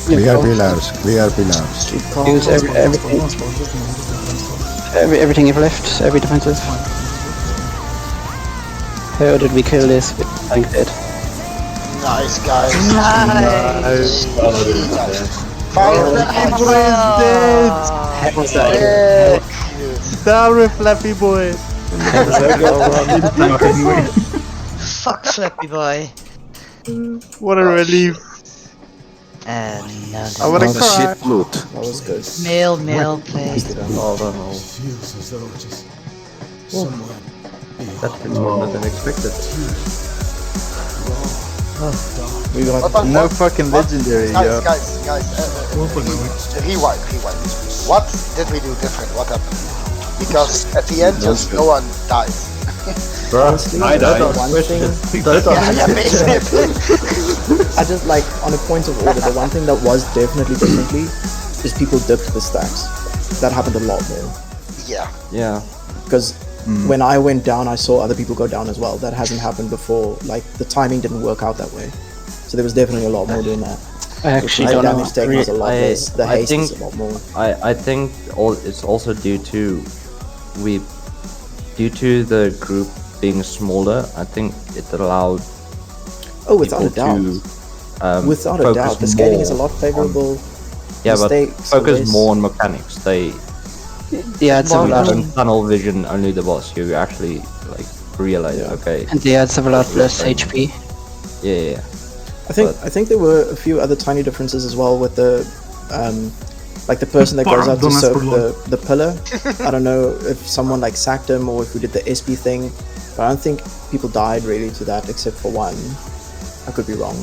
[SPEAKER 6] Clear pillars, clear pillars.
[SPEAKER 14] Use everything you've left, every defensive. How did we kill this with tank dead?
[SPEAKER 3] Nice, guys.
[SPEAKER 17] Nice.
[SPEAKER 3] Finally,
[SPEAKER 18] How was that? Down with Flappy Boy.
[SPEAKER 17] Fuck Flappy Boy.
[SPEAKER 18] What a relief.
[SPEAKER 17] And now
[SPEAKER 18] I wanna
[SPEAKER 17] the
[SPEAKER 18] cry.
[SPEAKER 8] That was good.
[SPEAKER 17] mail play.
[SPEAKER 18] Oh, no.
[SPEAKER 12] Feels as though just
[SPEAKER 18] Oh.
[SPEAKER 12] someone
[SPEAKER 18] That feels more than expected.
[SPEAKER 8] We got
[SPEAKER 18] no fucking legendary, yo.
[SPEAKER 3] Guys, rewind. What did we do different? What happened? Because at the end, just no one died.
[SPEAKER 8] Honestly,
[SPEAKER 4] I died.
[SPEAKER 8] one thing.
[SPEAKER 3] Yeah, basically.
[SPEAKER 8] I just like on a point of order. The one thing that was definitely differently is people dipped the stacks. That happened a lot more.
[SPEAKER 3] Yeah.
[SPEAKER 18] Yeah.
[SPEAKER 8] Because when I went down, I saw other people go down as well. That hasn't happened before. Like the timing didn't work out that way. So there was definitely a lot more doing that.
[SPEAKER 14] I actually don't know.
[SPEAKER 8] Damage taken was a lot less. The haste
[SPEAKER 18] think,
[SPEAKER 8] is a lot more.
[SPEAKER 18] I think it's also due to the group being smaller. I think it allowed.
[SPEAKER 8] Oh, without a doubt. Without a doubt, the scaling is a lot favorable.
[SPEAKER 18] Yeah, but
[SPEAKER 8] Mistakes
[SPEAKER 18] focus
[SPEAKER 8] always-
[SPEAKER 18] more on mechanics.
[SPEAKER 14] They add several
[SPEAKER 18] tunnel vision, only the boss. You actually like realize, okay.
[SPEAKER 14] and they add several lot less HP.
[SPEAKER 18] Yeah.
[SPEAKER 8] I think there were a few other tiny differences as well with the like the person that goes out to serve the pillar. I don't know if someone like sacked him or if we did the SP thing, but I don't think people died really to that except for one. I could be wrong.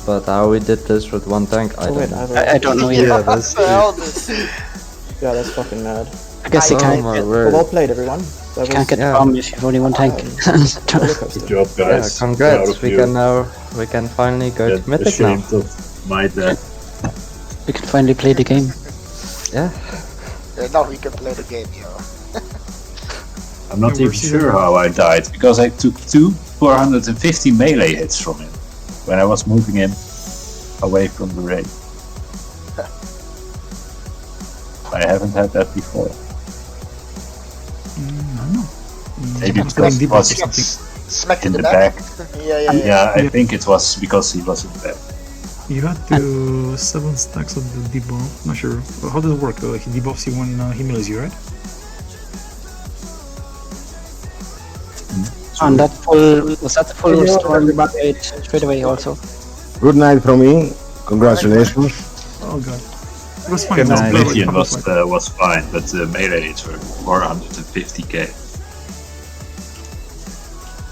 [SPEAKER 18] But how we did this with one tank, I don't know.
[SPEAKER 14] I don't know either.
[SPEAKER 8] Yeah, that's fucking mad.
[SPEAKER 14] I guess you can't.
[SPEAKER 8] Well played, everyone.
[SPEAKER 14] You can't get the bomb if you've only one tank.
[SPEAKER 4] Good job,
[SPEAKER 18] Yeah,
[SPEAKER 4] guys.
[SPEAKER 18] congrats. We can finally go to Mythic now.
[SPEAKER 4] Ashamed of my death.
[SPEAKER 14] We can finally play the game.
[SPEAKER 18] Yeah.
[SPEAKER 3] Now we can play the game, yo.
[SPEAKER 4] I'm not even sure how I died, because I took 450 melee hits from him when I was moving him away from the raid. I haven't had that before.
[SPEAKER 1] I don't know.
[SPEAKER 4] Maybe because it was
[SPEAKER 3] smacked
[SPEAKER 4] in the back.
[SPEAKER 3] Yeah.
[SPEAKER 4] I think it was because he was in the back.
[SPEAKER 1] You had to 7 stacks of the debuff. Not sure. How does it work? He debuffs you when he melees you, right?
[SPEAKER 14] And that full was that the full restore rate straight away also.
[SPEAKER 6] Good night from me. Congratulations.
[SPEAKER 1] Oh god. It was fine.
[SPEAKER 4] Good night. Oblivion was fine, but the melee hits were 450k.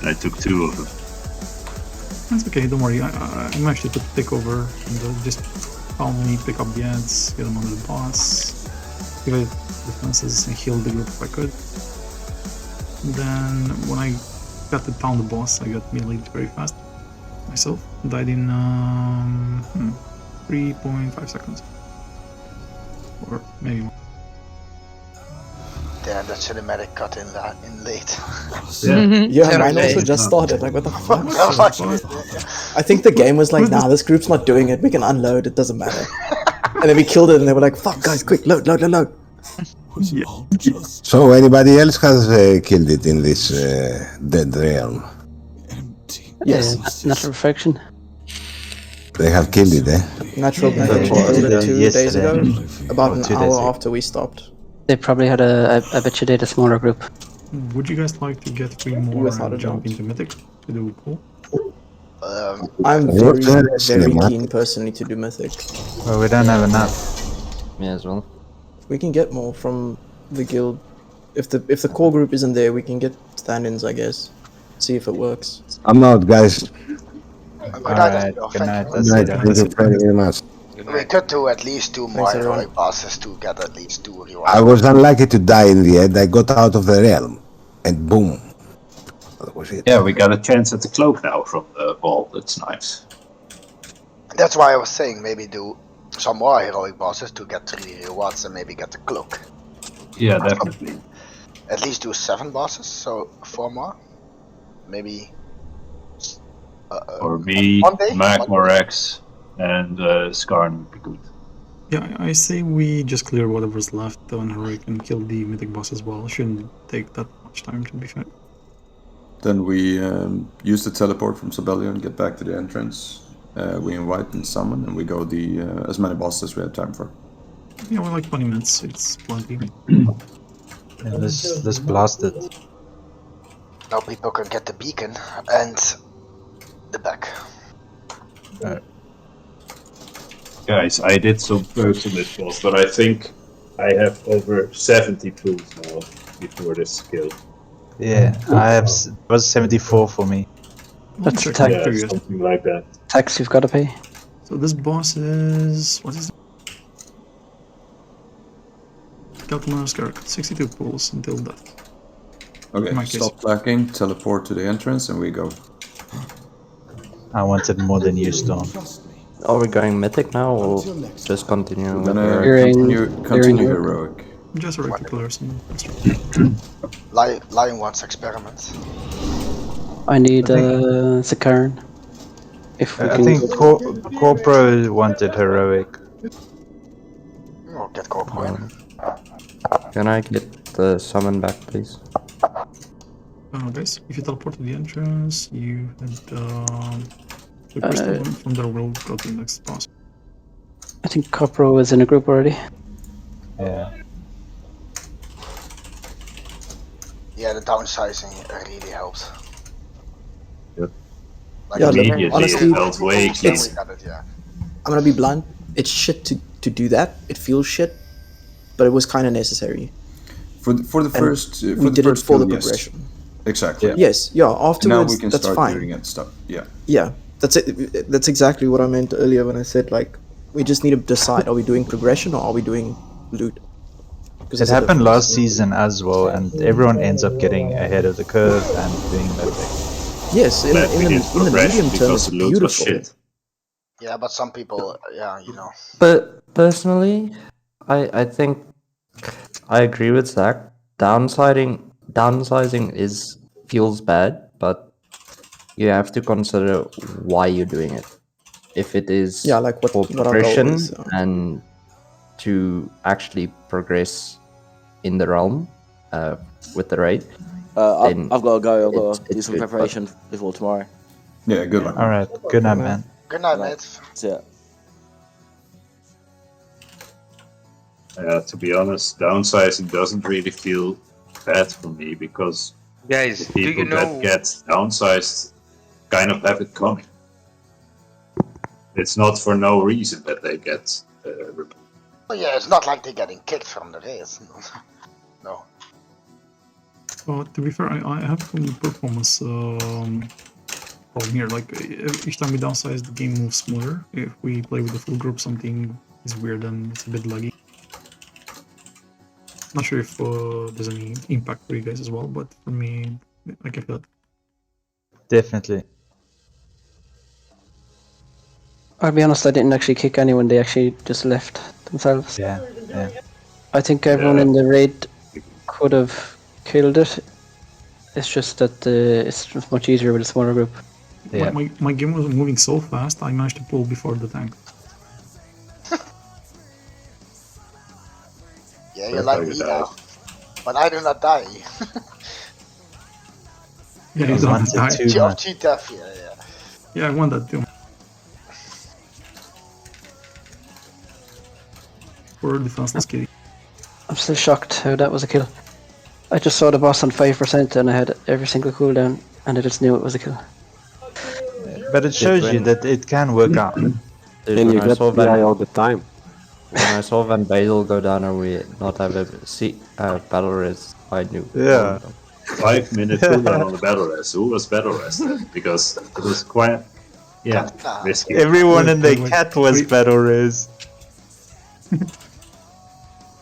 [SPEAKER 4] And I took 2 of them.
[SPEAKER 1] That's okay, don't worry. I managed to take over and just calmly pick up the ads, get them under the boss, give it defenses and heal the group if I could. And then when I got to town the boss, I got meleeed very fast myself. Died in 3.5 seconds. Or maybe more.
[SPEAKER 3] Damn, that cinematic cut in late.
[SPEAKER 8] Yeah, mine also just started. Like, what the fuck? I think the game was like, nah, this group's not doing it. We can unload. It doesn't matter. And then we killed it, and they were like, fuck, guys, quick, load.
[SPEAKER 6] So anybody else has killed it in this dead realm?
[SPEAKER 14] Yes. Natural Perfection.
[SPEAKER 6] They have killed it, eh?
[SPEAKER 8] Natural Perfection killed it 2 days ago, about an hour after we stopped.
[SPEAKER 14] They probably had I bet you they had a smaller group.
[SPEAKER 1] Would you guys like to get 3 more
[SPEAKER 8] Without a
[SPEAKER 1] and jump
[SPEAKER 8] doubt.
[SPEAKER 1] into Mythic to do cool?
[SPEAKER 8] I'm very keen personally to do Mythic.
[SPEAKER 2] Well, we don't have enough.
[SPEAKER 10] Me as well.
[SPEAKER 8] We can get more from the guild. If the core group isn't there, we can get stand-ins, I guess. See if it works.
[SPEAKER 6] I'm out, guys.
[SPEAKER 3] Alright,
[SPEAKER 2] good night.
[SPEAKER 6] Thank you very much.
[SPEAKER 3] We could do at least 2 more
[SPEAKER 8] Thanks, everyone.
[SPEAKER 3] heroic bosses to get at least 2 rewards.
[SPEAKER 6] I was unlucky to die in the end. I got out of the realm, and boom, that was it.
[SPEAKER 4] Yeah, we got a chance at the cloak now from the ball. That's nice.
[SPEAKER 3] That's why I was saying maybe do some more heroic bosses to get 3 rewards and maybe get the cloak.
[SPEAKER 4] Yeah, definitely.
[SPEAKER 3] At least do 7 bosses, so 4 more. Maybe.
[SPEAKER 4] For me, Magmorex and Skarn would be good.
[SPEAKER 1] Yeah, I say we just clear whatever's left on Heroic and kill the Mythic boss as well. It shouldn't take that much time, to be fair.
[SPEAKER 9] Then we use the teleport from Sibelian, get back to the entrance. We invite and summon, and we go the as many bosses as we have time for.
[SPEAKER 1] Yeah, we're like 20 minutes. It's plenty.
[SPEAKER 2] Yeah, let's blast it.
[SPEAKER 3] Now people can get the beacon and the back.
[SPEAKER 4] Guys, I did some perks on this boss, but I think I have over 70 pools now before this skill.
[SPEAKER 2] Yeah, I have. It was 74 for me.
[SPEAKER 14] That's
[SPEAKER 1] check
[SPEAKER 14] tax.
[SPEAKER 1] the period.
[SPEAKER 4] Something like that.
[SPEAKER 14] Tax you've got to pay.
[SPEAKER 1] So this boss is... what is it? Galtamasker, 62 pulls until that.
[SPEAKER 9] Okay,
[SPEAKER 1] In my case.
[SPEAKER 9] stop lacking, teleport to the entrance, and we go.
[SPEAKER 2] I wanted more than you, Storm.
[SPEAKER 18] Are we going mythic now or just continue?
[SPEAKER 9] We're
[SPEAKER 18] with
[SPEAKER 9] gonna
[SPEAKER 18] the-
[SPEAKER 9] continue heroic.
[SPEAKER 1] Just Heroic to clear some extra.
[SPEAKER 3] Lion wants experiment.
[SPEAKER 14] I need Zakaran. If we
[SPEAKER 2] I
[SPEAKER 14] can
[SPEAKER 2] think
[SPEAKER 14] go-
[SPEAKER 2] Corpro wanted heroic.
[SPEAKER 3] Or get Corpo in.
[SPEAKER 18] Can I get the summon back, please?
[SPEAKER 1] Guys, if you teleport to the entrance, you had the crystal from there will go to the next boss.
[SPEAKER 14] I think Copro is in a group already.
[SPEAKER 2] Yeah.
[SPEAKER 3] Yeah, the downsizing really helps.
[SPEAKER 4] Yep.
[SPEAKER 3] Like
[SPEAKER 8] Yeah,
[SPEAKER 4] Immediately
[SPEAKER 8] honestly,
[SPEAKER 4] it felt way cleaner.
[SPEAKER 8] it's-
[SPEAKER 3] we got it, yeah.
[SPEAKER 8] I'm gonna be blunt. It's shit to do that. It feels shit, but it was kind of necessary.
[SPEAKER 9] For the
[SPEAKER 8] And
[SPEAKER 9] first, for
[SPEAKER 8] we
[SPEAKER 9] the
[SPEAKER 8] did
[SPEAKER 9] first
[SPEAKER 8] it for the
[SPEAKER 9] build, yes.
[SPEAKER 8] progression.
[SPEAKER 9] Exactly.
[SPEAKER 8] Yes, yeah. Afterwards,
[SPEAKER 9] Now we can
[SPEAKER 8] that's
[SPEAKER 9] start
[SPEAKER 8] fine.
[SPEAKER 9] clearing it stuff. Yeah.
[SPEAKER 8] Yeah, that's it. That's exactly what I meant earlier when I said like we just need to decide: are we doing progression or are we doing loot?
[SPEAKER 2] It happened last season as well, and everyone ends up getting ahead of the curve and doing mythic.
[SPEAKER 8] Yes, in the medium term, it's beautiful.
[SPEAKER 3] Yeah, but some people, yeah, you know.
[SPEAKER 18] But personally, I think I agree with Zach. downsizing feels bad, but you have to consider why you're doing it. If it is
[SPEAKER 8] like
[SPEAKER 18] for
[SPEAKER 8] what our goal
[SPEAKER 18] progression
[SPEAKER 8] is,
[SPEAKER 18] and to actually progress in the realm with the raid, then
[SPEAKER 10] I've got to go. I've got to do
[SPEAKER 18] it's
[SPEAKER 10] some
[SPEAKER 18] good, but-
[SPEAKER 10] preparation before tomorrow.
[SPEAKER 9] Yeah, good luck.
[SPEAKER 2] All right, good night, man.
[SPEAKER 3] Good night, mate.
[SPEAKER 10] See ya.
[SPEAKER 4] To be honest, downsizing doesn't really feel bad for me because
[SPEAKER 7] Guys,
[SPEAKER 4] the
[SPEAKER 7] do
[SPEAKER 4] people
[SPEAKER 7] you know?
[SPEAKER 4] that get downsized kind of have it coming. It's not for no reason that they get removed.
[SPEAKER 3] Well, yeah, it's not like they're getting kicked from the race. No.
[SPEAKER 1] Well, to be fair, I have some performance problem here. Like each time we downsize, the game moves smoother. If we play with the full group, something is weird and it's a bit laggy. Not sure if there's any impact for you guys as well, but for me, I can feel it.
[SPEAKER 2] Definitely.
[SPEAKER 14] I'll be honest, I didn't actually kick anyone. They actually just left themselves.
[SPEAKER 2] Yeah.
[SPEAKER 14] I think everyone in the raid could have killed it. It's just that it's just much easier with a smaller group.
[SPEAKER 2] Yeah.
[SPEAKER 1] My game was moving so fast, I managed to pull before the tank.
[SPEAKER 3] Yeah, you're like me now. But I do not die.
[SPEAKER 1] Yeah, you don't die.
[SPEAKER 3] Cheat death, yeah.
[SPEAKER 1] Yeah, I want that too. For defenseless kitty.
[SPEAKER 14] I'm still shocked how that was a kill. I just saw the boss on 5% and I had every single cooldown and I just knew it was a kill.
[SPEAKER 2] But it shows you that it can work out.
[SPEAKER 15] And you get PI all the time.
[SPEAKER 18] When I saw Van Bazel go down and we not have a battle res, I knew.
[SPEAKER 2] Yeah.
[SPEAKER 4] 5 minute cooldown on the battle rest. Who was battle rested? Because it was quite risky.
[SPEAKER 2] Everyone in the cat was battle res.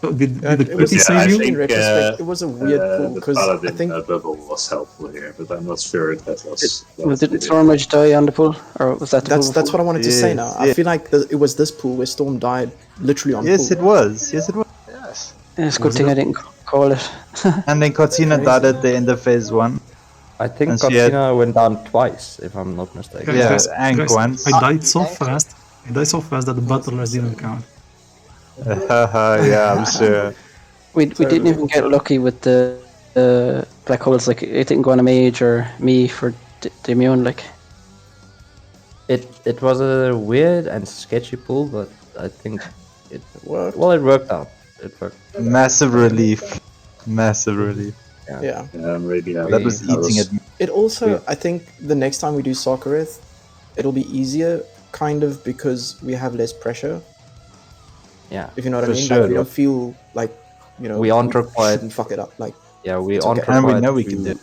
[SPEAKER 1] So did the
[SPEAKER 3] it was,
[SPEAKER 1] kitty save you?
[SPEAKER 3] in retrospect, it was a weird pull
[SPEAKER 4] The
[SPEAKER 3] because I
[SPEAKER 4] paladin
[SPEAKER 3] think
[SPEAKER 4] bubble was helpful here, but I'm not sure if that was.
[SPEAKER 14] Did Stormage die on the pull? Or was that the
[SPEAKER 8] that's
[SPEAKER 14] pull
[SPEAKER 8] that's
[SPEAKER 14] before?
[SPEAKER 8] what I wanted to say now. I feel like it was this pool where Storm died literally on
[SPEAKER 2] Yes,
[SPEAKER 8] pool.
[SPEAKER 2] it was. Yes, it was.
[SPEAKER 3] Yes.
[SPEAKER 14] Yeah, it's a good thing I didn't call it.
[SPEAKER 2] And then Cortina died at the end of phase 1.
[SPEAKER 18] I think
[SPEAKER 2] And she had-
[SPEAKER 18] Cortina went down twice, if I'm not mistaken.
[SPEAKER 2] Guys, once.
[SPEAKER 1] I died so fast. that the battle res didn't count.
[SPEAKER 2] Yeah, I'm sure.
[SPEAKER 14] We didn't even get lucky with the black holes. Like it didn't go on a mage or me for the immune. Like
[SPEAKER 18] It was a weird and sketchy pull, but I think it
[SPEAKER 8] worked.
[SPEAKER 18] Well, it worked out. It worked.
[SPEAKER 2] Massive relief. Massive relief.
[SPEAKER 8] Yeah.
[SPEAKER 4] I'm really happy.
[SPEAKER 2] That was eating at me.
[SPEAKER 8] It also, I think, the next time we do Socorith, it'll be easier, kind of, because we have less pressure.
[SPEAKER 18] Yeah,
[SPEAKER 8] If you know what I
[SPEAKER 18] for
[SPEAKER 8] mean.
[SPEAKER 18] sure,
[SPEAKER 8] Like we don't
[SPEAKER 18] but
[SPEAKER 8] feel like, you know,
[SPEAKER 18] we aren't required.
[SPEAKER 8] shouldn't fuck it up. Like
[SPEAKER 18] Yeah, we
[SPEAKER 8] it's
[SPEAKER 18] aren't
[SPEAKER 8] okay.
[SPEAKER 18] required.
[SPEAKER 2] And we know we
[SPEAKER 18] to-
[SPEAKER 2] can do it.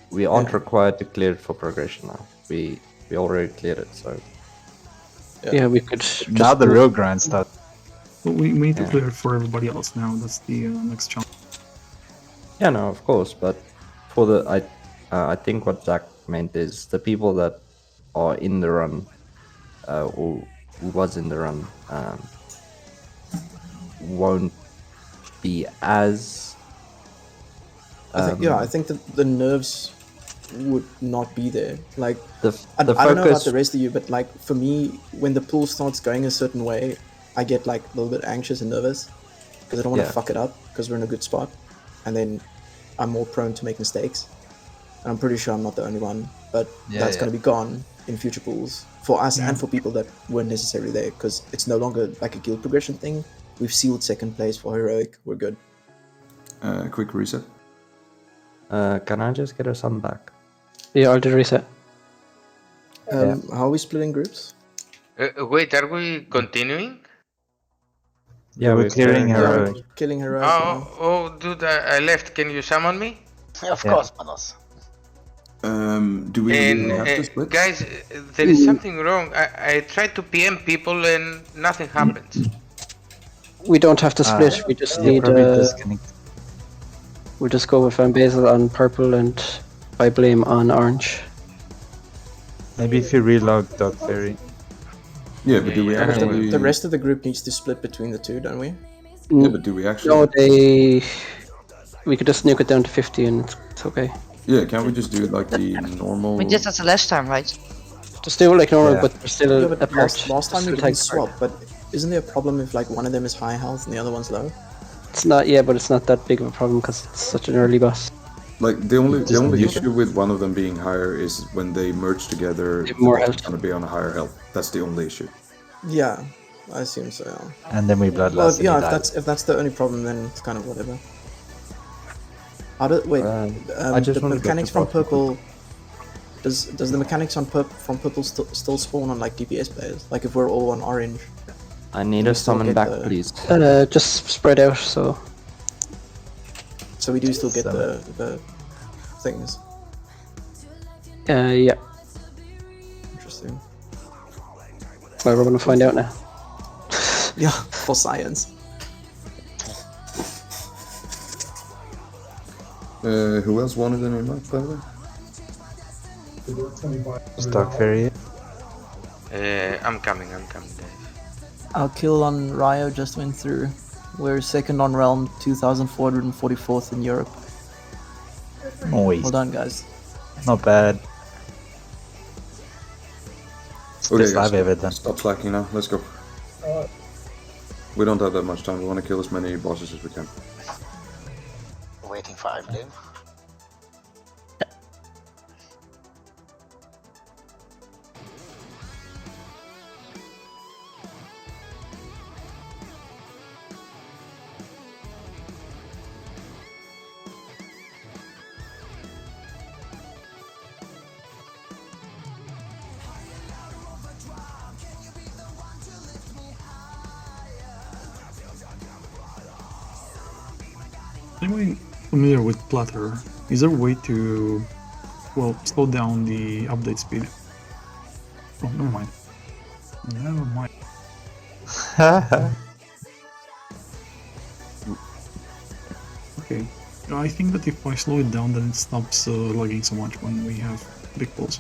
[SPEAKER 18] We aren't required to clear it for progression now. We already cleared it, so.
[SPEAKER 14] yeah, we could.
[SPEAKER 2] Now the real grind starts.
[SPEAKER 1] But we need to
[SPEAKER 18] Yeah.
[SPEAKER 1] clear it for everybody else now. That's the next challenge.
[SPEAKER 18] Yeah, no, of course, but for the I think what Zach meant is the people that are in the run, or who was in the run, won't be as.
[SPEAKER 8] I think that the nerves would not be there. Like I
[SPEAKER 18] the
[SPEAKER 8] don't know about
[SPEAKER 18] focus-
[SPEAKER 8] the rest of you, but like for me, when the pool starts going a certain way, I get like a little bit anxious and nervous because I don't want to
[SPEAKER 18] Yeah.
[SPEAKER 8] fuck it up because we're in a good spot, and then I'm more prone to make mistakes. And I'm pretty sure I'm not the only one, but
[SPEAKER 2] Yeah,
[SPEAKER 8] that's
[SPEAKER 2] yeah.
[SPEAKER 8] going to be gone in future pools for us
[SPEAKER 1] Yeah.
[SPEAKER 8] and for people that weren't necessarily there because it's no longer like a guild progression thing. We've sealed second place for heroic. We're good.
[SPEAKER 9] Quick reset.
[SPEAKER 18] Can I just get a sun back?
[SPEAKER 14] Yeah, I'll do reset.
[SPEAKER 8] How are we splitting groups?
[SPEAKER 7] Wait, are we continuing?
[SPEAKER 18] Yeah, we're clearing heroic.
[SPEAKER 8] Killing heroic.
[SPEAKER 7] Oh, dude, I left. Can you summon me?
[SPEAKER 3] Of course, Manos.
[SPEAKER 9] Do we
[SPEAKER 7] And
[SPEAKER 9] really have to split?
[SPEAKER 7] guys, there is something wrong. I tried to PM people and nothing happens.
[SPEAKER 14] We don't have to split. We just
[SPEAKER 2] you
[SPEAKER 14] need.
[SPEAKER 2] probably disconnect.
[SPEAKER 14] We'll just go with Van Bazel on purple and I blame on orange.
[SPEAKER 2] Maybe if you relog Dog Fairy.
[SPEAKER 9] Yeah, but do we actually?
[SPEAKER 8] The rest of the group needs to split between the two, don't we?
[SPEAKER 9] Yeah, but do we actually?
[SPEAKER 14] No, they. We could just nuke it down to 50 and it's okay.
[SPEAKER 9] Yeah, can't we just do like the normal?
[SPEAKER 17] We did that the last time, right?
[SPEAKER 14] Just do it like normal,
[SPEAKER 9] Yeah.
[SPEAKER 14] but there's still
[SPEAKER 8] Yeah, but
[SPEAKER 14] a part.
[SPEAKER 8] last time we
[SPEAKER 14] still
[SPEAKER 8] didn't
[SPEAKER 14] take part.
[SPEAKER 8] swap, but isn't there a problem if like one of them is high health and the other one's low?
[SPEAKER 14] It's not, yeah, but it's not that big of a problem because it's such an early boss.
[SPEAKER 9] Like the only
[SPEAKER 14] nuke
[SPEAKER 9] issue with one of them being higher is when they merge together,
[SPEAKER 14] They have more
[SPEAKER 9] it's
[SPEAKER 14] health.
[SPEAKER 9] gonna be on a higher health. That's the only issue.
[SPEAKER 8] Yeah, I assume so. Yeah.
[SPEAKER 2] And then we
[SPEAKER 8] Well,
[SPEAKER 2] bloodlust.
[SPEAKER 8] yeah,
[SPEAKER 2] and he
[SPEAKER 8] if that's the only problem, then it's kind of whatever. Wait,
[SPEAKER 2] I just
[SPEAKER 8] the
[SPEAKER 2] wanna go
[SPEAKER 8] mechanics
[SPEAKER 2] to
[SPEAKER 8] from
[SPEAKER 2] bottom.
[SPEAKER 8] purple. Does the mechanics on from purple still spawn on like DPS players? Like if we're all on orange.
[SPEAKER 18] I need
[SPEAKER 8] do we
[SPEAKER 18] a
[SPEAKER 8] still
[SPEAKER 18] summon
[SPEAKER 8] get
[SPEAKER 18] back,
[SPEAKER 8] the-
[SPEAKER 18] please.
[SPEAKER 14] Just spread out, so.
[SPEAKER 8] So we do still get the things.
[SPEAKER 14] Yeah.
[SPEAKER 8] Interesting.
[SPEAKER 14] Well, we're gonna find out now.
[SPEAKER 8] Yeah, for science.
[SPEAKER 9] Who else wanted an invite, by the way?
[SPEAKER 2] Stock Fairy.
[SPEAKER 7] I'm coming, Dave.
[SPEAKER 19] Our kill on Rio just went through. We're second on Realm, 2,444th in Europe.
[SPEAKER 2] Noise.
[SPEAKER 19] Well done, guys.
[SPEAKER 2] Not bad.
[SPEAKER 9] Okay,
[SPEAKER 2] Best
[SPEAKER 9] guys,
[SPEAKER 2] I've ever done.
[SPEAKER 9] stop slacking now. Let's go. We don't have that much time. We want to kill as many bosses as we can.
[SPEAKER 3] Waiting for Evelyn.
[SPEAKER 1] Anyway, familiar with Platter, is there a way to, well, slow down the update speed? Oh, never mind. Never mind. Okay, I think that if I slow it down, then it stops lagging so much when we have big pulls.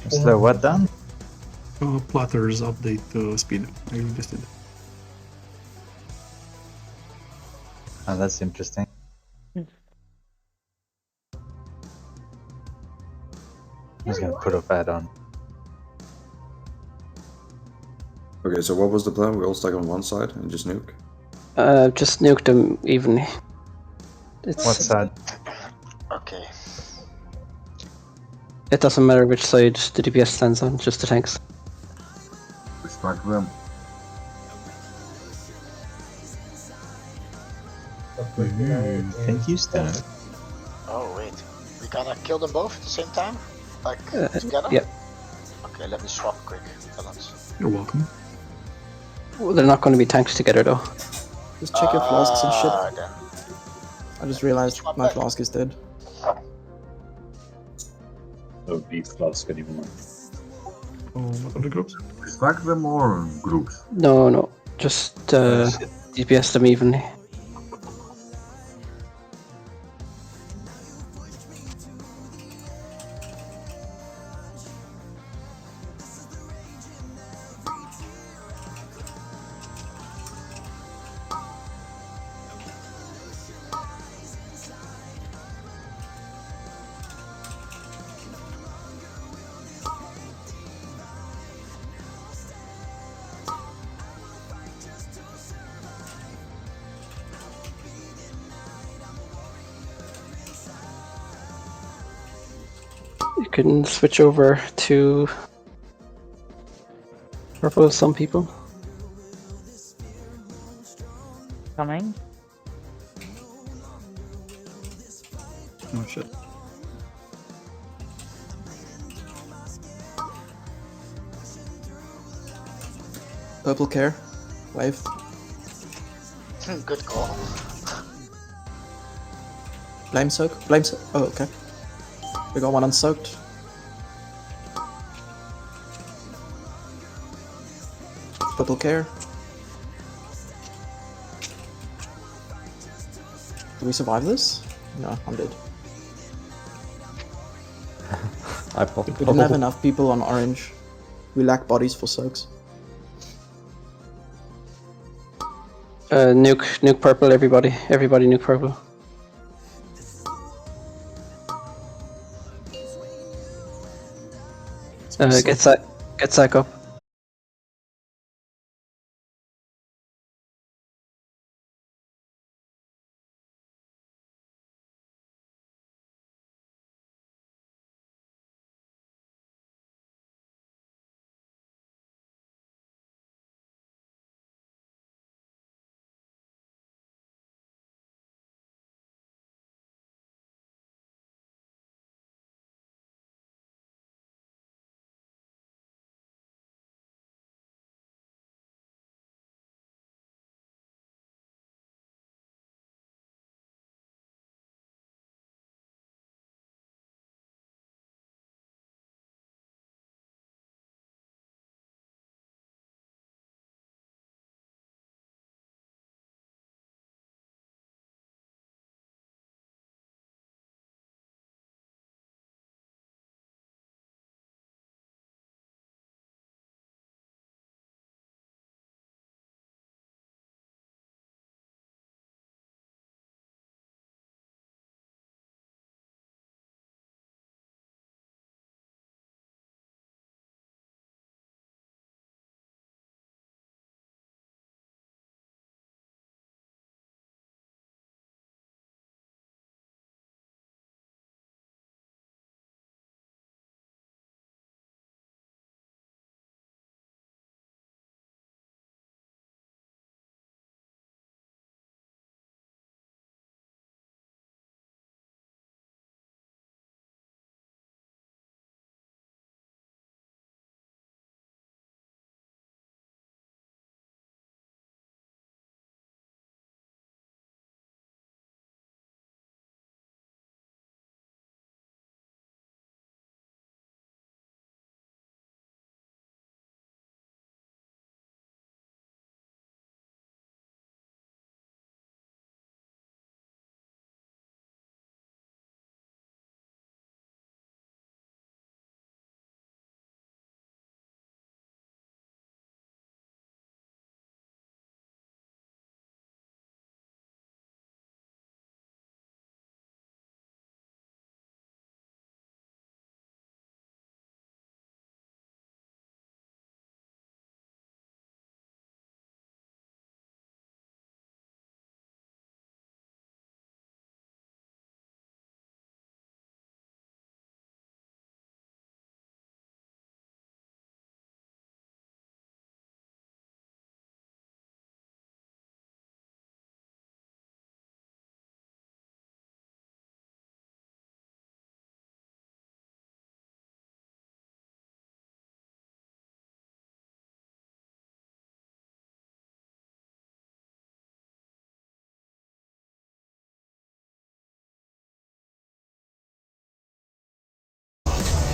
[SPEAKER 2] Slow what down?
[SPEAKER 1] Platter's update speed. I just did.
[SPEAKER 2] Oh, that's interesting. I'm just gonna put a pad on.
[SPEAKER 9] Okay, so what was the plan? We all stack on one side and just nuke?
[SPEAKER 14] Just nuke them evenly.
[SPEAKER 2] What side?
[SPEAKER 3] Okay.
[SPEAKER 14] It doesn't matter which side the DPS stands on, just the tanks.
[SPEAKER 16] Distract them.
[SPEAKER 2] Thank you, Stan.
[SPEAKER 3] Oh wait, we gonna kill them both at the same time? Like together?
[SPEAKER 14] Yeah.
[SPEAKER 3] Okay, let me swap quick. Balance.
[SPEAKER 1] You're welcome.
[SPEAKER 14] Well, they're not going to be tanks together though.
[SPEAKER 8] Just check your flasks and shit.
[SPEAKER 3] Then.
[SPEAKER 8] I just realized my flask is dead.
[SPEAKER 4] No beef flask anymore.
[SPEAKER 1] Oh, what are the groups?
[SPEAKER 16] Distract them or groups?
[SPEAKER 14] No, just DPS them evenly. You can switch over to purple, some people.
[SPEAKER 22] Coming.
[SPEAKER 1] Oh shit.
[SPEAKER 8] Purple care. Wave.
[SPEAKER 3] Good call.
[SPEAKER 8] Blame soak. Oh, okay. We got one unsoaked. Purple care. Do we survive this? No, I'm dead.
[SPEAKER 18] I popped.
[SPEAKER 8] We didn't have enough people on orange. We lack bodies for soaks.
[SPEAKER 14] Nuke purple, everybody. Everybody nuke purple. Get sack up.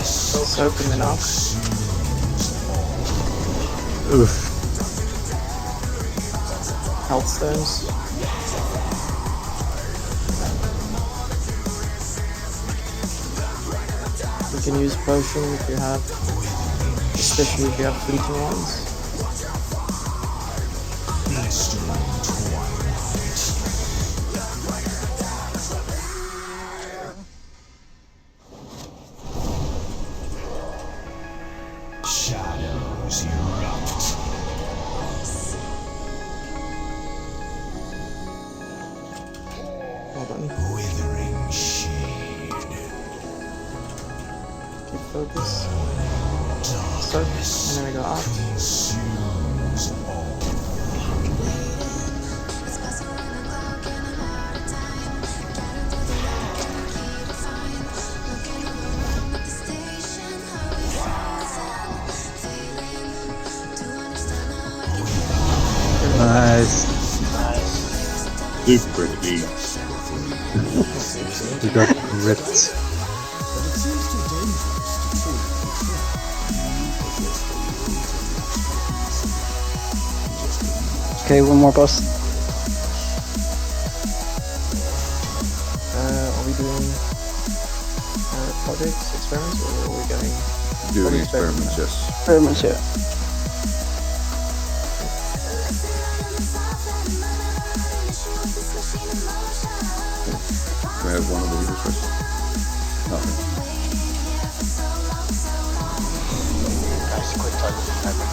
[SPEAKER 8] Soak him enough.
[SPEAKER 2] Oof.
[SPEAKER 8] Health stones. You can use potion if you have, especially if you have fleeting ones.
[SPEAKER 12] Shadows erupt.
[SPEAKER 8] Hold on.
[SPEAKER 12] Withering shade.
[SPEAKER 8] Keep focus. Soak, and then we go out.
[SPEAKER 12] Consumes all.
[SPEAKER 2] Nice.
[SPEAKER 4] Super clean.
[SPEAKER 2] We got ripped.
[SPEAKER 14] Okay, one more boss.
[SPEAKER 8] Are we doing projects, experiments, or are we going?
[SPEAKER 9] Doing experiments, yes.
[SPEAKER 14] Experiments, yeah.
[SPEAKER 9] have one of the healers first? Nothing.
[SPEAKER 3] Guys, quick toilet paper.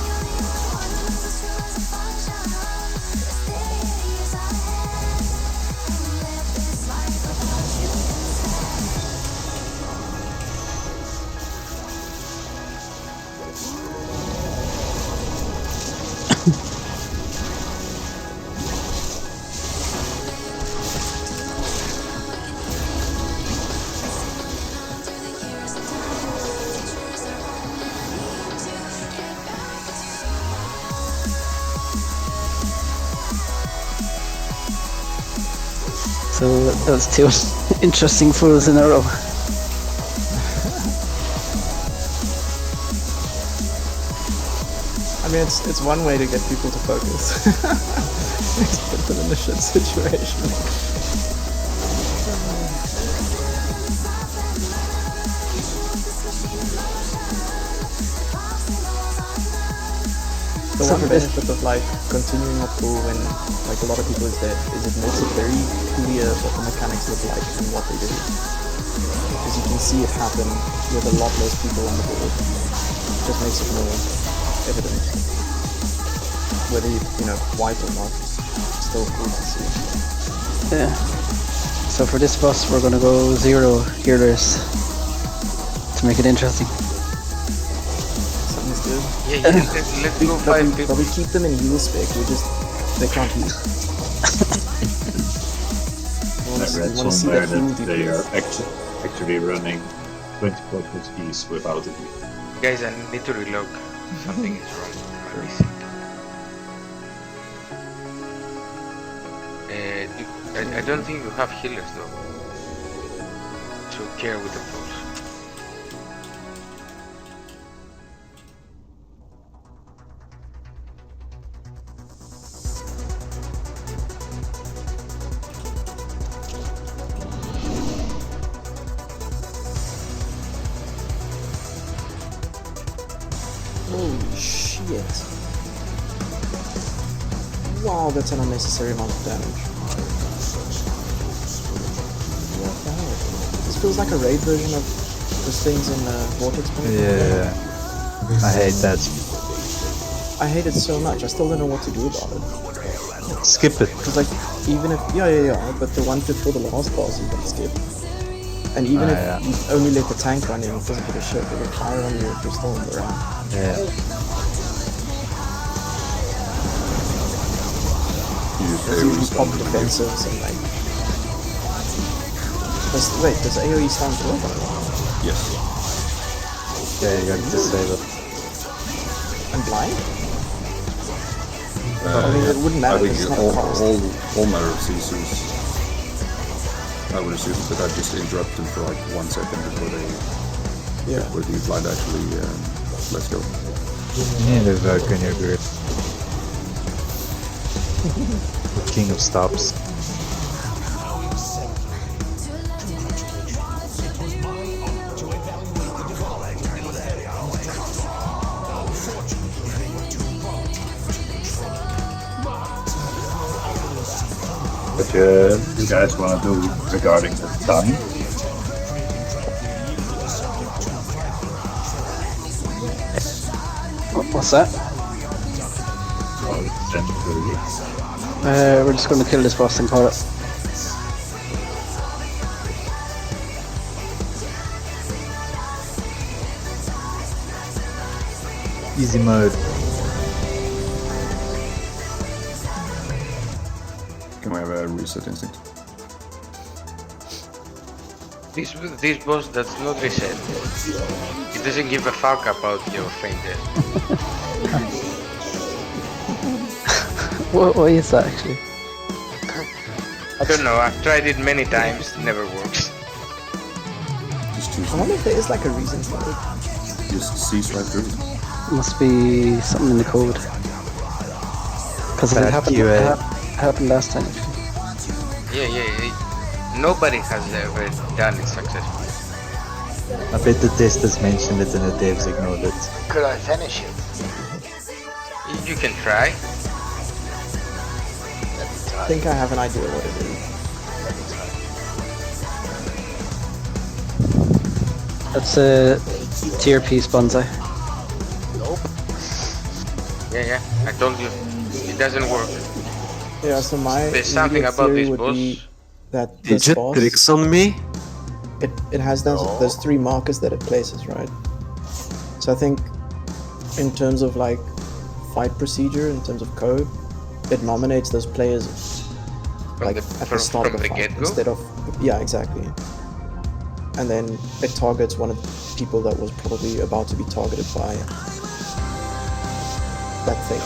[SPEAKER 14] So those two interesting fools in a row.
[SPEAKER 8] I mean, it's one way to get people to focus. Just put them in a shit situation. The one benefit of like continuing a pool when like a lot of people is dead is it makes it very clear what the mechanics look like and what they do. Because you can see it happen with a lot less people on the board. It just makes it more evident. Whether you know, white or not, it's still cool to see.
[SPEAKER 14] Yeah. So for this boss we're gonna go 0 healers to make it interesting.
[SPEAKER 8] Sounds good.
[SPEAKER 7] Yeah, let's go 5 people.
[SPEAKER 8] But we keep them in heal spec, they can't heal.
[SPEAKER 4] I read somewhere that they are actually running 24 keys without it.
[SPEAKER 7] Guys, I need to relog. Something is wrong. Let me see. I don't think you have healers though. To care with the pulse.
[SPEAKER 8] Holy shit. Wow, that's an unnecessary amount of damage. What the hell? This feels like a raid version of the things in Vortex.
[SPEAKER 2] Yeah. I hate that.
[SPEAKER 8] I hate it so much, I still don't know what to do about it.
[SPEAKER 2] Skip it.
[SPEAKER 8] Because like, even if, yeah, but the one before the last boss you can skip. And even if you only let the tank run in, it doesn't give a shit, they will fire on you if you're still in the round.
[SPEAKER 2] Yeah.
[SPEAKER 8] It's usually pop defensives and like... Wait, does AoE stand to work on it?
[SPEAKER 9] Yes.
[SPEAKER 2] Yeah, you got to disable it.
[SPEAKER 8] I'm blind? I mean, it wouldn't matter,
[SPEAKER 9] I think
[SPEAKER 8] it's not
[SPEAKER 9] all
[SPEAKER 8] fast.
[SPEAKER 9] matter of seasons. I would assume that I just interrupt them for like 1 second before the blind actually let's go.
[SPEAKER 2] You need to work on your grip. The king of stops.
[SPEAKER 4] What you guys want to do regarding the time?
[SPEAKER 14] What's that? We're just going to kill this boss and call it.
[SPEAKER 2] Easy mode.
[SPEAKER 9] Can we have a reset instinct?
[SPEAKER 7] This boss does not reset. It doesn't give a fuck about your fainted.
[SPEAKER 14] What is that actually?
[SPEAKER 7] I don't know, I've tried it many times, never works.
[SPEAKER 8] I wonder if there is like a reason for it.
[SPEAKER 9] Just sees right through.
[SPEAKER 14] Must be something in the code. Because it happened last time.
[SPEAKER 7] Yeah. Nobody has ever done it successfully.
[SPEAKER 2] I bet the testers mentioned it and the devs ignored it.
[SPEAKER 3] Could I finish it?
[SPEAKER 7] You can try.
[SPEAKER 8] I think I have an idea what it is.
[SPEAKER 14] That's a tier piece bonsai.
[SPEAKER 3] Nope.
[SPEAKER 7] Yeah, I told you. It doesn't work.
[SPEAKER 8] Yeah, so my
[SPEAKER 7] There's something
[SPEAKER 8] immediate
[SPEAKER 7] about
[SPEAKER 8] theory
[SPEAKER 7] this
[SPEAKER 8] would
[SPEAKER 7] boss.
[SPEAKER 8] be that
[SPEAKER 5] Did
[SPEAKER 8] this
[SPEAKER 5] you
[SPEAKER 8] boss,
[SPEAKER 5] tricks on me?
[SPEAKER 8] it has those 3 markers that it places, right? So I think in terms of like fight procedure, in terms of code, it nominates those players like at the start of the fight
[SPEAKER 7] get-go?
[SPEAKER 8] instead of exactly. And then it targets one of the people that was probably about to be targeted by that thing.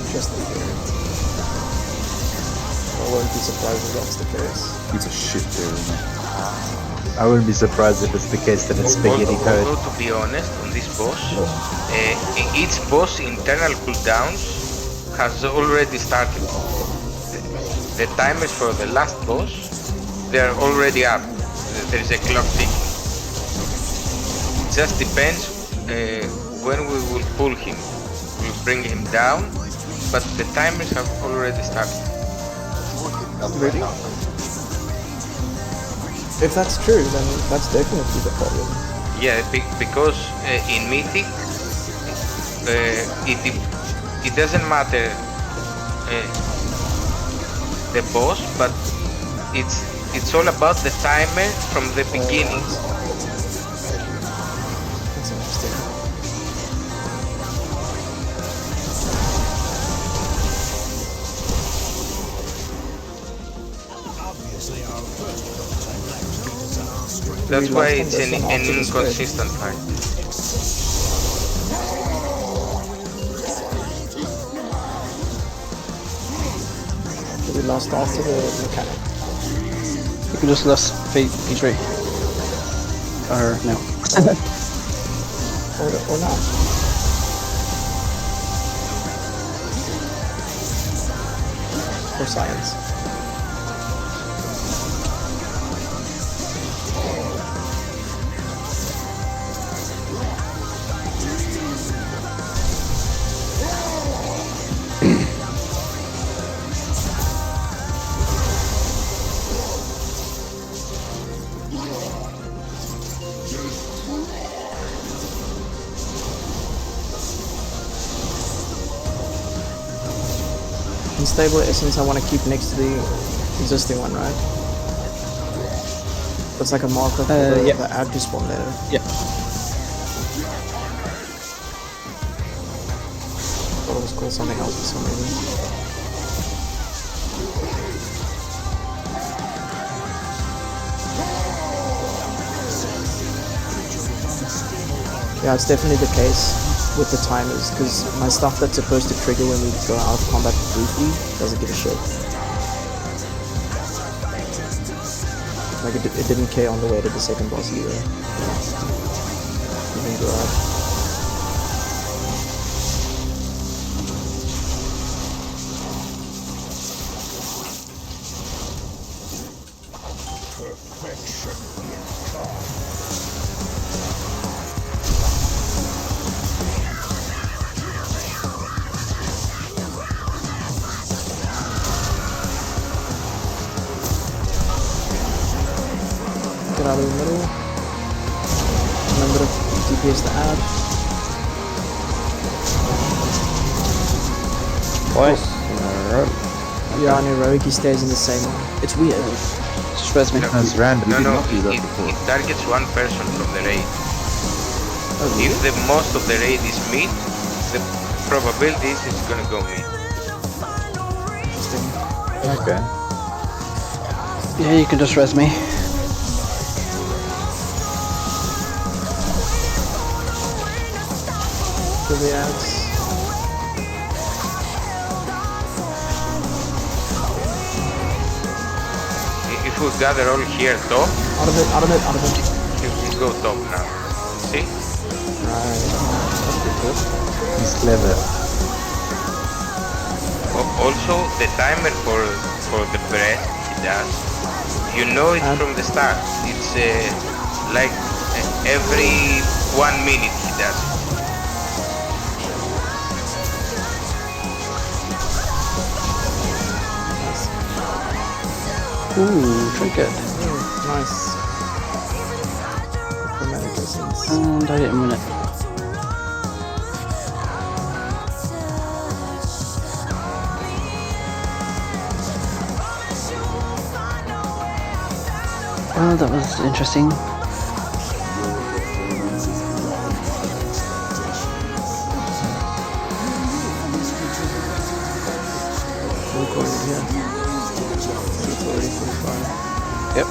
[SPEAKER 8] Interesting theory. I won't be surprised if that's the case.
[SPEAKER 9] It's a shit theory.
[SPEAKER 2] I wouldn't be surprised if it's the case that it's spaghetti code.
[SPEAKER 7] Although, to be honest, on this boss, each boss internal cooldowns has already started. The timers for the last boss, they are already up. There is a clock ticking. It just depends when we will pull him. We'll bring him down, but the timers have already started.
[SPEAKER 8] Really? If that's true, then that's definitely the problem.
[SPEAKER 7] Yeah, because in Mythic, it doesn't matter the boss, but it's all about the timer from the beginning.
[SPEAKER 8] That's interesting.
[SPEAKER 7] That's why it's an inconsistent fight.
[SPEAKER 8] We lost after the mechanic.
[SPEAKER 14] You can just lost P3. Or no.
[SPEAKER 8] or not. For science. Unstable essence I want to keep next to the existing one, right? That's like a marker for the add to spawn later.
[SPEAKER 14] Yeah.
[SPEAKER 8] Thought it was called something else for some reason. Yeah, it's definitely the case with the timers, because my stuff that's supposed to trigger when we go out of combat briefly doesn't give a shit. Like it didn't care on the way to the second boss either. Even go out. Get out of the middle. Remember to DPS the add.
[SPEAKER 18] Twice.
[SPEAKER 8] Yeah, on heroic he stays in the same one. It's weird.
[SPEAKER 14] Just res me.
[SPEAKER 2] That's random.
[SPEAKER 7] No, it targets one person from the raid. If the most of the raid is mid, the probability is it's gonna go mid.
[SPEAKER 2] Okay.
[SPEAKER 14] Yeah, you can just res me.
[SPEAKER 8] For the ads.
[SPEAKER 7] If we gather all here top,
[SPEAKER 8] Out of it, out of it, out of it.
[SPEAKER 7] we go top now. See?
[SPEAKER 8] Right. That's pretty good.
[SPEAKER 2] He's clever.
[SPEAKER 7] Also, the timer for the breath he does, you know it from the start. It's like every 1 minute he does it.
[SPEAKER 14] Ooh, trinket.
[SPEAKER 8] Nice. Chromatic essence.
[SPEAKER 14] And I didn't win it. Well, that was interesting.
[SPEAKER 8] Recorded here. It's already 45.
[SPEAKER 14] Yep.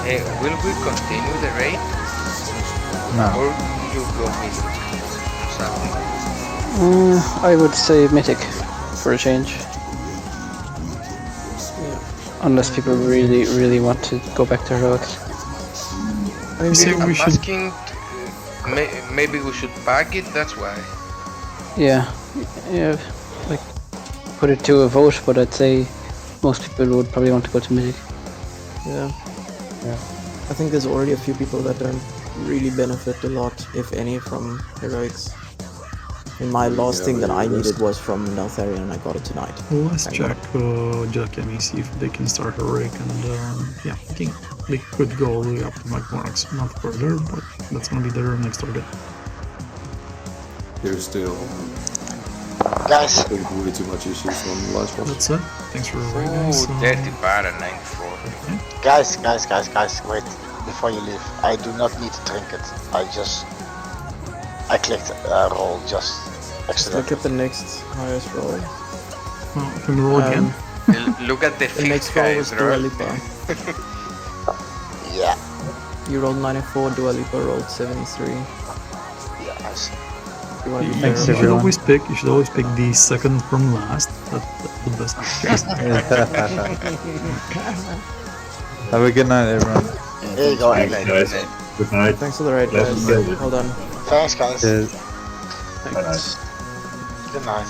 [SPEAKER 7] Hey, will we continue the raid?
[SPEAKER 2] No.
[SPEAKER 7] Or you go mythic? Something.
[SPEAKER 14] I would say mythic for a change. Unless people really, really want to go back to heroics.
[SPEAKER 7] I'm asking, maybe we should pack it, that's why.
[SPEAKER 14] Yeah, like put it to a vote, but I'd say most people would probably want to go to mythic.
[SPEAKER 8] Yeah. I think there's already a few people that don't really benefit a lot, if any, from heroics. And my last thing that I needed was from Neltharion, and I got it tonight.
[SPEAKER 1] Let's check Jack and see if they can start heroic, and yeah, I think they could go all the way up to Magmorx, not further, but that's gonna be their next target.
[SPEAKER 9] There's still
[SPEAKER 3] Guys,
[SPEAKER 9] way too much issues on the last one.
[SPEAKER 1] That's it. Thanks for the raid, guys.
[SPEAKER 7] Dirty bar at 94.
[SPEAKER 3] Guys, wait, before you leave. I do not need to trinket. I clicked roll just accidentally.
[SPEAKER 8] Look at the next highest roll.
[SPEAKER 1] Well, can we roll again?
[SPEAKER 7] Look at the
[SPEAKER 8] next roll was Dua Lipa.
[SPEAKER 3] Yeah.
[SPEAKER 8] You rolled 94, Dua Lipa rolled 73.
[SPEAKER 3] Yeah, I see.
[SPEAKER 1] You should always pick the second from last. That's the best chance.
[SPEAKER 2] Have a good night, everyone.
[SPEAKER 3] There you go,
[SPEAKER 4] Thanks, guys. Good night.
[SPEAKER 8] Thanks for the raid, guys. Well done.
[SPEAKER 3] Thanks, guys.
[SPEAKER 2] Cheers.
[SPEAKER 3] Thanks. Good night.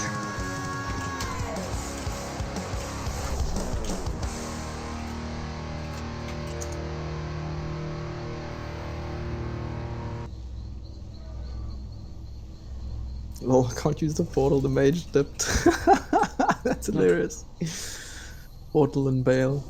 [SPEAKER 8] Lol, I can't use the portal, the mage dipped. That's hilarious. Portal and bail.